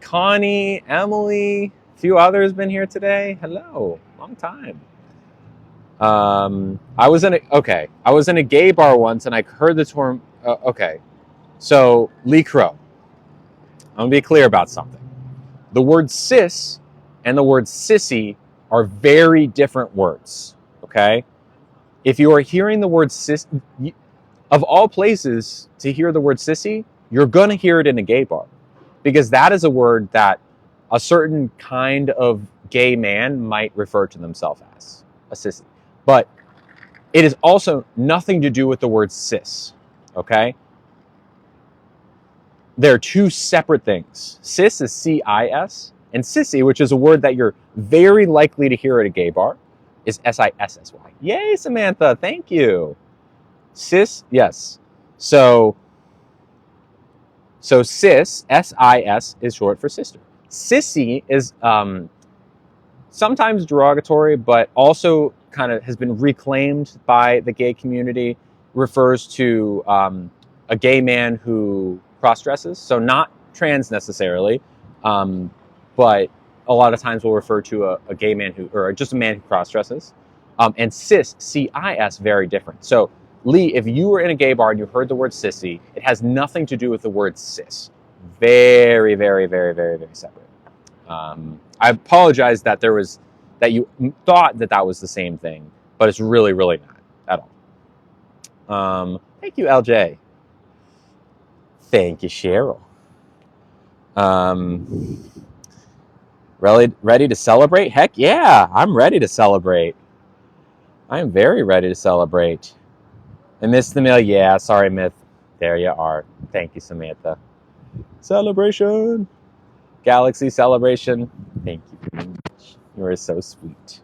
Connie, Emily, a few others been here today. Hello. Long time. I was in a gay bar once and I heard the term. Okay. So, Lee Crow, I'm going to be clear about something. The word cis and the word sissy are very different words, okay? If you are hearing the word cis, of all places to hear the word sissy, you're going to hear it in a gay bar because that is a word that a certain kind of gay man might refer to themselves as, a sissy. But it is also nothing to do with the word cis, okay? They're two separate things. Cis is C-I-S, and sissy, which is a word that you're very likely to hear at a gay bar, is S-I-S-S-Y. Yay, Samantha, thank you. Cis, yes. So cis, S-I-S, is short for sister. Sissy is sometimes derogatory, but also kind of has been reclaimed by the gay community, refers to a gay man who cross-dresses, so not trans necessarily, but a lot of times we'll refer to a gay man or just a man who cross-dresses. And cis, C-I-S, very different. So Lee, if you were in a gay bar and you heard the word sissy, it has nothing to do with the word cis. Very, very, very, very, very separate. I apologize that you thought that was the same thing, but it's really, really not at all. Thank you, LJ. Thank you, Cheryl. Ready to celebrate? Heck yeah, I'm ready to celebrate. I am very ready to celebrate. I missed the mail. Yeah, sorry, Myth. There you are. Thank you, Samantha. Celebration. Galaxy celebration. Thank you very much. You are so sweet.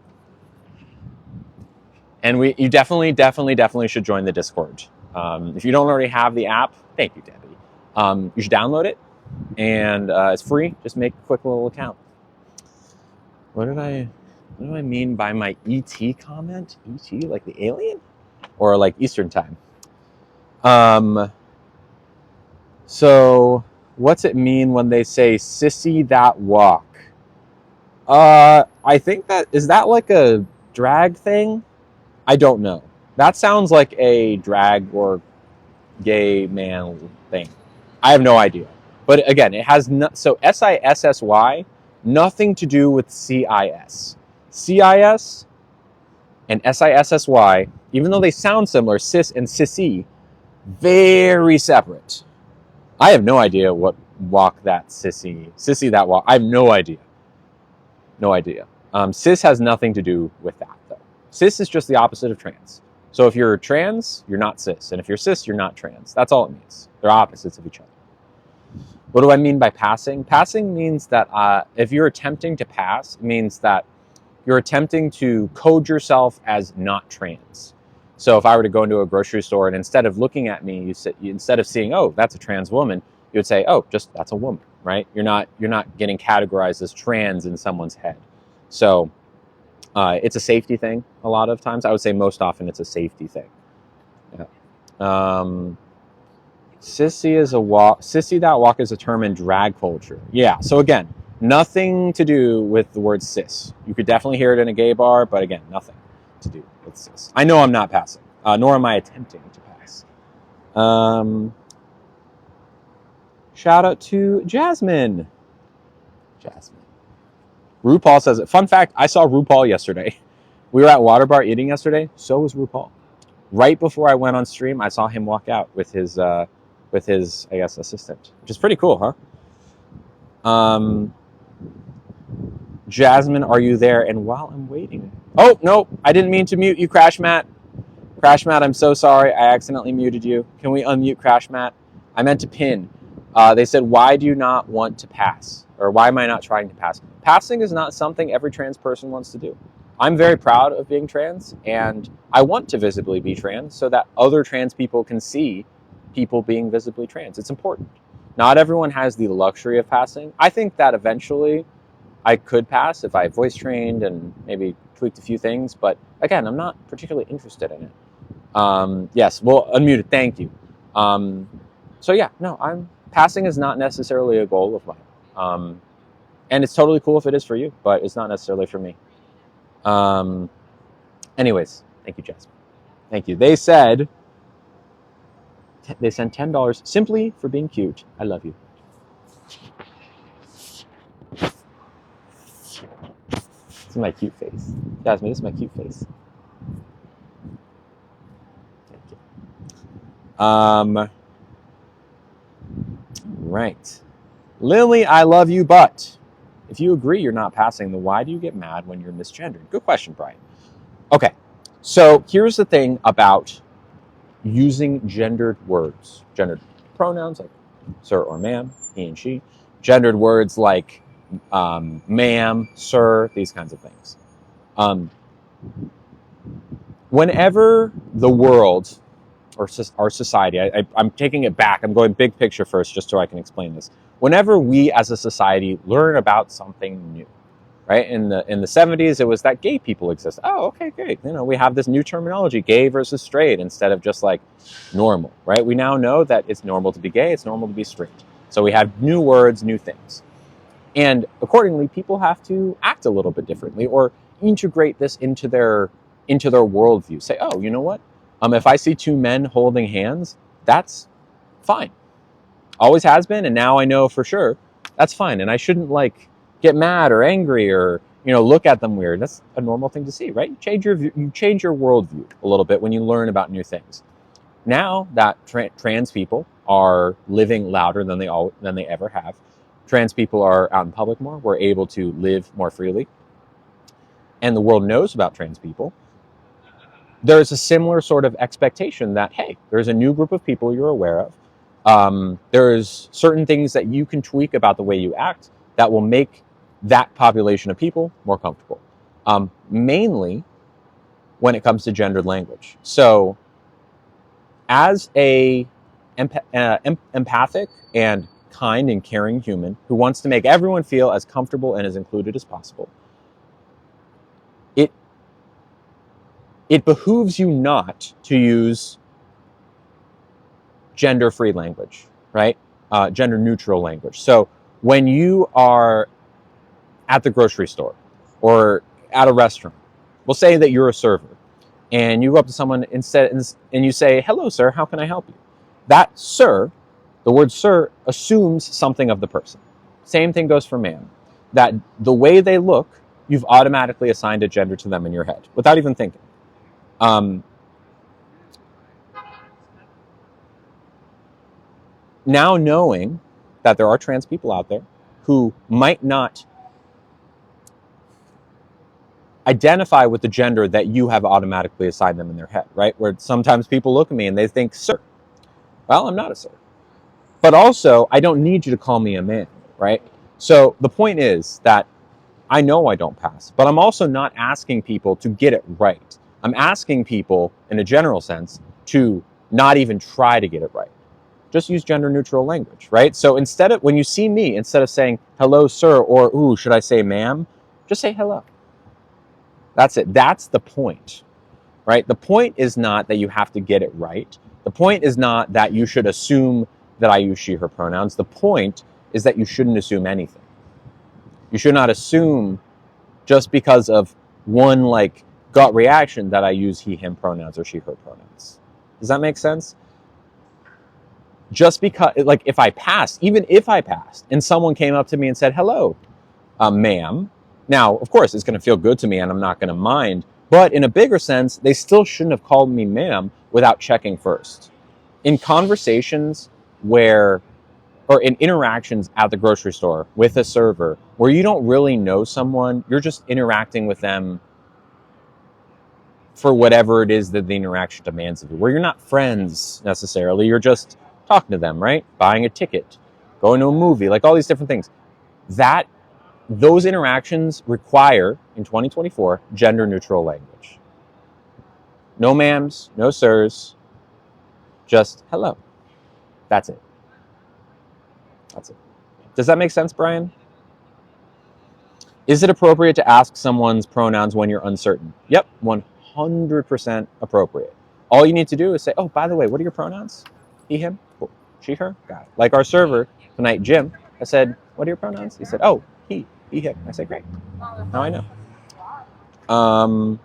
And you definitely should join the Discord. If you don't already have the app, thank you, Debbie. You should download it, and it's free. Just make a quick little account. What do I mean by my ET comment? ET, like the alien, or like Eastern time? So what's it mean when they say "sissy that walk"? I think is that like a drag thing? I don't know. That sounds like a drag or gay man thing. I have no idea. But again, it has so SISSY, nothing to do with CIS. CIS and SISSY, even though they sound similar, cis and sissy, very separate. I have no idea what walk that sissy that walk. I have no idea. No idea. Cis has nothing to do with that, though. Cis is just the opposite of trans. So if you're trans, you're not cis. And if you're cis, you're not trans. That's all it means. They're opposites of each other. What do I mean by passing? Passing means that if you're attempting to pass, it means that you're attempting to code yourself as not trans. So if I were to go into a grocery store and instead of looking at me, instead of seeing, oh, that's a trans woman, you would say, oh, just that's a woman, right? You're not getting categorized as trans in someone's head. So it's a safety thing a lot of times. I would say most often it's a safety thing. Yeah. Sissy that walk is a term in drag culture. Yeah. So again, Nothing to do with the word cis. You could definitely hear it in a gay bar, but again, nothing to do with cis. I know I'm not passing, nor am I attempting to pass. Shout out to Jasmine. Jasmine. RuPaul says it. Fun fact, I saw RuPaul yesterday. We were at Water Bar eating yesterday. So was RuPaul. Right before I went on stream, I saw him walk out with his I guess, assistant, which is pretty cool, huh? Jasmine, are you there? And while I'm waiting, oh no, I didn't mean to mute you, Crash Matt. Crash Matt, I'm so sorry. I accidentally muted you. Can we unmute Crash Matt? I meant to pin. They said, why do you not want to pass? Or why am I not trying to pass? Passing is not something every trans person wants to do. I'm very proud of being trans, and I want to visibly be trans so that other trans people can see people being visibly trans. It's important. Not everyone has the luxury of passing. I think that eventually I could pass if I voice trained and maybe tweaked a few things, but again, I'm not particularly interested in it. Yes, well, unmuted, thank you. So yeah, no, passing is not necessarily a goal of mine. And it's totally cool if it is for you, but it's not necessarily for me. Anyways, thank you, Jasmine. Thank you. They sent $10 simply for being cute. I love you. This is my cute face. Jasmine, this is my cute face. Thank you. Right. Lily, I love you, but if you agree you're not passing, then why do you get mad when you're misgendered? Good question, Brian. Okay, so here's the thing about using gendered words, gendered pronouns like sir or ma'am, he and she, gendered words like ma'am, sir, these kinds of things. Whenever the world or our society, I'm taking it back, I'm going big picture first just so I can explain this. Whenever we as a society learn about something new, right? In the 70s, it was that gay people exist. Oh, okay, great. You know, we have this new terminology, gay versus straight, instead of just like normal, right? We now know that it's normal to be gay, it's normal to be straight. So we have new words, new things. And accordingly, people have to act a little bit differently or integrate this into their worldview. Say, oh, you know what? If I see two men holding hands, that's fine. Always has been, and now I know for sure that's fine. And I shouldn't like get mad or angry or look at them weird. That's a normal thing to see, right? You change your worldview a little bit when you learn about new things. Now that trans people are living louder than they ever have, trans people are out in public more. We're able to live more freely, and the world knows about trans people. There's a similar sort of expectation that, hey, there's a new group of people you're aware of. There's certain things that you can tweak about the way you act that will make that population of people more comfortable. Mainly when it comes to gendered language. So as a empathic and kind and caring human who wants to make everyone feel as comfortable and as included as possible, it behooves you not to use gender-free language, right? Gender-neutral language. So when you are at the grocery store or at a restaurant, we'll say that you're a server, and you go up to someone and you say, hello, sir, how can I help you? That sir, the word sir, assumes something of the person. Same thing goes for ma'am. That the way they look, you've automatically assigned a gender to them in your head without even thinking. Now knowing that there are trans people out there who might not identify with the gender that you have automatically assigned them in their head, right? Where sometimes people look at me and they think, sir. Well, I'm not a sir. But also, I don't need you to call me a man, right? So the point is that I know I don't pass, but I'm also not asking people to get it right. I'm asking people, in a general sense, to not even try to get it right. Just use gender neutral language, right? So when you see me, instead of saying, hello, sir, or, ooh, should I say ma'am? Just say hello. That's it. That's the point, right? The point is not that you have to get it right. The point is not that you should assume that I use she, her pronouns. The point is that you shouldn't assume anything. You should not assume just because of one like gut reaction that I use he, him pronouns or she, her pronouns. Does that make sense? Just because, like, if I passed, even if I passed, and someone came up to me and said, hello, ma'am. Now, of course, it's going to feel good to me and I'm not going to mind. But in a bigger sense, they still shouldn't have called me ma'am without checking first. In conversations where, or in interactions at the grocery store with a server, where you don't really know someone, you're just interacting with them for whatever it is that the interaction demands of you, where you're not friends necessarily, you're just talking to them, right? Buying a ticket, going to a movie, like all these different things. Those interactions require, in 2024, gender neutral language. No ma'ams, no sirs, just hello. That's it. That's it. Does that make sense, Brian? Is it appropriate to ask someone's pronouns when you're uncertain? Yep, 100% appropriate. All you need to do is say, oh, by the way, what are your pronouns? He, him, cool. She, her, got it. Like our server tonight, Jim, I said, what are your pronouns? He said, oh, he, him. I said, great. Now I know.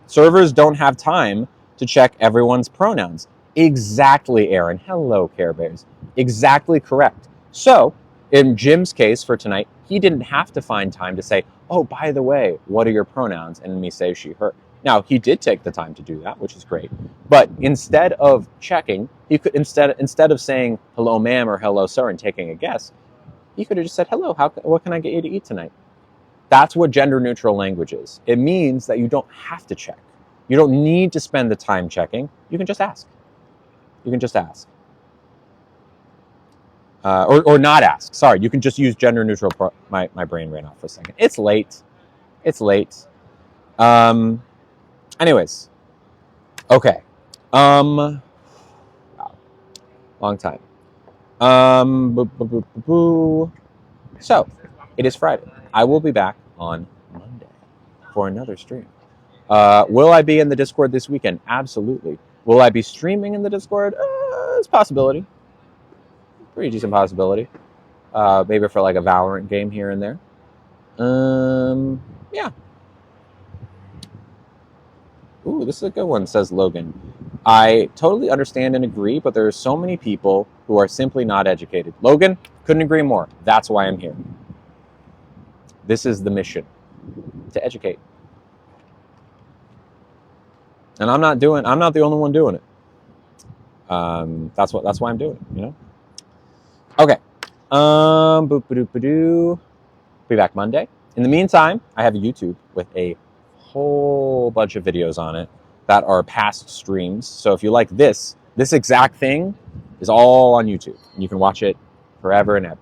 Servers don't have time to check everyone's pronouns. Exactly, Aaron. Hello, Care Bears. Exactly correct. So, in Jim's case for tonight, he didn't have to find time to say, oh, by the way, what are your pronouns? And me say she, her. Now, he did take the time to do that, which is great. But instead of checking, he could instead of saying hello, ma'am, or hello, sir, and taking a guess, he could have just said, hello, what can I get you to eat tonight? That's what gender neutral language is. It means that you don't have to check. You don't need to spend the time checking. You can just ask. You can just ask. Or not ask. Sorry, you can just use gender neutral. My brain ran off for a second. It's late. It's late. Anyways. Okay. Wow. Long time. So, it is Friday. I will be back on Monday for another stream. Will I be in the Discord this weekend? Absolutely. Will I be streaming in the Discord? It's a possibility. Pretty decent possibility. Maybe for like a Valorant game here and there. Yeah. Ooh, this is a good one, says Logan. I totally understand and agree, but there are so many people who are simply not educated. Logan, couldn't agree more. That's why I'm here. This is the mission, to educate. And I'm not the only one doing it. That's why I'm doing it, you know? Okay. Be back Monday. In the meantime, I have a YouTube with a whole bunch of videos on it that are past streams. So if you like this exact thing is all on YouTube. And you can watch it forever and ever.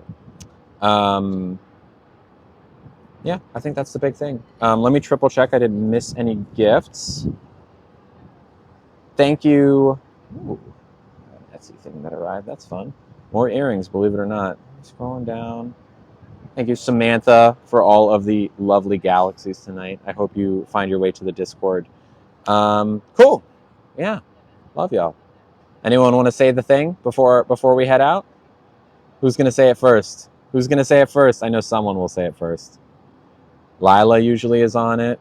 Yeah, I think that's the big thing. Let me triple check I didn't miss any gifts. Thank you. Ooh, Etsy thing that arrived. That's fun. More earrings, believe it or not. Scrolling down. Thank you, Samantha, for all of the lovely galaxies tonight. I hope you find your way to the Discord. Cool. Yeah. Love y'all. Anyone want to say the thing before we head out? Who's going to say it first? Who's going to say it first? I know someone will say it first. Lila usually is on it.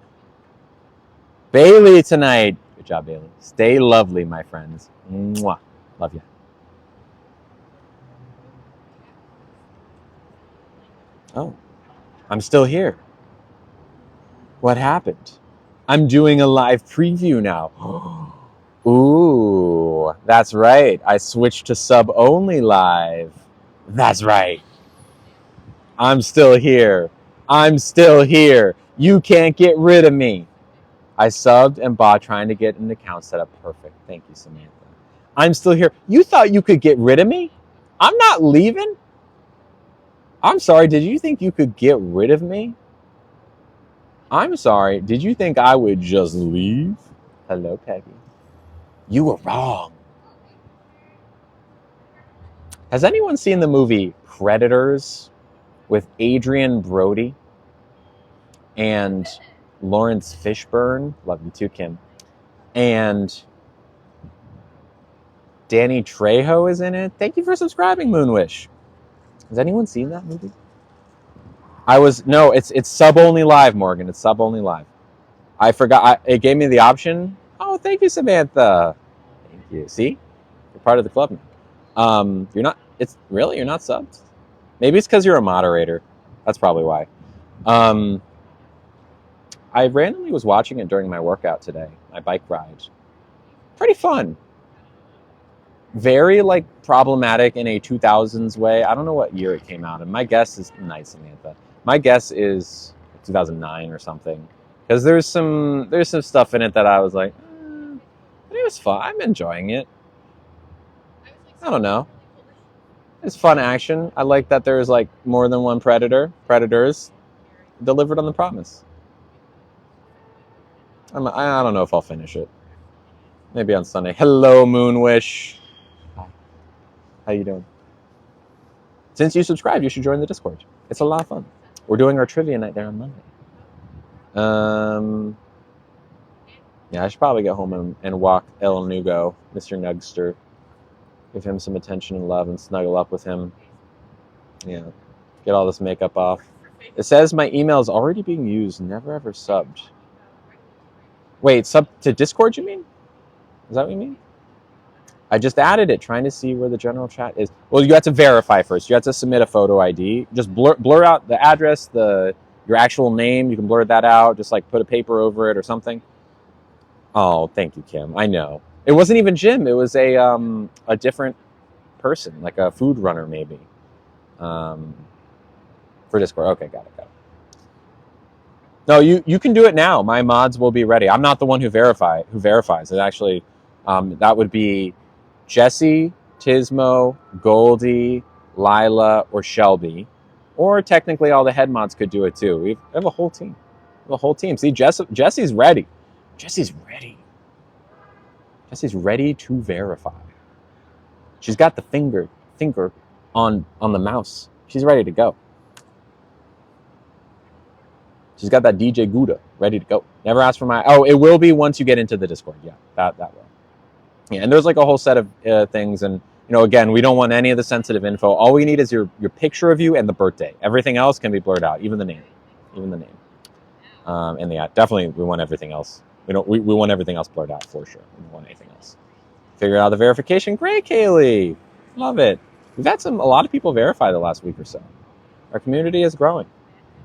Bailey tonight. Good job, Bailey. Stay lovely, my friends. Mwah. Love you. Oh, I'm still here. What happened? I'm doing a live preview now. Ooh, that's right. I switched to sub-only live. That's right. I'm still here. I'm still here. You can't get rid of me. I subbed and bought trying to get an account set up perfect. Thank you, Samantha. I'm still here. You thought you could get rid of me? I'm not leaving. I'm sorry. Did you think you could get rid of me? I'm sorry. Did you think I would just leave? Hello, Peggy. You were wrong. Has anyone seen the movie Predators with Adrian Brody and Lawrence Fishburne? Love you too, Kim. And Danny Trejo is in it. Thank you for subscribing, Moonwish. Has anyone seen that movie? No, it's sub only live, Morgan. It's sub only live. I forgot. It gave me the option. Oh, thank you, Samantha. Thank you. See, you're part of the club now. You're not. It's really you're not subbed. Maybe it's because you're a moderator. That's probably why. I randomly was watching it during my workout today. My bike ride. Pretty fun. Very like problematic in a 2000s way. I don't know what year it came out, and my guess is nice, Samantha. My guess is 2009 or something, because there's some stuff in it that I was like, but it was fun. I'm enjoying it. I don't know. It's fun action. I like that there's like more than one predators delivered on the promise. I don't know if I'll finish it. Maybe on Sunday. Hello, Moonwish. Hi. How you doing? Since you subscribed, you should join the Discord. It's a lot of fun. We're doing our trivia night there on Monday. Yeah, I should probably get home and walk El Nugo, Mr. Nugster. Give him some attention and love and snuggle up with him. Yeah, get all this makeup off. It says my email is already being used, never ever subbed. Wait, sub to Discord, you mean? Is that what you mean? I just added it, trying to see where the general chat is. Well, you have to verify first. You have to submit a photo ID. Just blur out the address, your actual name. You can blur that out. Just like put a paper over it or something. Oh, thank you, Kim. I know. It wasn't even Jim. It was a different person, like a food runner maybe. For Discord. Okay, got it. No, you can do it now. My mods will be ready. I'm not the one who verifies. It actually, that would be Jesse, Tismo, Goldie, Lila, or Shelby. Or technically all the head mods could do it too. We have a whole team. See, Jesse's ready. Jesse's ready to verify. She's got the finger on the mouse. She's ready to go. She's got that DJ Gouda ready to go. Never ask for my... Oh, it will be once you get into the Discord. Yeah, that will. Yeah, and there's like a whole set of things. And, again, we don't want any of the sensitive info. All we need is your picture of you and the birthday. Everything else can be blurred out, even the name. And yeah, definitely we want everything else. We want everything else blurred out for sure. We don't want anything else. Figure out the verification. Great, Kaylee. Love it. We've had a lot of people verify the last week or so. Our community is growing.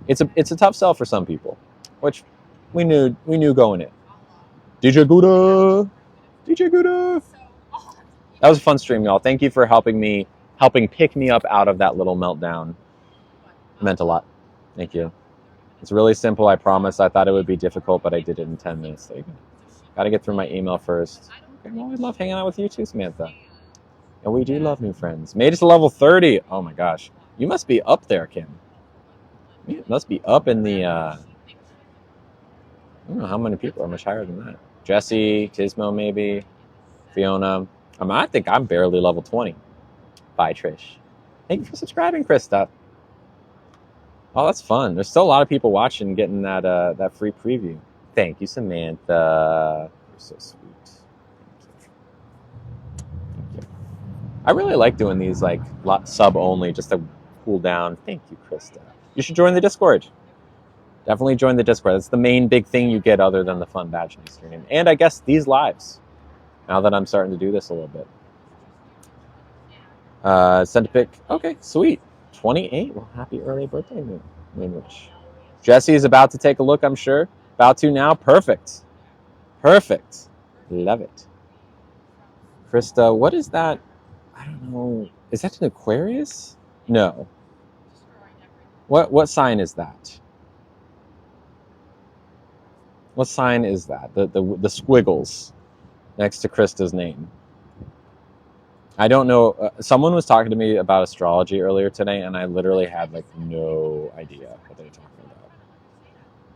It's a tough sell for some people, which we knew going in. DJ Gouda. That was a fun stream, y'all. Thank you for helping pick me up out of that little meltdown. It meant a lot. Thank you. It's really simple, I promise. I thought it would be difficult, but I did it in 10 minutes. There you go. Got to get through my email first. Okay, well, we love hanging out with you too, Samantha. And we do love new friends. Made it to level 30. Oh my gosh. You must be up there, Kim. You must be up in the... I don't know how many people are much higher than that. Jesse, Tismo maybe, Fiona. I think I'm barely level 20. Bye, Trish. Thank you for subscribing, Krista. Oh, that's fun. There's still a lot of people watching, getting that free preview. Thank you, Samantha. You're so sweet. Thank you. I really like doing these like sub only just to cool down. Thank you, Krista. You should join the Discord. Definitely join the Discord. That's the main big thing you get other than the fun badge stream. And I guess these lives. Now that I'm starting to do this a little bit. Send a pic. Okay, sweet. 28. Well, happy early birthday, Moonwish. Jesse is about to take a look, I'm sure. About to now. Perfect. Love it. Krista, what is that? I don't know. Is that an Aquarius? No. What sign is that? What sign is that? The squiggles next to Krista's name. I don't know. Someone was talking to me about astrology earlier today, and I literally had like no idea what they were talking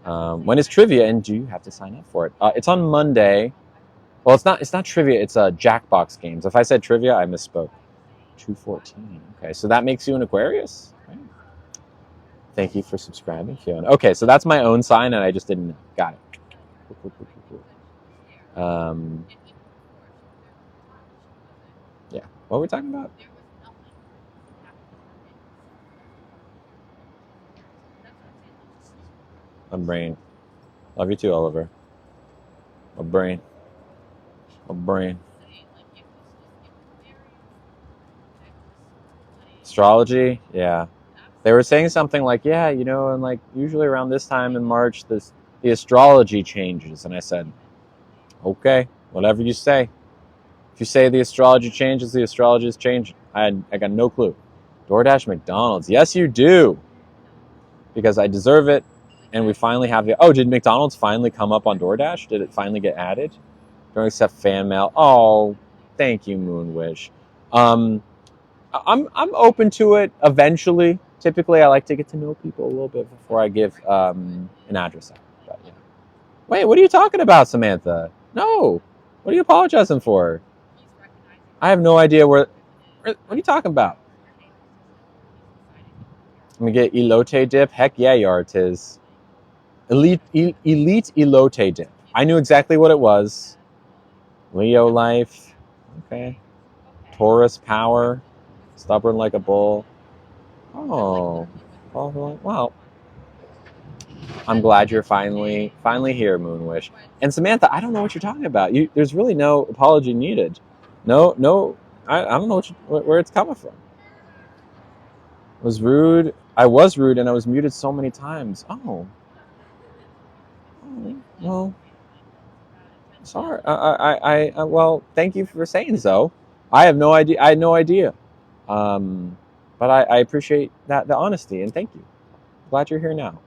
about. When is trivia, and do you have to sign up for it? It's on Monday. Well, it's not trivia. It's Jackbox games. If I said trivia, I misspoke. 214. Okay, so that makes you an Aquarius. Right. Thank you for subscribing, Fiona. Okay, so that's my own sign, and I just didn't know. Got it. Cool. Yeah. What were we talking about? My brain. Love you too, Oliver. My brain. My brain. Astrology? Yeah. They were saying something like, yeah, you know, and like usually around this time in March, the astrology changes. And I said, okay, whatever you say. If you say the astrology changes, the astrology is changing. I got no clue. DoorDash McDonald's. Yes, you do. Because I deserve it. And we finally have the. Oh, did McDonald's finally come up on DoorDash? Did it finally get added? Don't accept fan mail. Oh, thank you, Moonwish. I'm open to it eventually. Typically, I like to get to know people a little bit before I give an address out. But yeah. Wait, what are you talking about, Samantha? No. What are you apologizing for? I have no idea what are you talking about? Let me get elote dip. Heck yeah, Yartiz. Elite elote dip. I knew exactly what it was. Leo life. Okay. Taurus power. Stubborn like a bull. Oh. Wow. I'm glad you're finally here, Moonwish. And Samantha, I don't know what you're talking about. There's really no apology needed. No. I don't know where it's coming from. Was rude. I was rude, and I was muted so many times. Oh, well, sorry. Well, thank you for saying so. I have no idea. I had no idea. But I appreciate the honesty, and thank you. Glad you're here now.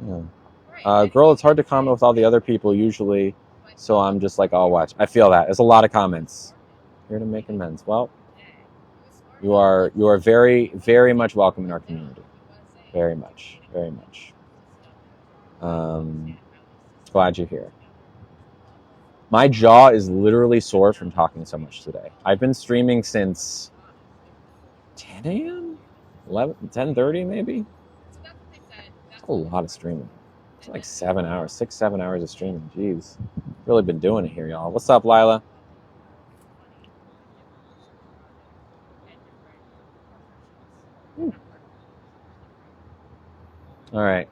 Yeah. Girl, it's hard to comment with all the other people usually, so I'm just like, I'll watch. I feel that. There's a lot of comments. Here to make amends. Well, you are very, very much welcome in our community. Very much. Glad you're here. My jaw is literally sore from talking so much today. I've been streaming since 10 a.m. 10:30 maybe. That's a lot of streaming. It's like 7 hours, 6-7 hours of streaming. Jeez, really been doing it here, y'all. What's up, Lila? All right.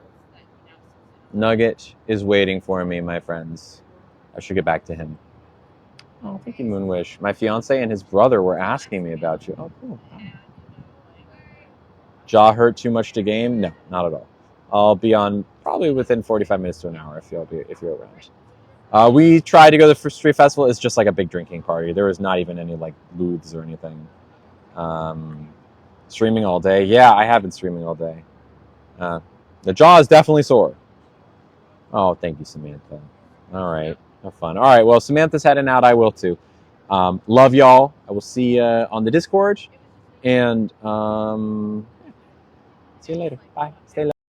Nugget is waiting for me, my friends. I should get back to him. Oh, thank you, Moonwish. My fiance and his brother were asking me about you. Oh, cool. Jaw hurt too much to game? No, not at all. I'll be on probably within 45 minutes to an hour if you're around. We tried to go to the street festival. It's just like a big drinking party. There was not even any like booths or anything. Streaming all day. Yeah, I have been streaming all day. The jaw is definitely sore. Oh, thank you, Samantha. All right, have fun. All right, well, Samantha's heading out. I will too. Love y'all. I will see you on the Discord, and see you later. Bye. Stay